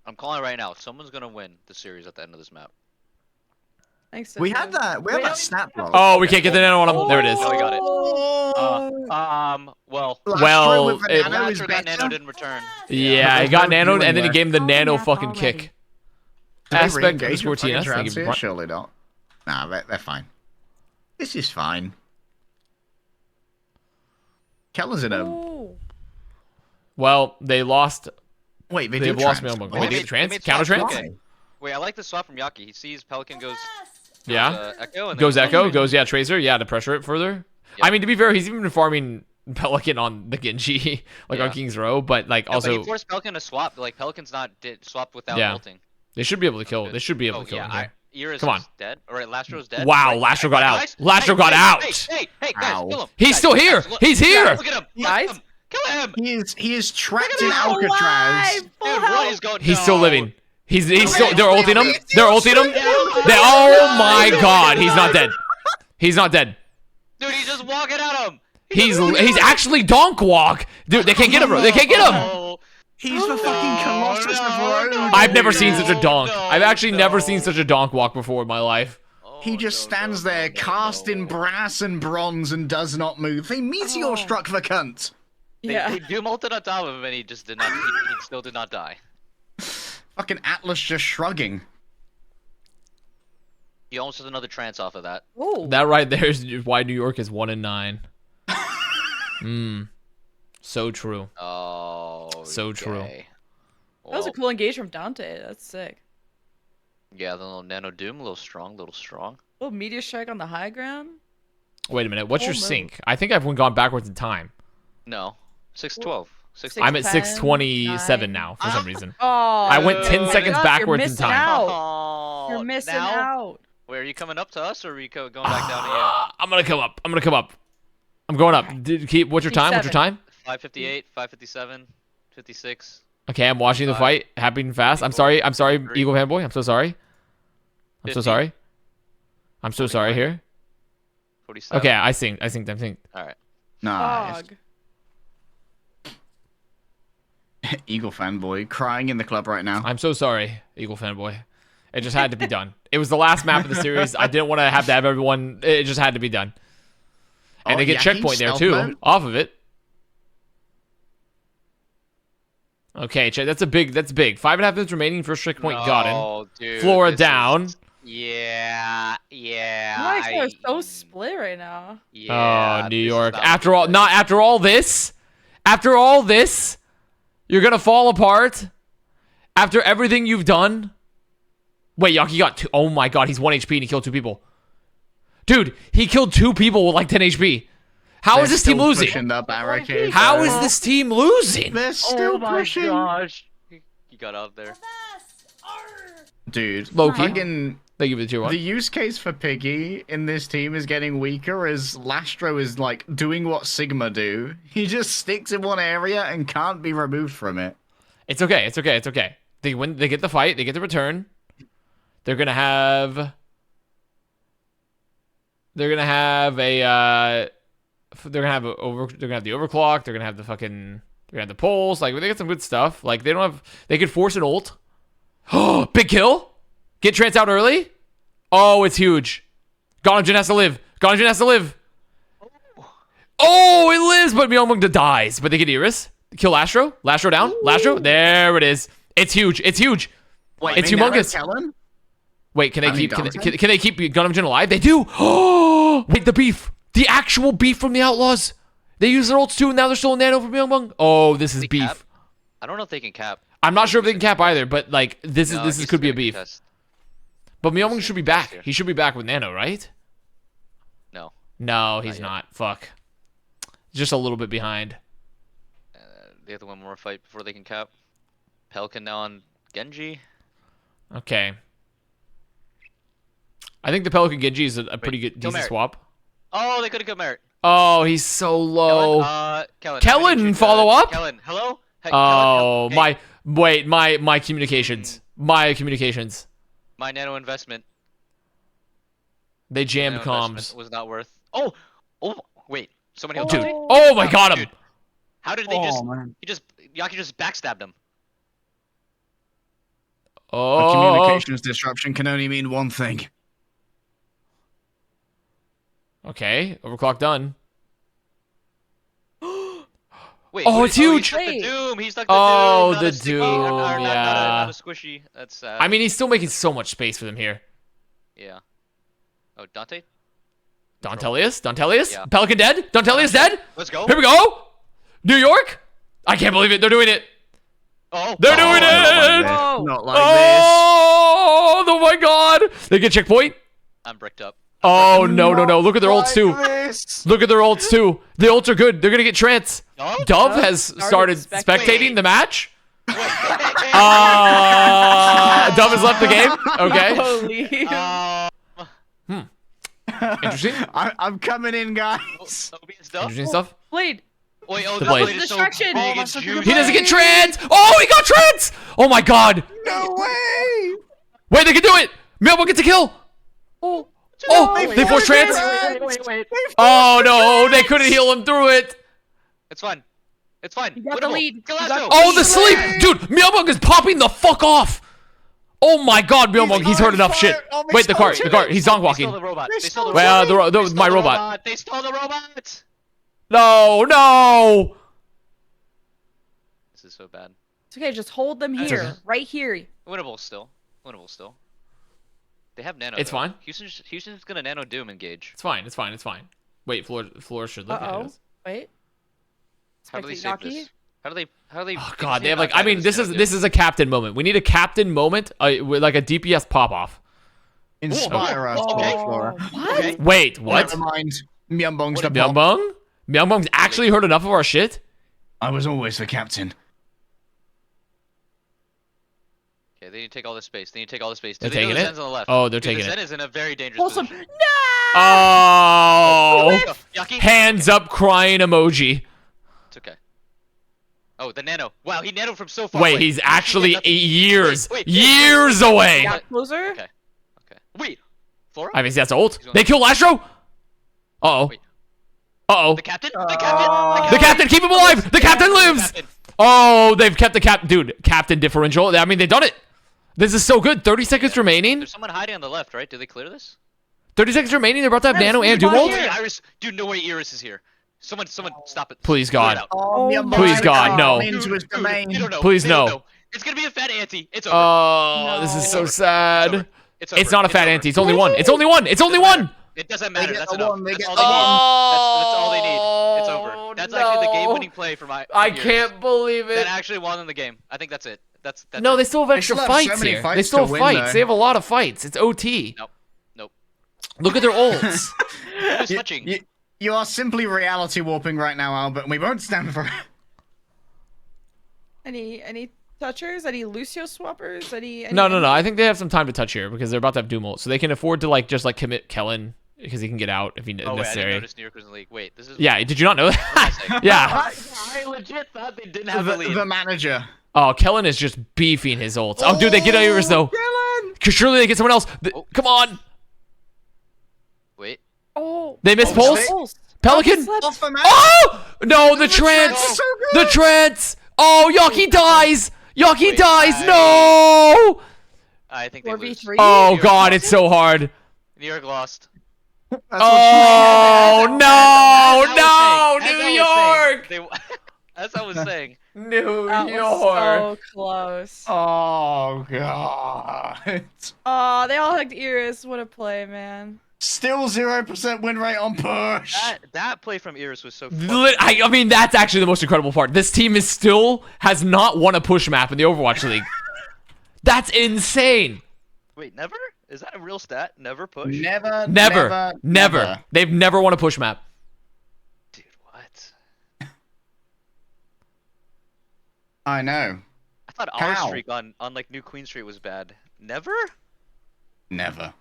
I'm calling it right now. Someone's gonna win the series at the end of this map. Thanks. We had Sophia. that. We had that snap roll. Oh, we can't get the nano on him. There it is. Oh, we got it. Oh. Well, Well, with the it- nano is Lastro got better. nano didn't return. Yeah, he there's got no nanoed, feeling and then he there. gave him the nano Map fucking already. kick. Do they Aspect re-engage underscore with fucking TNS. Thank you. Transit? for- Surely not. Nah, they're fine. This is fine. Keller's in a... Ooh. Well, they lost. Wait, They've lost me on one. Oh, Wait, they they get the trans? made Counter swap. trans? Okay. Wait, I like the swap from Yaki. He sees Pelican goes. Yeah. Echo. And Goes then Echo, goes, yeah, Tracer, yeah, to pressure it further. Yeah. I mean, to be fair, he's even been farming Pelican on the Genji, like on Yeah. King's Row, but like Yeah, but also, he forced Pelican to swap. Like Pelican's not swap without Yeah. ulting. they should be able to kill. They should be able Oh to kill yeah, him here. Iris Come on. is dead. All right, Lastro's dead. Wow, Right, Lastro got out. guys. Lastro Hey, got hey, out. Hey, guys, Ow. kill him. He's Guys, still here. guys, look. He's here. Guys, look at him. Guys? Kill him. He is trapped at in him. Alcatraz. Dude, what is going? He's still No. living. He's still. They're ulting him. They're ulting him. Oh my God, he's not dead. He's not dead. Dude, he's just walking at him. He's actually donk walk. Dude, they can't get him, bro. They can't get him. Oh, He's the fucking Colossus of Rome. I've never seen such a donk. no, I've actually never no. seen such a donk walk before in my life. He just stands there, cast in brass and bronze, and does not move. They meteor struck the cunt. Yeah. They Doom ulted on top of him, and he just did not. He still did not die. Fucking Atlas just shrugging. He almost has another trance off of that. Ooh. That right there is why New York is 1-9. So true. Oh. So true. okay. That was a Well, cool engage from Dante. That's sick. yeah, the little nano doom, a little strong, Little meteor strike on the high ground. Wait a minute. What's your Oh, no. sync? I think I've gone backwards in time. No, 612. I'm at 6:10, 6:27 9. now for some reason. Oh, I went 10 my seconds God, backwards you're in missing time. Out. Oh, You're missing now? out. Wait, are you coming up to us, or are you going back down to you? I'm gonna come up. I'm gonna come up. I'm going up. What's your time? What's your 57. time? 558, 557, 56. Okay, I'm watching the fight. Happening fast. I'm sorry. I'm sorry, Three. Eagle Fanboy. I'm so sorry. I'm so 50. sorry. I'm so sorry here. 47. Okay, I synced. All right. Nice. Fog. Eagle fanboy crying in the club right now. I'm so sorry, Eagle Fanboy. It just had to be done. It was the last map of the series. I didn't want to have everyone. It just had to be done. And Oh, they get yeah, checkpoint he's there stealth too, mode. off of it. Okay, check. That's big. 5.5 minutes remaining. First checkpoint gotten. No, dude, Flora this down. is- Yeah. NYXL is so split right now. Yeah, Oh, New this is York. not After all, good. not after all this. After all this, you're gonna fall apart. After everything you've done. Wait, Yaki got 2. Oh my God, he's 1 HP and he killed 2 people. Dude, he killed 2 people with like 10 HP. How They're is this team still losing? pushing the barricade. How is this team losing? They're still pushing. Gosh. He got out there. Dude, Loki. fucking They give it to you. the use case for Piggy in this team is getting weaker as Lastro is like doing what Sigma do. He just sticks in one area and can't be removed from it. It's okay. It's okay. It's okay. They win. They get the fight. They get the return. They're gonna have. They're gonna have a. They're gonna have the overclock. They're gonna have the fucking They got the poles. Like, they got some good stuff. Like, they don't have... They could force an ult. Oh, big kill. Get Trance out early. Oh, it's huge. Gongjin has to live. Gongjin has to live. Oh, it lives, but Myungmung dies. But they get Iris. Kill Lastro. Lastro down. Lastro. There it is. It's huge. It's huge. Wait, It's they never humongous. Kellen? Wait, can they I mean, keep... Can Dante? they keep Gongjin alive? They do. Oh, wait, the beef. The actual beef from the Outlaws. They use their ults too, and now they're still in nano for Myungmung. Oh, this is They beef. cap? I don't know if they can cap. I'm not sure if they can cap either, but like this No, is he's could be a gonna beef. contest. But Myungmung should be back. here. He should be back with Nano, right? No. No, he's yet. not. Fuck. Just a little bit behind. They have to win one more fight before they can cap. Pelican now on Genji. Okay. I think the Pelican Genji is a pretty good kill decent Merit. swap. Oh, they could have killed Merit. Oh, he's so low. Kellen. Kellen, I need you to- follow up? Kellen, hello? Hey, Oh, Kellen, hey, my communications. My communications. my nano investment. They jammed Nano investment comms. was not worth. Oh, wait. Somebody else. Dude. Oh. Oh my god him. Dude, how did they just? man. Yaki just backstabbed him. A Oh. communications disruption can only mean one thing. Okay, overclock done. Wait. Oh, what it's is- huge. He stuck the Wait. Doom. He stuck the Oh, Doom. Not the a sticky, Doom, not yeah. a squishy. That's sad. I mean, he's still making so much space for them here. Yeah. Oh, Dante. Dantelius? Dantelius? Yeah. Pelican dead? Dantelius dead? Let's go. Here we go! New York? I can't believe it. They're doing it. Oh. They're doing it! Oh. Not like Oh my god! They get checkpoint? I'm bricked up. Oh, no. Look at their ults, too. this. Look at their ults, too. The ults are good. They're gonna get trance. Dove? Dove has started spectating. spectating the match. Wait. Dove has left the game. Okay. Holy. Interesting. I'm coming in, guys. OBS Dove? Interesting stuff. Blade. Wait, oh, The the blade. blade is so Distraction. big Oh, and that's a good juicy. He doesn't get trance. Oh, he got trance. Oh my god. No way. Wait, they can do it. Melbo gets a kill. Oh. Oh, they forced trance. Wait. Oh no, they couldn't heal him through it. It's fine. It's fine. You got the Winnable. lead. You Galasso. got- Oh, the sleep, dude. Myungmung is popping the fuck off. Oh my god, Myungmung, he's heard enough shit. Wait, the cart. He's zonk They stole the walking. robot. They stole the Well, robot. the They stole my the robot. They stole the robot. No. This is so bad. It's okay. Just hold them That's here. okay. Right here. Winnable still. Winnable still. They have nano. It's though. fine. Houston's gonna nano doom engage. It's fine. Wait, floor should look at Uh-oh. us. Wait. How do they Spectate save Yaki? this? How do they? Oh god, they have like. I mean, this is a captain moment. We need a captain moment, with like a DPS pop off. Inspire us, okay. Flora. What? Okay. Wait, what? Never mind. Myunbong's the pop. Myungbong? Myungbong's actually heard enough of our shit. I was always the captain. Okay, they need to take all this space. They need to take all this space. They're Do they know taking the it? Zen's on the left? Oh, they're Dude, taking the it. Zen is in a very dangerous Wholesome. position. Oh, Yaki. hands up, crying emoji. It's okay. Oh, the nano. Wow, he nanoed from so far Wait, away. he's He actually did nothing. years Wait. away. Got closer. Okay. Wait. Flora? I mean, that's ult. They kill Lastro. Uh oh. Wait. Uh The oh. captain? The captain? The captain, keep him alive. The captain lives. Captain. Oh, they've kept the dude. Captain differential. I mean, they've done it. This is so good. 30 seconds remaining. There's someone hiding on the left, right? Did they clear this? 30 seconds remaining. They're about to have Nano and Doom right ult. here. Iris. Dude, no way Iris is here. Someone, stop it. Please, Clear it God. out. Oh Myunbong my Please, God, no. Into his Dude, domain. they don't know. Please, They don't no. know. It's gonna be a fat ante. It's over. Oh, this is so sad. It's over. It's not a fat over. ante. It's only one. It's only one. It's only one. It doesn't matter. get That's the enough. one, they That's get all the they need. one. That's all they need. It's over. That's actually the game-winning play for my. I years. can't believe That it. actually won them the game. I think that's it. That's No, it. they still have extra still have so fights many here. fights They still to have win, fights. though. They have a lot of fights. It's OT. Nope. Look at their ults. Who's switching? You are simply reality warping right now, Albert, and we won't stand for it. Any touchers? Any Lucio swappers? Any No. I think they have some time to touch here because they're about to have Doom ult, so they can afford to just commit Kellen because he can get out if Oh wait, I didn't necessary. notice New York was in the league. Wait, this is. Yeah, did you not know What am I that? saying? Yeah. I legit thought they didn't have the lead. The manager. Oh, Kellen is just beefing his ults. Oh, dude, they get Iris though. Kellen! Surely they get someone else. Come on. Wait. Oh. They missed Oh, pulse. they- Pelican. Off the map. Oh no, the trance. trance is so The trance. Oh, Yaki dies. Yaki Wait, dies. No. I think they lose. 4v3. Oh God, it's so hard. New York lost. That's Oh no, As New I was saying, York. as I was saying, New That was York. so close. Oh god. Oh, they all hugged Iris. What a play, man. Still 0% win rate on push. that play from Iris was so. I mean, that's actually the most incredible part. This team is still has not won a push map in the Overwatch League. That's insane. Wait, never? Is that a real stat? Never push? Never. They've never won a push map. Dude, what? I know. I thought our How? streak on like New Queen Street was bad. Never? Never.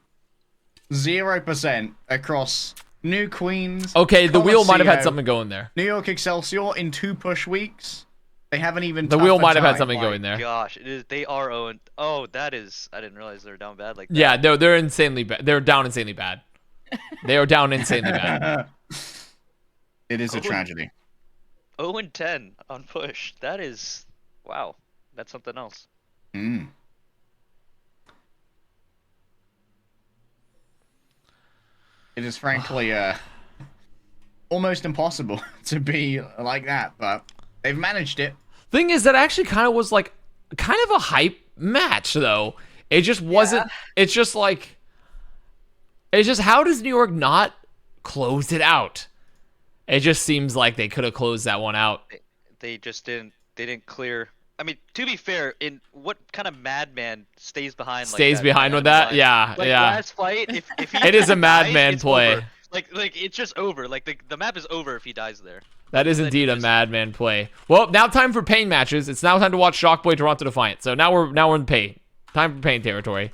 0% across New Queens. Okay, the wheel might have had Coliseum, something going there. New York Excelsior in 2 push weeks. They haven't even. The wheel tougher might have had time. something My going there. Gosh, it is. They are 0. Oh, that is. I didn't realize they were down bad like that. Yeah, they're insanely bad. They're down insanely bad. They are down insanely bad. It is a Oh. tragedy. 0-10 on push. That is. Wow. That's something else. Mm. It is frankly almost impossible to be like that, but they've managed it. Thing is, that actually kind of was like kind of a hype match, though. It just wasn't. It's just like. It's just, how does New York not close it out? It just seems like they could have closed that one out. They just didn't. They didn't clear. I mean, to be fair, in what kind of madman stays behind? Stays like that, behind with that? Yeah, like yeah. Last fight, if he It is a dies, madman it's play. over. Like it's just over. Like the map is over if he dies there. That is indeed a madman play. Well, now time for pain matches. It's now time to watch Shockboy Toronto Defiant. So now we're in pain. Time for pain territory.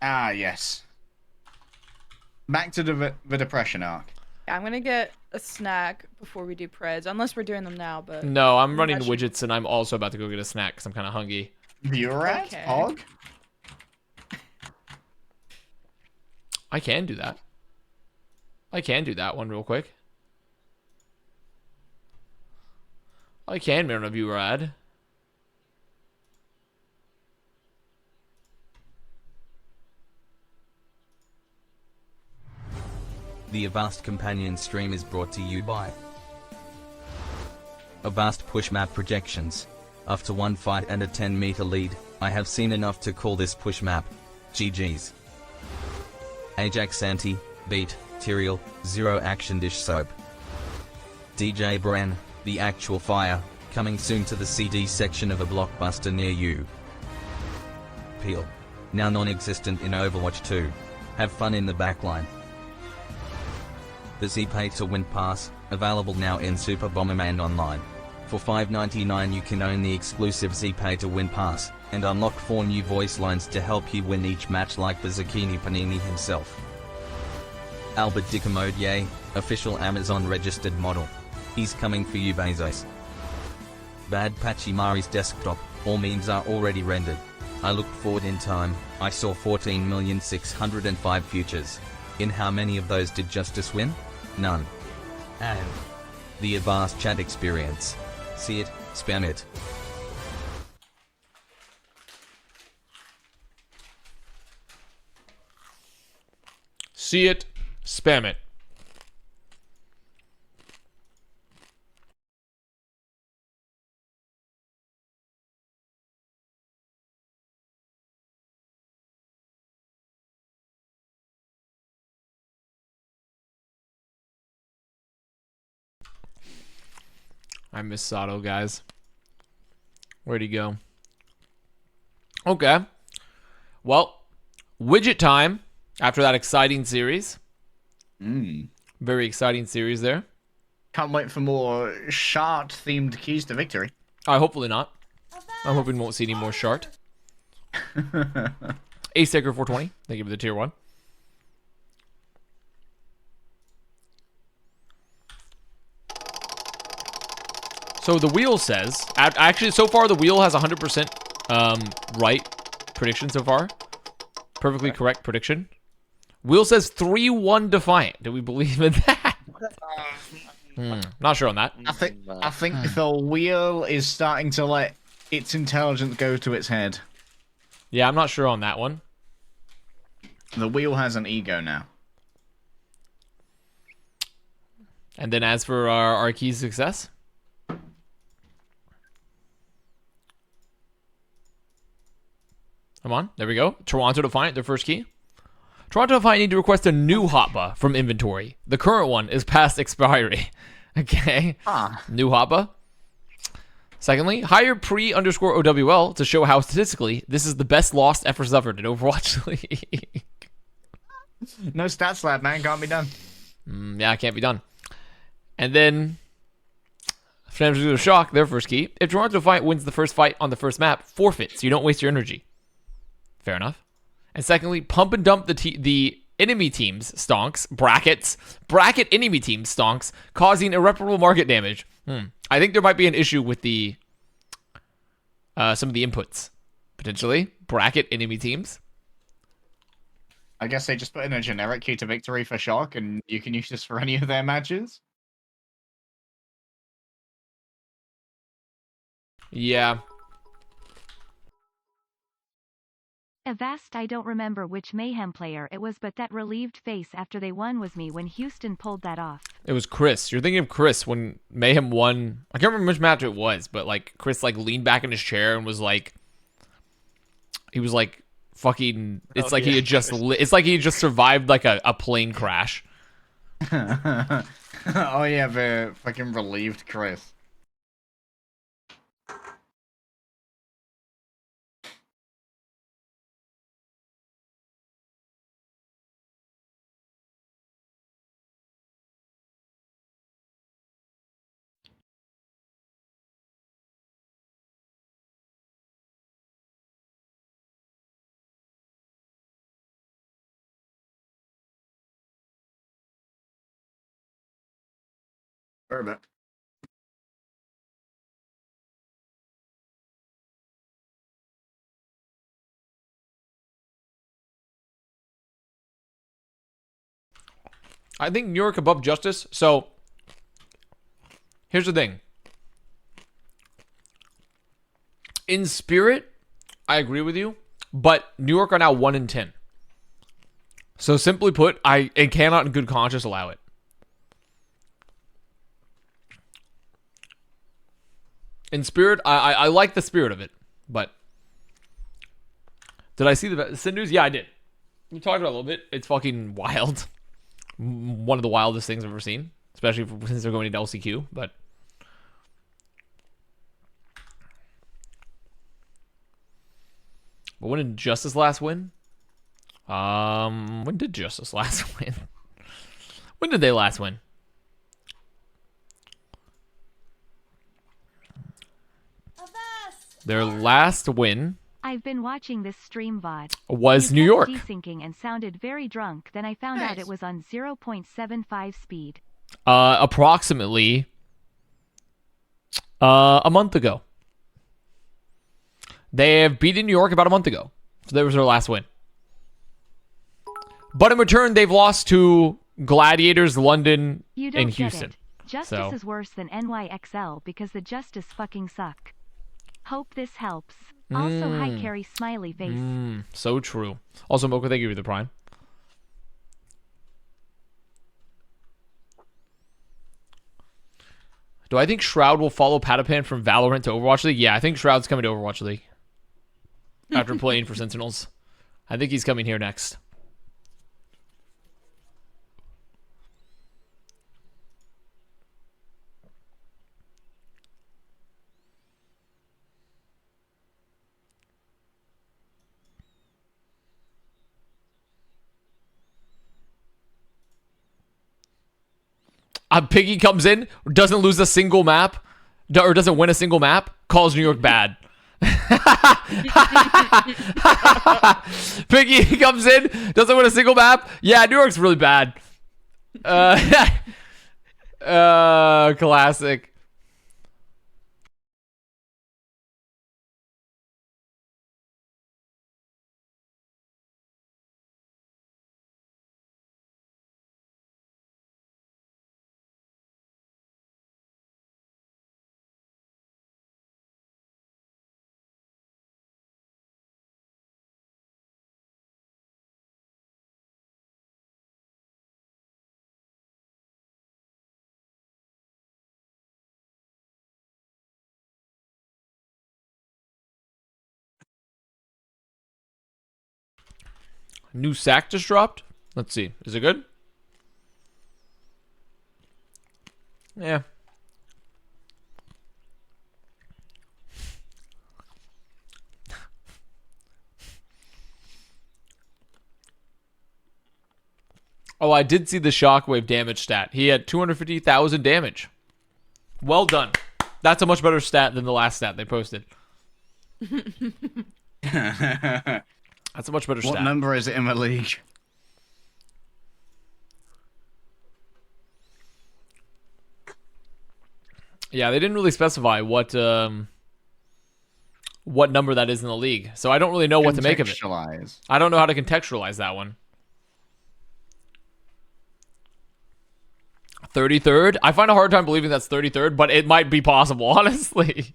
Ah, yes. Back to the depression arc. Yeah, I'm gonna get a snack before we do Preds, unless we're doing them now, but... No, I'm running Imagine- widgets, and I'm also about to go get a snack because I'm kind of hungry. Viewer at Okay. Hog? I can do that. I can do that one real quick. I can run a viewer ad. The Avast companion stream is brought to you by Avast push map projections. After one fight and a 10-meter lead, I have seen enough to call this push map. GG's. Ajax Anti, Beat, Tyrael, Zero Action Dish Soap. DJ Bran, The Actual Fire, coming soon to the CD section of a blockbuster near you. Peel. Now non-existent in Overwatch 2. Have fun in the backline. The Z Pay to Win Pass, available now in Super Bomberman Online. For $5.99 you can own the exclusive Z Pay to Win Pass, and unlock 4 new voice lines to help you win each match like the Zucchini Panini himself. Albert Dicamodier, official Amazon registered model. He's coming for you Bezos. Bad Pachimari's desktop, all memes are already rendered. I looked forward in time, I saw 14,605 futures. In how many of those did Justice win? None. And the Avast chat experience. See it, spam it. See it, spam it. I miss Sato, guys. Where'd he go? Okay. Well, widget time after that exciting series. Very exciting series there. Can't wait for more Shard-themed keys to victory. Hopefully not. I'm hoping we won't see any more Shart. Ace Taker 420. Thank you for the tier 1. So the wheel says, actually so far the wheel has 100% right prediction so far. Perfectly correct prediction. Wheel says 3-1 Defiant. Do we believe in that? Not sure on that. I think the wheel is starting to let its intelligence go to its head. Yeah, I'm not sure on that one. The wheel has an ego now. And then as for our key success, come on, there we go. Toronto Defiant, their first key. Toronto Defiant need to request a new hotba from inventory. The current one is past expiry. Okay. New hotba. Secondly, hire pre_OWL to show how statistically this is the best lost ever suffered in Overwatch League. No stats lab, man. Can't be done. Yeah, it can't be done. And then, Flames of Shock, their first key. If Toronto Defiant wins the first fight on the first map, forfeit, so you don't waste your energy. Fair enough. And secondly, pump and dump the enemy team's stonks, bracket enemy team stonks, causing irreparable market damage. I think there might be an issue with the some of the inputs, potentially. Bracket enemy teams. I guess they just put in a generic key to victory for Shock, and you can use this for any of their matches. Yeah. Avast, I don't remember which Mayhem player it was, but that relieved face after they won was me when Houston pulled that off. It was Chris. You're thinking of Chris when Mayhem won. I can't remember which match it was, but like Chris like leaned back in his chair and was like, he was like fucking. It's like he had just. It's like he just survived like a plane crash. Oh yeah, the fucking relieved Chris. Perfect. I think New York above Justice. So here's the thing. In spirit, I agree with you, but New York are now 1-10. So simply put, I cannot in good conscience allow it. In spirit, I like the spirit of it, but did I see the Sin news? Yeah, I did. We talked about it a little bit. It's fucking wild. One of the wildest things I've ever seen, especially since they're going into LCQ. But when did Justice last win? When did Justice last win? When did they last win? Their last win I've been watching this stream VOD. was New You York. kept desyncing and sounded very drunk. Then I found out it was on 0.75 speed. Approximately a month ago. They have beaten New York about a month ago. So that was their last win. But in return, they've lost to Gladiators, London, You don't and get Houston. it. Justice is worse than NYXL because the Justice fucking suck. Hope this helps. Also, hi Carrie smiley face. So true. Also, Mocha, thank you for the Prime. Do I think Shroud will follow Patapan from Valorant to Overwatch League? Yeah, I think Shroud's coming to Overwatch League. After playing for Sentinels. I think he's coming here next. Piggy comes in, doesn't lose a single map, or doesn't win a single map, calls New York bad. Piggy comes in, doesn't win a single map. Yeah, New York's really bad. Classic. New sack just dropped. Let's see. Is it good? Yeah. Oh, I did see the shockwave damage stat. He had 250,000 damage. Well done. That's a much better stat than the last stat they posted. That's a much better stat. What number is it in the league? Yeah, they didn't really specify what number that is in the league, so I don't really know what to make of it. I don't know how to contextualize that one. 33rd? I find a hard time believing that's 33rd, but it might be possible, honestly.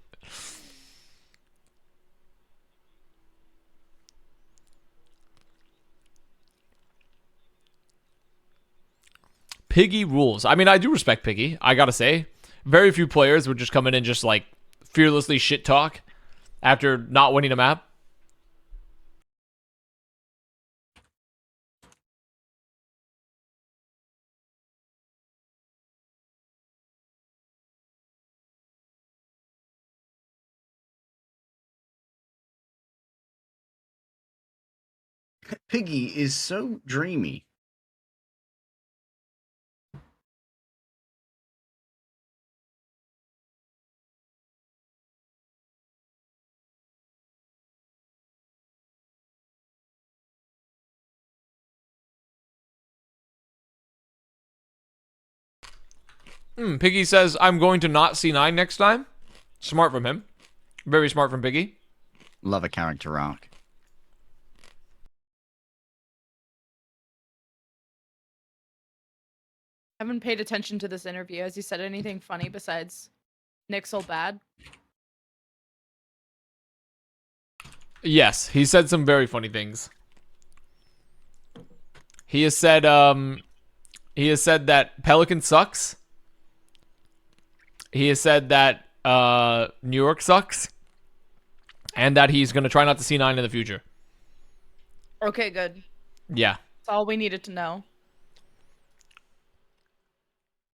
Piggy rules. I mean, I do respect Piggy, I gotta say. Very few players would just come in and just, like, fearlessly shit talk after not winning a map. Piggy is so dreamy. Piggy says, I'm going to not C9 next time. Smart from him. Very smart from Piggy. Love a character arc. Haven't paid attention to this interview. Has he said anything funny besides NYXL bad? Yes, he said some very funny things. He has said that Pelican sucks. He has said that New York sucks. And that he's going to try not to C9 in the future. Okay, good. Yeah. That's all we needed to know.